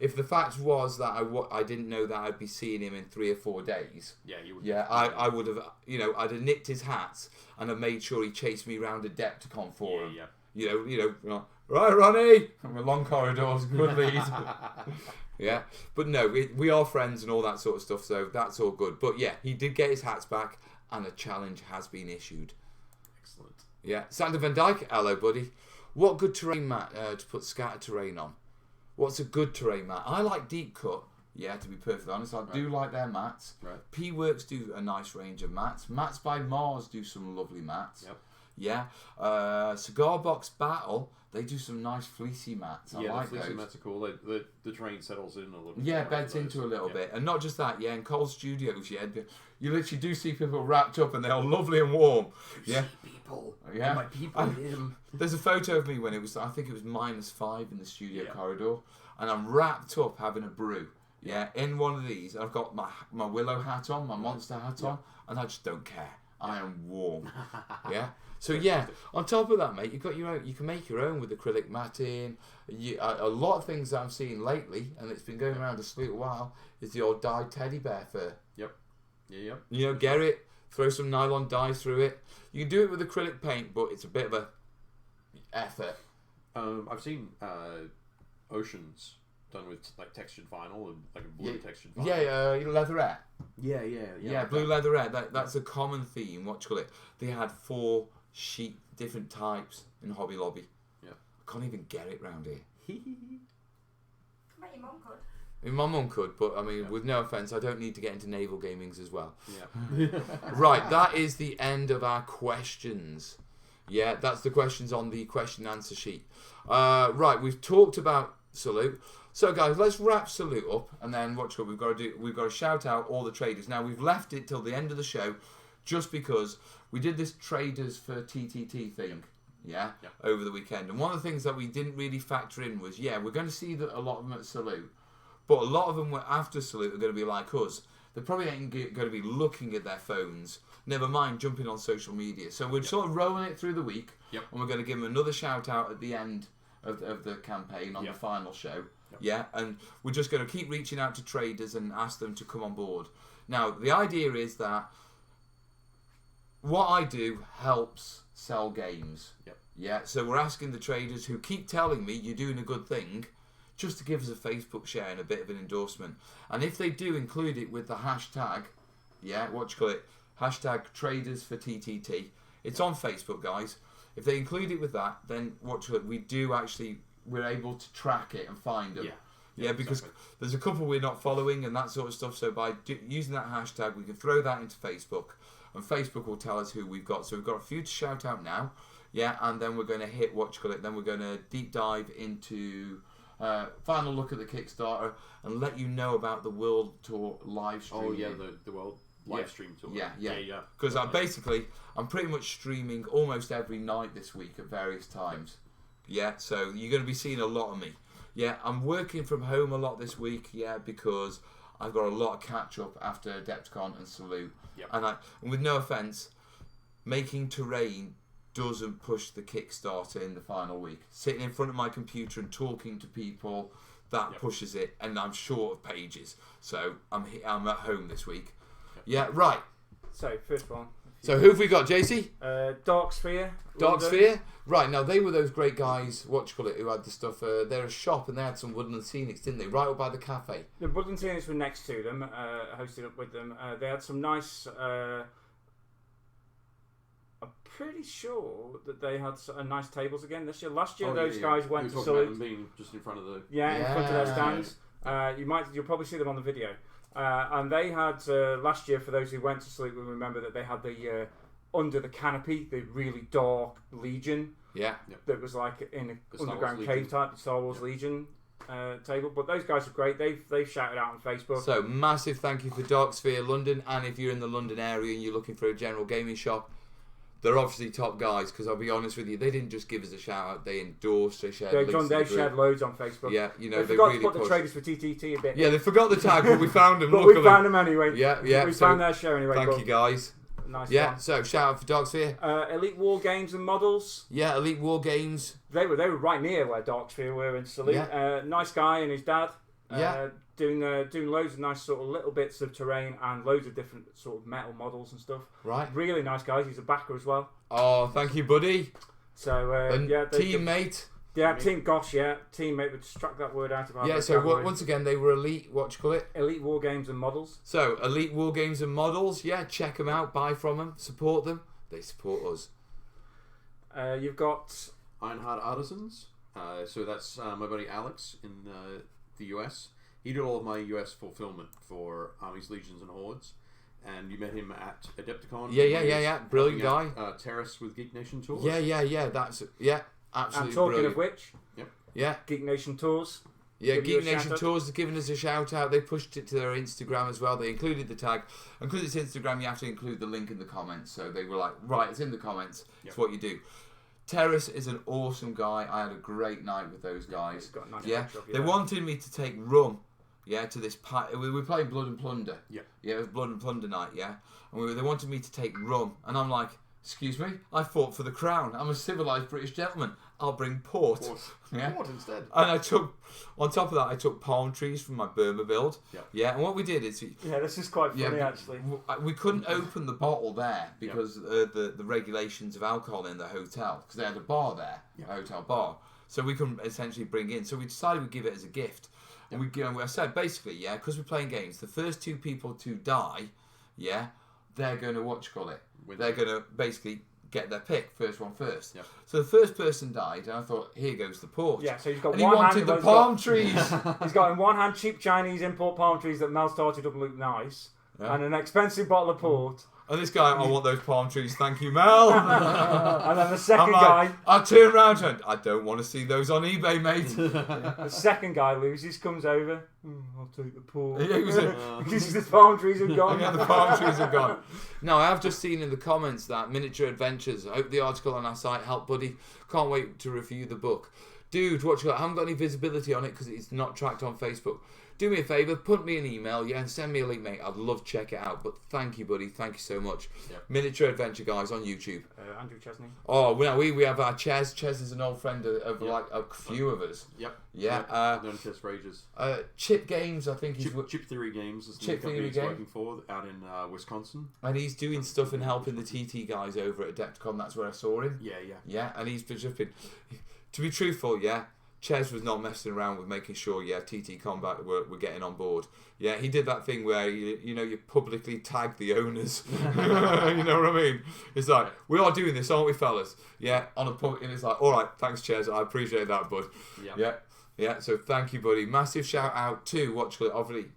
If the fact was that I didn't know that I'd be seeing him in 3 or 4 days... you would. I would have... I'd have nicked his hats and have made sure he chased me around Adepticon for him. Right, Ronnie! And with long corridors, good lead. But no, we are friends and all that sort of stuff, so that's all good. But he did get his hats back, and a challenge has been issued. Excellent. Sander Van Dyke, hello, buddy. What good terrain mat to put scatter terrain on? What's a good terrain mat? I like Deep Cut. To be perfectly honest, I do like their mats. Right. P-Works do a nice range of mats. Mats by Mars do some lovely mats. Cigar Box Battle, they do some nice fleecy mats. I like the fleecy those. mats are cool. The terrain settles in a little bit. Beds into a little bit. And not just that, in Cole Studios, you literally do see people wrapped up and they're lovely and warm. See people. Yeah. My people him. There's a photo of me when I think it was -5 in the studio corridor, and I'm wrapped up having a brew. In one of these, I've got my Willow hat on, my Monster hat on, and I just don't care. I am warm. So on top of that, mate, you've got your own. You can make your own with acrylic matting. A lot of things that I'm seeing lately, and it's been going around a sweet while, is the old dyed teddy bear fur. Get it, throw some nylon dye through it. You can do it with acrylic paint, but it's a bit of a effort. I've seen oceans done with textured vinyl and a blue textured vinyl. Leatherette. Yeah, Blue leatherette. That's a common theme. What do you call it? They had 4 different types in Hobby Lobby. I can't even get it round here. But your mum could. My mum could, but I mean, with no offence, I don't need to get into naval gamings as well. Yeah. Right, that is the end of our questions. That's the questions on the question and answer sheet. Right, we've talked about Salute. So guys, let's wrap Salute up, and then we've got to shout out all the traders. Now we've left it till the end of the show, just because we did this traders for TTT thing, over the weekend. And one of the things that we didn't really factor in was, we're going to see that a lot of them at Salute, but a lot of them after Salute are going to be like us. They probably ain't going to be looking at their phones. Never mind jumping on social media. So we're sort of rolling it through the week, and we're going to give them another shout out at the end of the campaign on the final show. And we're just going to keep reaching out to traders and ask them to come on board. Now, the idea is that what I do helps sell games. So we're asking the traders who keep telling me you're doing a good thing, just to give us a Facebook share and a bit of an endorsement. And if they do include it with the hashtag, hashtag traders for TTT. It's on Facebook, guys. If they include it with that, then we're able to track it and find them. Because there's a couple we're not following and that sort of stuff. So by using that hashtag, we can throw that into Facebook, and Facebook will tell us who we've got. So we've got a few to shout out now. And then we're going to hit then we're going to deep dive into final look at the Kickstarter and let you know about the World Tour live stream. The World live stream tour. Because I'm pretty much streaming almost every night this week at various times. So you're going to be seeing a lot of me. I'm working from home a lot this week, because I've got a lot of catch up after Adepticon and Salute. And with no offence, making terrain doesn't push the Kickstarter in the final week. Sitting in front of my computer and talking to people, that pushes it, and I'm short of pages. So I'm at home this week. Right. So, first one, So who have we got, JC? Dark Sphere. Dark London. Sphere? Right, now they were those great guys, what you call it, who had the stuff, they're a shop and they had some Woodland Scenics, didn't they? Right up by the cafe. The Woodland Scenics were next to them, hosted up with them. They had some nice... I'm pretty sure that they had nice tables again this year. Last year, those guys went to Salute. Them being just in front of the... Yeah, in front of their stands. You'll probably see them on the video. And they had, last year, for those who went to Salute, will remember that they had the... under the canopy, the really dark Legion. Yeah. That was like in an The Star underground Wars cave Legion. type, Star Wars Legion table. But those guys are great. They've shouted out on Facebook. So, massive thank you for Dark Sphere London, and if you're in the London area and you're looking for a general gaming shop, they're obviously top guys, because I'll be honest with you, they didn't just give us a shout out, they endorsed, they shared links to the They've group. shared loads on Facebook. Yeah, you know, they they forgot really to put the pushed. traders for TTT a bit. Yeah, they forgot the tag, but we found them, but luckily. we found them anyway. Yeah. We So, found their show anyway. thank you guys. Nice Yeah, one. so shout out for Dark Sphere. Elite War Games and Models. Yeah, Elite War Games. They were right near where Dark Sphere were in Salute. Yeah. Nice guy and his dad. Yeah. Doing loads of nice sort of little bits of terrain and loads of different sort of metal models and stuff. Right. Really nice guys. He's a backer as well. Oh, thank you, buddy. So And teammate. Teammate would struck that word out of our Yeah, so once again, they were Elite, what you call it? Elite War Games and Models. So, Elite War Games and Models, yeah, check them out, buy from them, support them. They support us. You've got Ironheart Artisans. So that's my buddy Alex in the US. He did all of my US fulfillment for Armies, Legions, and Hordes. And you met him at Adepticon. Yeah. Brilliant guy. Terrace with Geek Nation Tours. Yeah. That's absolutely and talking brilliant. of which, Yeah. Geek Nation Tours. Yeah, Give you a Geek Nation shout out. Tours has given us a shout out. They pushed it to their Instagram as well. They included the tag. And because it's Instagram, you have to include the link in the comments. So they were like, right, it's in the comments. It's what you do. Terrace is an awesome guy. I had a great night with those guys. He's got a nice Yeah, picture of you they there. wanted me to take rum. Yeah, to this we were playing Blood and Plunder. Yeah. Yeah, it was Blood and Plunder night. Yeah, and they wanted me to take rum, and I'm like, excuse me, I fought for the crown. I'm a civilized British gentleman. I'll bring port. Yeah. Port instead. And I took, on top of that, I took palm trees from my Burma build. Yep. Yeah, and what we did is... Yeah, this is quite funny actually. We couldn't open the bottle there because the regulations of alcohol in the hotel, because they had a bar there, a hotel bar. So we couldn't essentially bring in. So we decided we'd give it as a gift. And I said, basically, because we're playing games, the first two people to die, they're going to, they're going to basically get their pick, first one first. Yep. So the first person died, and I thought, here goes the port. Yeah, so he's got and one he wanted hand. the palm trees. He's got in one hand cheap Chinese import palm trees that Mel started up look nice, and an expensive bottle of port. And this guy, I want those palm trees, thank you, Mel. And then the second I'm like, guy, I turn around and I don't want to see those on eBay, mate. the second guy loses, comes over. I'll take the port. He was Because the palm trees are gone. yeah, the palm trees are gone. Now, I have just seen in the comments that Miniature Adventures, I hope the article on our site helped, buddy. Can't wait to review the book. Dude, what you got? I haven't got any visibility on it because it's not tracked on Facebook. Do me a favour, put me an email, and send me a link, mate. I'd love to check it out. But thank you, buddy. Thank you so much. Yep. Miniature Adventure Guys on YouTube. Andrew Chesney. Oh, well, we have our Ches. Ches is an old friend of like a few of us. Yep. Yeah. Known Chess for ages. Chip Games, I think he's... Chip Theory Games is the Chip company Theory he's Game. working for out in Wisconsin. And he's doing stuff and helping the TT guys over at Adepticon. That's where I saw him. Yeah. Yeah, and he's just been... To be truthful, Ches was not messing around with making sure, TT Combat were getting on board. Yeah, he did that thing where, you publicly tag the owners. You know what I mean? It's like, we are doing this, aren't we, fellas? Yeah, on a point, and it's like, all right, thanks, Ches, I appreciate that, bud. Yeah, so thank you, buddy. Massive shout out to, obviously,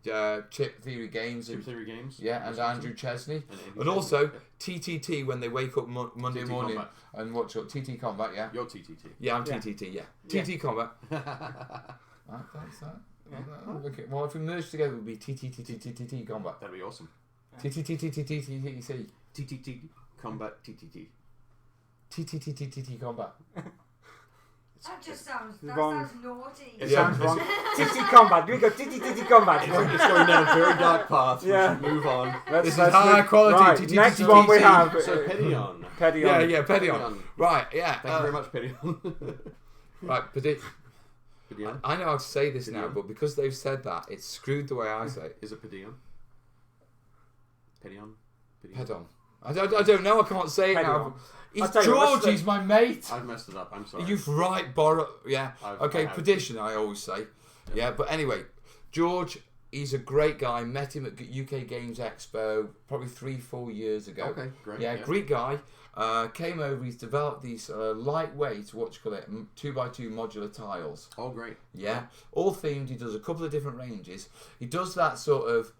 Chip Theory Games. Chip Theory Games. Yeah, and Andrew Chesney. And And also, TTT when they wake up Monday TT morning Combat. and watch TT Combat, yeah? You're TTT. Yeah, I'm Yeah. TTT, yeah. TT Combat. Right, thanks, that. Okay, well, if we merge together, it would be TTT Combat. That'd be awesome. TTT TTT Combat TTT. TTT Combat. That just sounds Wrong. naughty. It Yeah. sounds wrong. TT Combat. We go TT Combat. It's going down a very dark path. Yeah. We should move on. Let's- This is let's high do- quality. Right, TTT. next one we have. So Petion. Pedion. Yeah, Pedion. Right, yeah. Thank you very much, Petion. Right, Petion. I know how to say this now, Pedion? but because they've said that, it's screwed the way I say it. Is it Petion? Petion? Pedon. I don't know. I can't say it Carry now. on. He's I'll tell you what, George. He's my mate. I've messed it up. I'm sorry. You've right, borrow. Yeah. Okay. I have. Perdition. I always say. Yeah. But anyway, George. He's a great guy. Met him at UK Games Expo probably 3-4 years ago. Okay, great. Yeah, great guy. Came over. He's developed these lightweight, 2x2 modular tiles. Oh, great. Yeah, all themed. He does a couple of different ranges. He does that sort of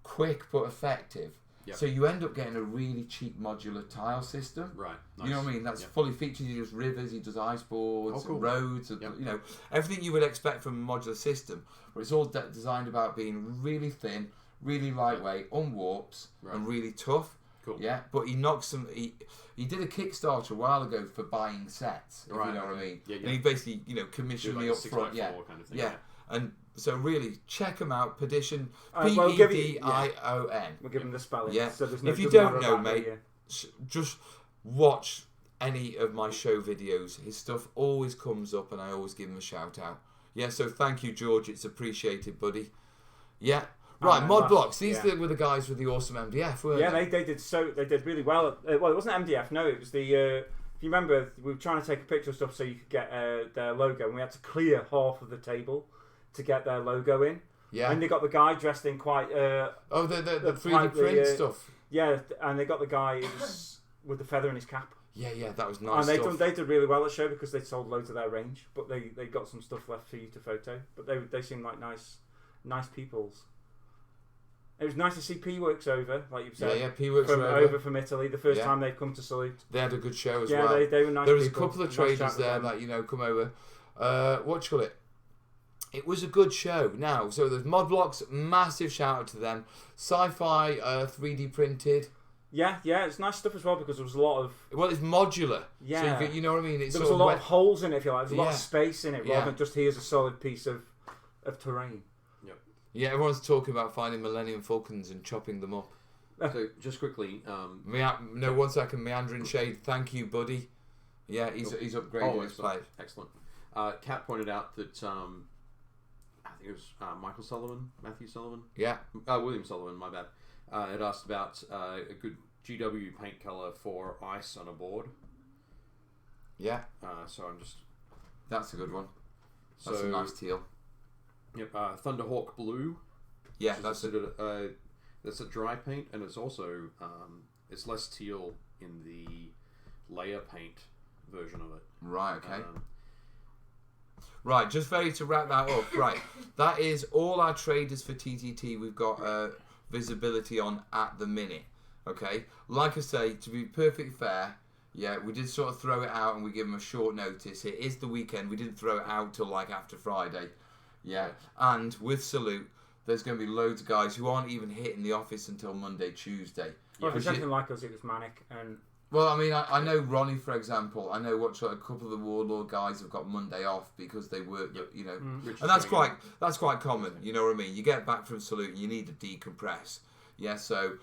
quick but effective. Yep. So you end up getting a really cheap modular tile system. Right. Nice. You know what I mean? That's fully featured. He does rivers, he does ice boards, cool. and roads, and, you know, everything you would expect from a modular system. But it's all designed about being really thin, really lightweight, unwarps, and really tough. Cool. Yeah, but he knocks some. He did a Kickstarter a while ago for buying sets. If you know what I mean. Yeah, And he basically, commissioned me up front. Kind of thing, yeah. And so really check them out. Perdition. We'll give you- P-E-D-I-O-N. We'll give him the spelling. Yeah. So there's no, If you doesn't don't matter know, about mate, just watch any of my show videos. His stuff always comes up, and I always give him a shout out. Yeah. So thank you, George. It's appreciated, buddy. Yeah. Right, mod blocks. These were the guys with the awesome MDF, weren't they? They did really well. Well, it wasn't MDF. No, it was the. If you remember, we were trying to take a picture of stuff so you could get their logo, and we had to clear half of the table to get their logo in. Yeah. And they got the guy dressed in quite. The 3D print stuff. Yeah, and they got the guy with the feather in his cap. Yeah, that was nice. And they did really well at the show because they sold loads of their range, but they got some stuff left for you to photo. But they seemed like nice peoples. It was nice to see P-Works over, like you've said. Yeah, P-Works were over from Italy. The first time they've come to Salute. They had a good show as well. Yeah, they were nice. There was people. a couple of traders there that come over. What you call it? It was a good show. Now, so there's mod blocks. Massive shout out to them. Sci-fi 3D printed. Yeah, it's nice stuff as well because there was a lot of. Well, it's modular. Yeah, so you know what I mean. It's there was a lot of holes in it. If you like, there's a lot of space in it rather than just here's a solid piece of terrain. Yeah, everyone's talking about finding Millennium Falcons and chopping them up. So, just quickly... 1 second. Meandering Shade, thank you, buddy. Yeah, he's upgraded his play. Excellent. Kat pointed out that, I think it was Matthew Sullivan? Yeah. William Sullivan, my bad. Had asked about a good GW paint colour for ice on a board. Yeah. So I'm just... That's a good one. That's a nice teal. Yep, Thunderhawk Blue. Yeah, that's a dry paint, and it's also it's less teal in the layer paint version of it. Right. Okay. Right. Just to wrap that up. Right. That is all our traders for TTT. We've got visibility on at the minute. Okay. Like I say, to be perfectly fair. Yeah, we did sort of throw it out, and we give them a short notice. It is the weekend. We didn't throw it out till after Friday. Yeah, and with Salute, there's going to be loads of guys who aren't even hitting the office until Monday, Tuesday. Well, if it's anything like us, it was manic. Well, I mean, I know Ronnie, for example. I know a couple of the Warlord guys have got Monday off because they work, and that's quite common. You know what I mean? You get back from Salute, and you need to decompress. Yeah, so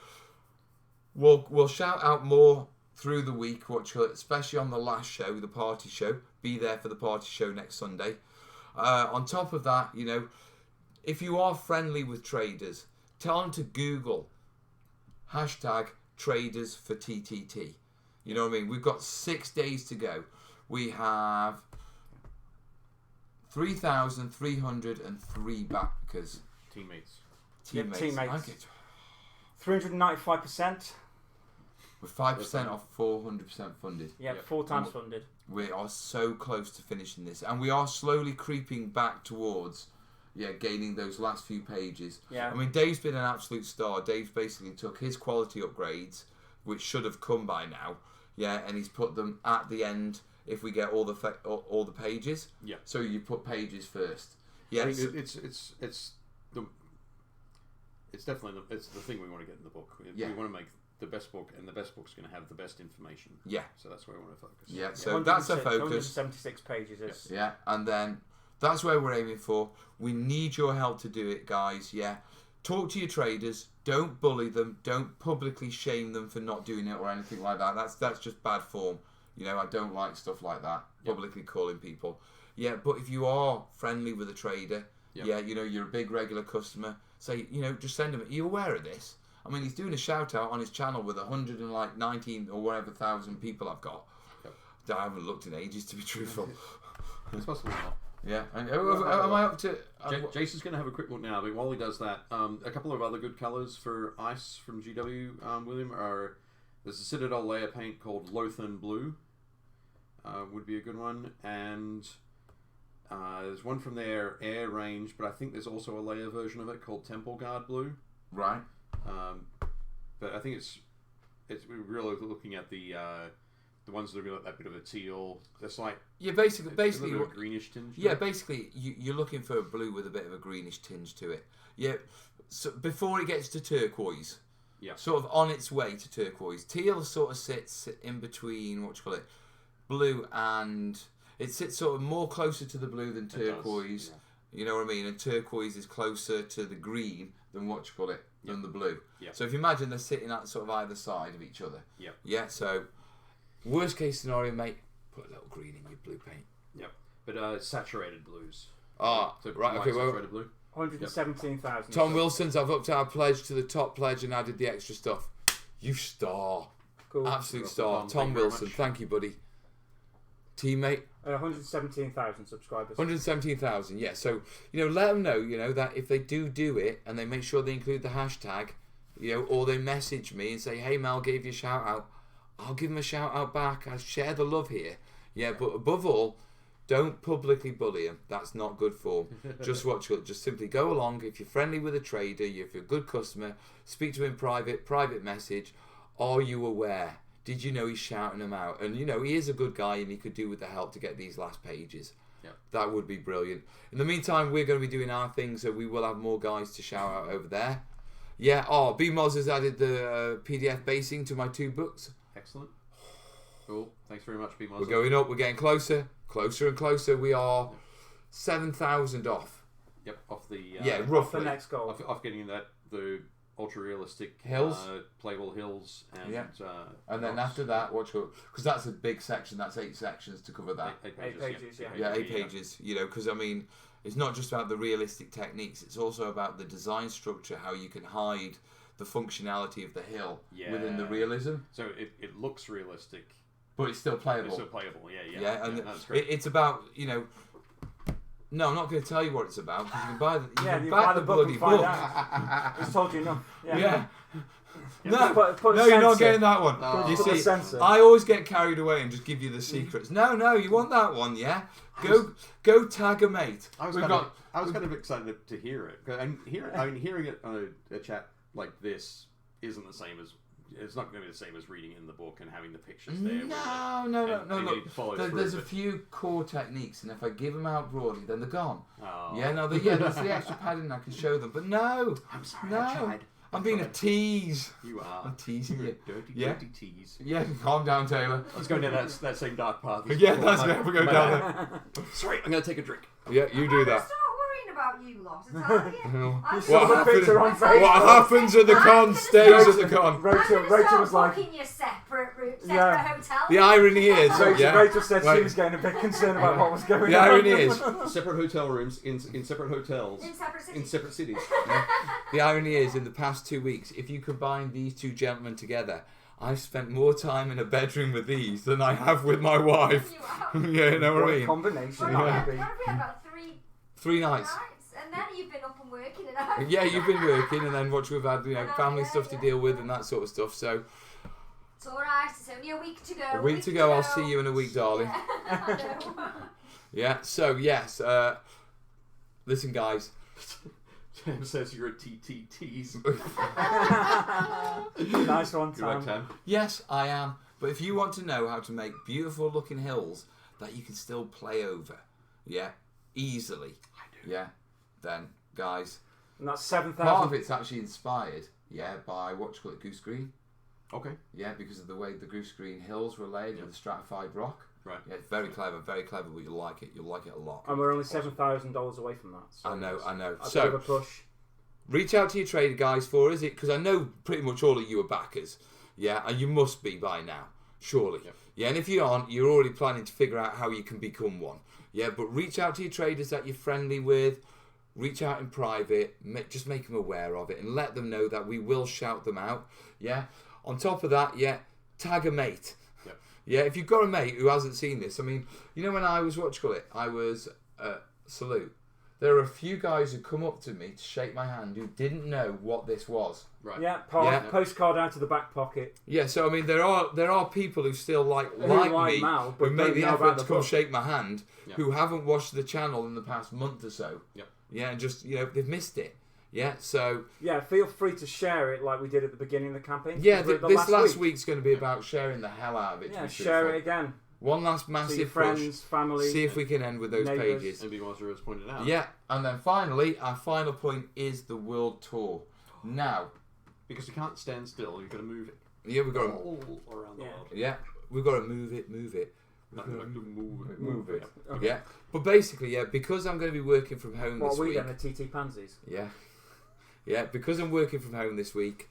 we'll shout out more through the week, especially on the last show, the party show. Be there for the party show next Sunday. On top of that, if you are friendly with traders, tell them to Google #traders for TTT. You know what I mean? We've got 6 days to go. We have 3,303 backers. Teammates. 395%. We're 5% off 400% funded. Yeah, 4 times funded. We are so close to finishing this, and we are slowly creeping back towards, gaining those last few pages. Yeah. I mean, Dave's been an absolute star. Dave's basically took his quality upgrades, which should have come by now, and he's put them at the end if we get all the pages. Yeah. So you put pages first. Yeah. I mean, it's definitely the thing we want to get in the book. We want to make the best book, and the best book's going to have the best information. Yeah. So that's where we want to focus. Yeah. So that's our focus. 176 pages. Yeah, and then that's where we're aiming for. We need your help to do it, guys. Yeah. Talk to your traders. Don't bully them. Don't publicly shame them for not doing it or anything like that. That's just bad form. I don't like stuff like that. Publicly calling people. Yeah, but if you are friendly with a trader, you're a big regular customer. Say, just send them. Are you aware of this? I mean, he's doing a shout out on his channel with 119 or whatever thousand people I've got. Yep. I haven't looked in ages, to be truthful. It's possible not. Yeah. And, am I up to? Jason's going to have a quick look now, but while he does that, a couple of other good colours for ice from GW, William, are there's a Citadel layer paint called Lothan Blue. Would be a good one, and there's one from their air range, but I think there's also a layer version of it called Temple Guard Blue. Right. But I think it's we're really looking at the ones that are that bit of a teal. That's like basically a little bit of a greenish tinge. Yeah, basically you're looking for a blue with a bit of a greenish tinge to it. Yeah. So before it gets to turquoise. Yeah. Sort of on its way to turquoise. Teal sort of sits in between blue and it sits sort of more closer to the blue than turquoise. Yeah. You know what I mean? And turquoise is closer to the green than than the blue. Yeah. So if you imagine they're sitting at sort of either side of each other. Yeah. Yeah. So worst case scenario, mate, put a little green in your blue paint. Yep. But saturated blues. So right. Okay. Well, saturated blue. 117,000. Tom Wilson's. I've upped our pledge to the top pledge and added the extra stuff. You star. Cool. Absolute star. Tom Wilson. Thank you, buddy. Teammate. 117,000 subscribers. 117,000, yeah. So, let them know, that if they do it and they make sure they include the hashtag, or they message me and say, hey, Mel gave you a shout out, I'll give them a shout out back. I share the love here. Yeah, but above all, don't publicly bully them. That's not good form. Just simply go along. If you're friendly with a trader, if you're a good customer, speak to him private message. Are you aware? Did you know he's shouting them out? And, he is a good guy and he could do with the help to get these last pages. Yeah. That would be brilliant. In the meantime, we're going to be doing our thing, so we will have more guys to shout out over there. Yeah, B Moz has added the PDF basing to my 2 books. Excellent. Cool. Thanks very much, B Moz. We're going up, we're getting closer and closer. We are 7,000 off. Yep, off the... roughly. The next goal. Off getting the ultra-realistic hills, playable hills, and then after that, because that's a big section. That's 8 sections to cover that. 8 pages, yeah. 8 pages. Because I mean, it's not just about the realistic techniques. It's also about the design structure, how you can hide the functionality of the hill within the realism. So it looks realistic, but it's still playable. It's still playable. Yeah. And that's great. It's about No, I'm not going to tell you what it's about because you can buy the, you buy the bloody book. It's told you enough. Yeah. No, no, you're not getting that one. No. You see, I always get carried away and just give you the secrets. No, you want that one, yeah? Go tag a mate. I was kind of excited to hear it. Hearing it on a chat like this isn't the same as. It's not going to be the same as reading it in the book and having the pictures there. No. There's a few core techniques, and if I give them out broadly, then they're gone. Oh. Yeah, that's the extra padding I can show them. But no, I'm sorry, no. I tried. I'm being a tease. You are. I'm teasing you. Dirty tease. Yeah, calm down, Taylor. Let's go down that same dark path. Yeah, that's where we go down there. Sorry, I'm going to take a drink. Yeah, you do that. Stop worrying about you lot, I tell you. What happens at the con stays at the con. Rachel was like, booking your separate hotel. The irony is, Rachel said she was getting a bit concerned about what was going on. The irony is, separate hotel rooms in separate hotels in separate cities. Yeah. The irony is, in the past 2 weeks, if you combine these two gentlemen together, I've spent more time in a bedroom with these than I have with my wife. You have. Yeah, you know what I mean? Combination. What have we had about 3 nights. And then you've been up and working and out. Yeah, you've been working, and then we've had family stuff to deal with and that sort of stuff. So it's all right. It's only a week to go. A week to go. I'll see you in a week, darling. Yeah, I know. Yeah. So yes, listen, guys. Sam says you're a TTTs. Nice one, Tom. Tam. Yes, I am. But if you want to know how to make beautiful looking hills that you can still play over, easily, I do. Yeah, then guys, and that's 7,000. Part of it's actually inspired, by Goose Green. Okay. Yeah, because of the way the Goose Green hills were laid with the stratified rock. Right. Yeah, it's very clever, but you'll like it. You'll like it a lot. And we're only $7,000 away from that. So I know. So give a push. Reach out to your trader guys for us, because I know pretty much all of you are backers. Yeah, and you must be by now, surely. Yep. Yeah, and if you aren't, you're already planning to figure out how you can become one. Yeah, but reach out to your traders that you're friendly with. reach out in private, just make them aware of it and let them know that we will shout them out. Yeah. On top of that, tag a mate. Yep. Yeah, if you've got a mate who hasn't seen this, I mean, you know when I was, I was Salute. There are a few guys who come up to me to shake my hand who didn't know what this was. Right. Yeah, postcard out of the back pocket. Yeah, so I mean, there are people who still like me, Mal, who make the effort to come book. shake my hand, who haven't watched the channel in the past month or so. Yep. Yeah, and just they've missed it. Yeah, so feel free to share it like we did at the beginning of the campaign. Yeah, this last week's going to be about sharing the hell out of it. Yeah, share it again. One last massive your friends, push. family. See if we can end with those neighbours. pages. And has pointed out. Yeah, and then finally, our final point is the world tour. Now, because you can't stand still, you've got to move it. Yeah, we've got to all around the world. Yeah, we've got to move it. Move it. Okay. Yeah, but basically, because I'm going to be working from home this week. What are we then, the TT Pansies? Yeah, because I'm working from home this week.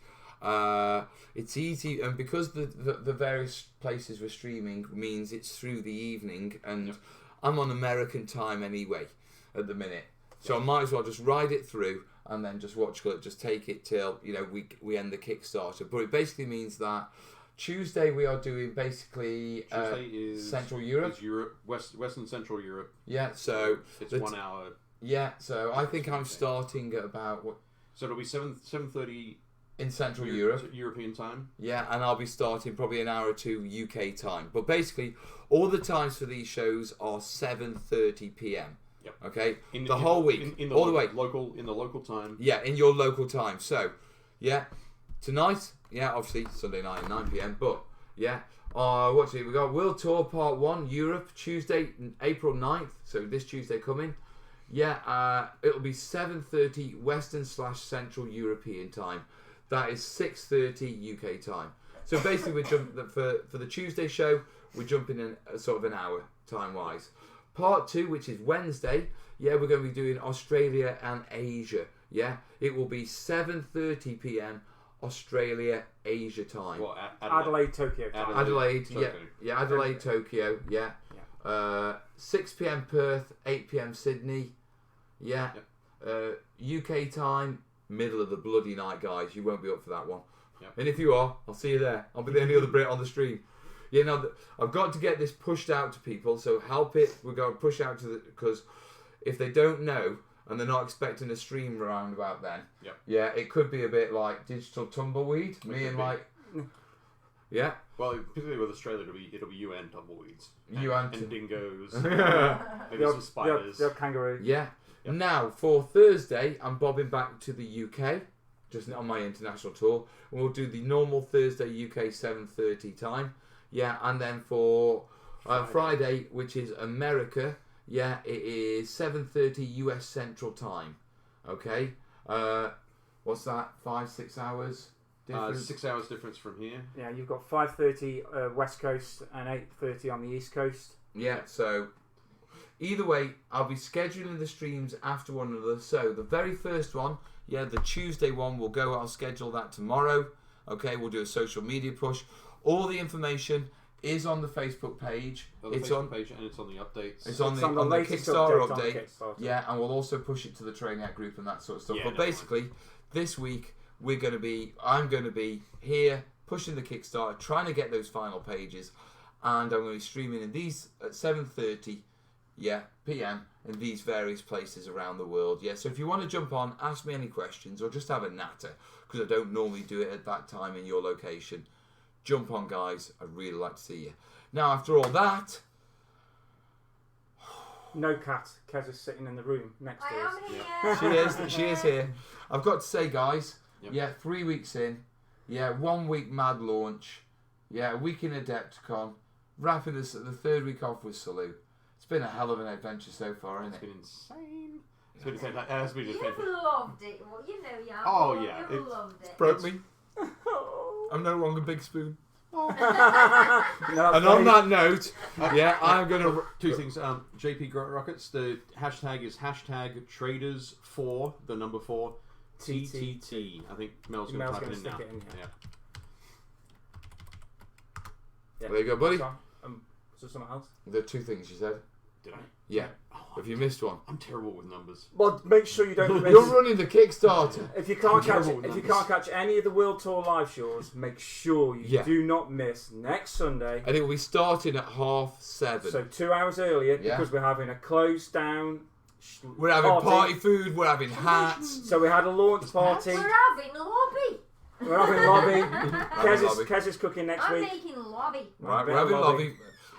It's easy, and because the various places we're streaming means it's through the evening, and I'm on American time anyway at the minute, so I might as well just ride it through and then just watch it, just take it till we end the Kickstarter. But it basically means that Tuesday we are doing basically Central Europe. It's Europe, Western Central Europe. Yeah, so it's 1 hour. Yeah, so I think I'm starting at about what. So it'll be 7:30 in Central Europe, European time. Yeah, and I'll be starting probably an hour or two UK time. But basically, all the times for these shows are 7:30 p.m. Yep. Okay, whole week, all the way in the local time. Yeah, in your local time. So, tonight, obviously Sunday night at 9 p.m. But what's it? We got World Tour Part 1 Europe Tuesday, April 9th. So this Tuesday coming. It'll be 7:30 Western/Central European time. That is 6:30 UK time. So basically, we jump for the Tuesday show. We're jumping in sort of an hour time wise. Part 2, which is Wednesday. We're going to be doing Australia and Asia. It will be 7:30 p.m. Australia Asia time. Well, Adelaide, Tokyo time. Adelaide, Adelaide, Tokyo. 6 p.m. Perth, 8 p.m. Sydney. UK time, middle of the bloody night, guys. You won't be up for that one. And if you are, I'll see you there. I'll be the only other Brit on the stream. I've got to get this pushed out to people, so help it. We're going to push out to because if they don't know and they're not expecting a stream around about then, it could be a bit like digital tumbleweed. Well, particularly with Australia, it'll be UN tumbleweeds. And dingoes. Maybe some spiders. The kangaroo. Now, for Thursday, I'm bobbing back to the UK, just on my international tour. We'll do the normal Thursday UK 7:30 time. And then for Friday, which is America, it is 7:30 US Central time. Okay? What's that? 5-6 hours difference? 6 hours difference from here. Yeah, you've got 5:30 West Coast and 8:30 on the East Coast. So either way, I'll be scheduling the streams after one another. So the very first one, the Tuesday one will go. I'll schedule that tomorrow. Okay, we'll do a social media push. All the information is on the Facebook page. It's on the page and it's on the updates. It's on the Kickstarter update. And we'll also push it to the Terrainiacs group and that sort of stuff. But basically, this week I'm going to be here pushing the Kickstarter, trying to get those final pages, and I'm going to be streaming in these at 7:30 p.m. in these various places around the world. So if you want to jump on, ask me any questions, or just have a natter, because I don't normally do it at that time in your location. Jump on, guys. I'd really like to see you. Now, after all that... No cat. Kez is sitting in the room next to us. I am here. She is here. I've got to say, guys, 3 weeks in, 1 week mad launch, a week in Adepticon, wrapping the third week off with Salute. It's been a hell of an adventure so far, hasn't it? It's been insane. It's been insane. It has been You've loved it. Well, you know you have. Oh, yeah. You've loved it. Broke me. I'm no longer Big Spoon. No, and on that note, I'm going to... Two things. JP Rockets, the hashtag is #traders4, the number 4, TTT. I think Mel's going to type it in now. There you go, buddy. Was there something else? The two things you said. Did I? Yeah. Oh, Have you missed one? I'm terrible with numbers. Well, make sure you don't miss. You're running the Kickstarter. If you can't catch any of the World Tour live shows, make sure you do not miss next Sunday. And it will be starting at 7:30. So 2 hours earlier because we're having a closed down. We're having party food. We're having hats. So we had a launch party. We're having lobby. We're having lobby. Kez is cooking next week. I'm making lobby. Right, we're having lobby.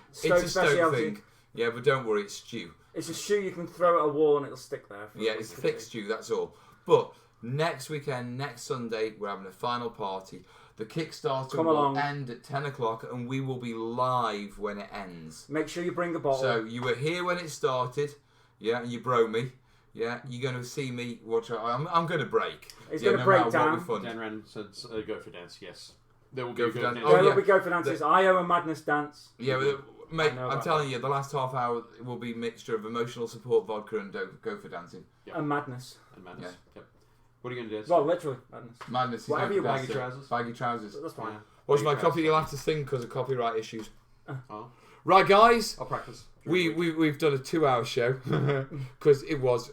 It's a Stoke thing. Yeah, but don't worry, it's stew. It's a stew you can throw at a wall and it'll stick there. Yeah, it's thick stew, that's all. But next weekend, next Sunday, we're having a final party. The Kickstarter will end at 10 o'clock and we will be live when it ends. Make sure you bring a bottle. So you were here when it started, and you bro me. Yeah, you're going to see me watch. I'm going to break. It's going to break down. Dan Ran said go for dance, yes. There will go be for dance. There will be go for dances. IO and Madness dance. Yeah, mate, I'm telling you, the last half hour will be a mixture of emotional support, vodka, and go for dancing. Yep. And madness. Yeah. Yep. What are you going to do? Well, literally, madness. Madness. Whatever you want. Baggy trousers. Baggy trousers. That's fine. Watch my copy. You'll have to sing because of copyright issues. Oh. Right, guys. I'll practice. We've done a 2-hour show because it was.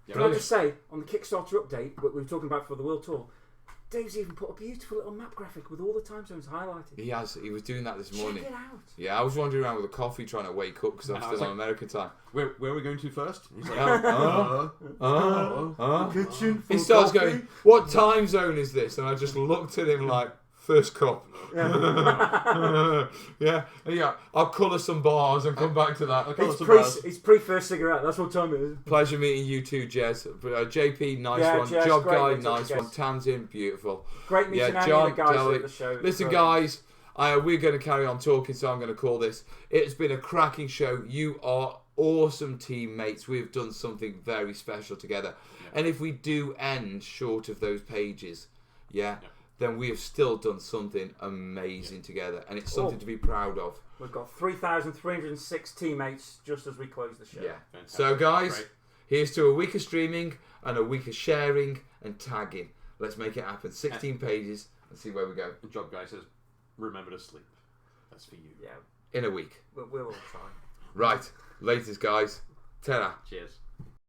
Can I just say on the Kickstarter update, what we were talking about for the World Tour, Dave's even put a beautiful little map graphic with all the time zones highlighted. He has. He was doing that this morning. Check it out. Yeah, I was wandering around with a coffee trying to wake up because I'm still on American time. Where are we going to first? He's like, kitchen. He starts going, "What time zone is this?" And I just looked at him like, "First cup." Yeah. I'll colour some bars and come back to that. It's pre-first cigarette. That's what time it is. Pleasure meeting you too, Jez. JP, nice one. Jez, Job guy, nice one. Tamsin, beautiful. Great meeting any of the guys at the show. Listen, guys, we're going to carry on talking, so I'm going to call this. It's been a cracking show. You are awesome teammates. We've done something very special together. And if we do end short of those pages, then we have still done something amazing together, and it's something to be proud of. We've got 3,306 teammates just as we close the show. Yeah. So, guys, here's to a week of streaming and a week of sharing and tagging. Let's make it happen. 16 pages and see where we go. The job guy says, remember to sleep. That's for you. Yeah. In a week. We'll all try. Right. Latest, guys. Ta-ra. Cheers.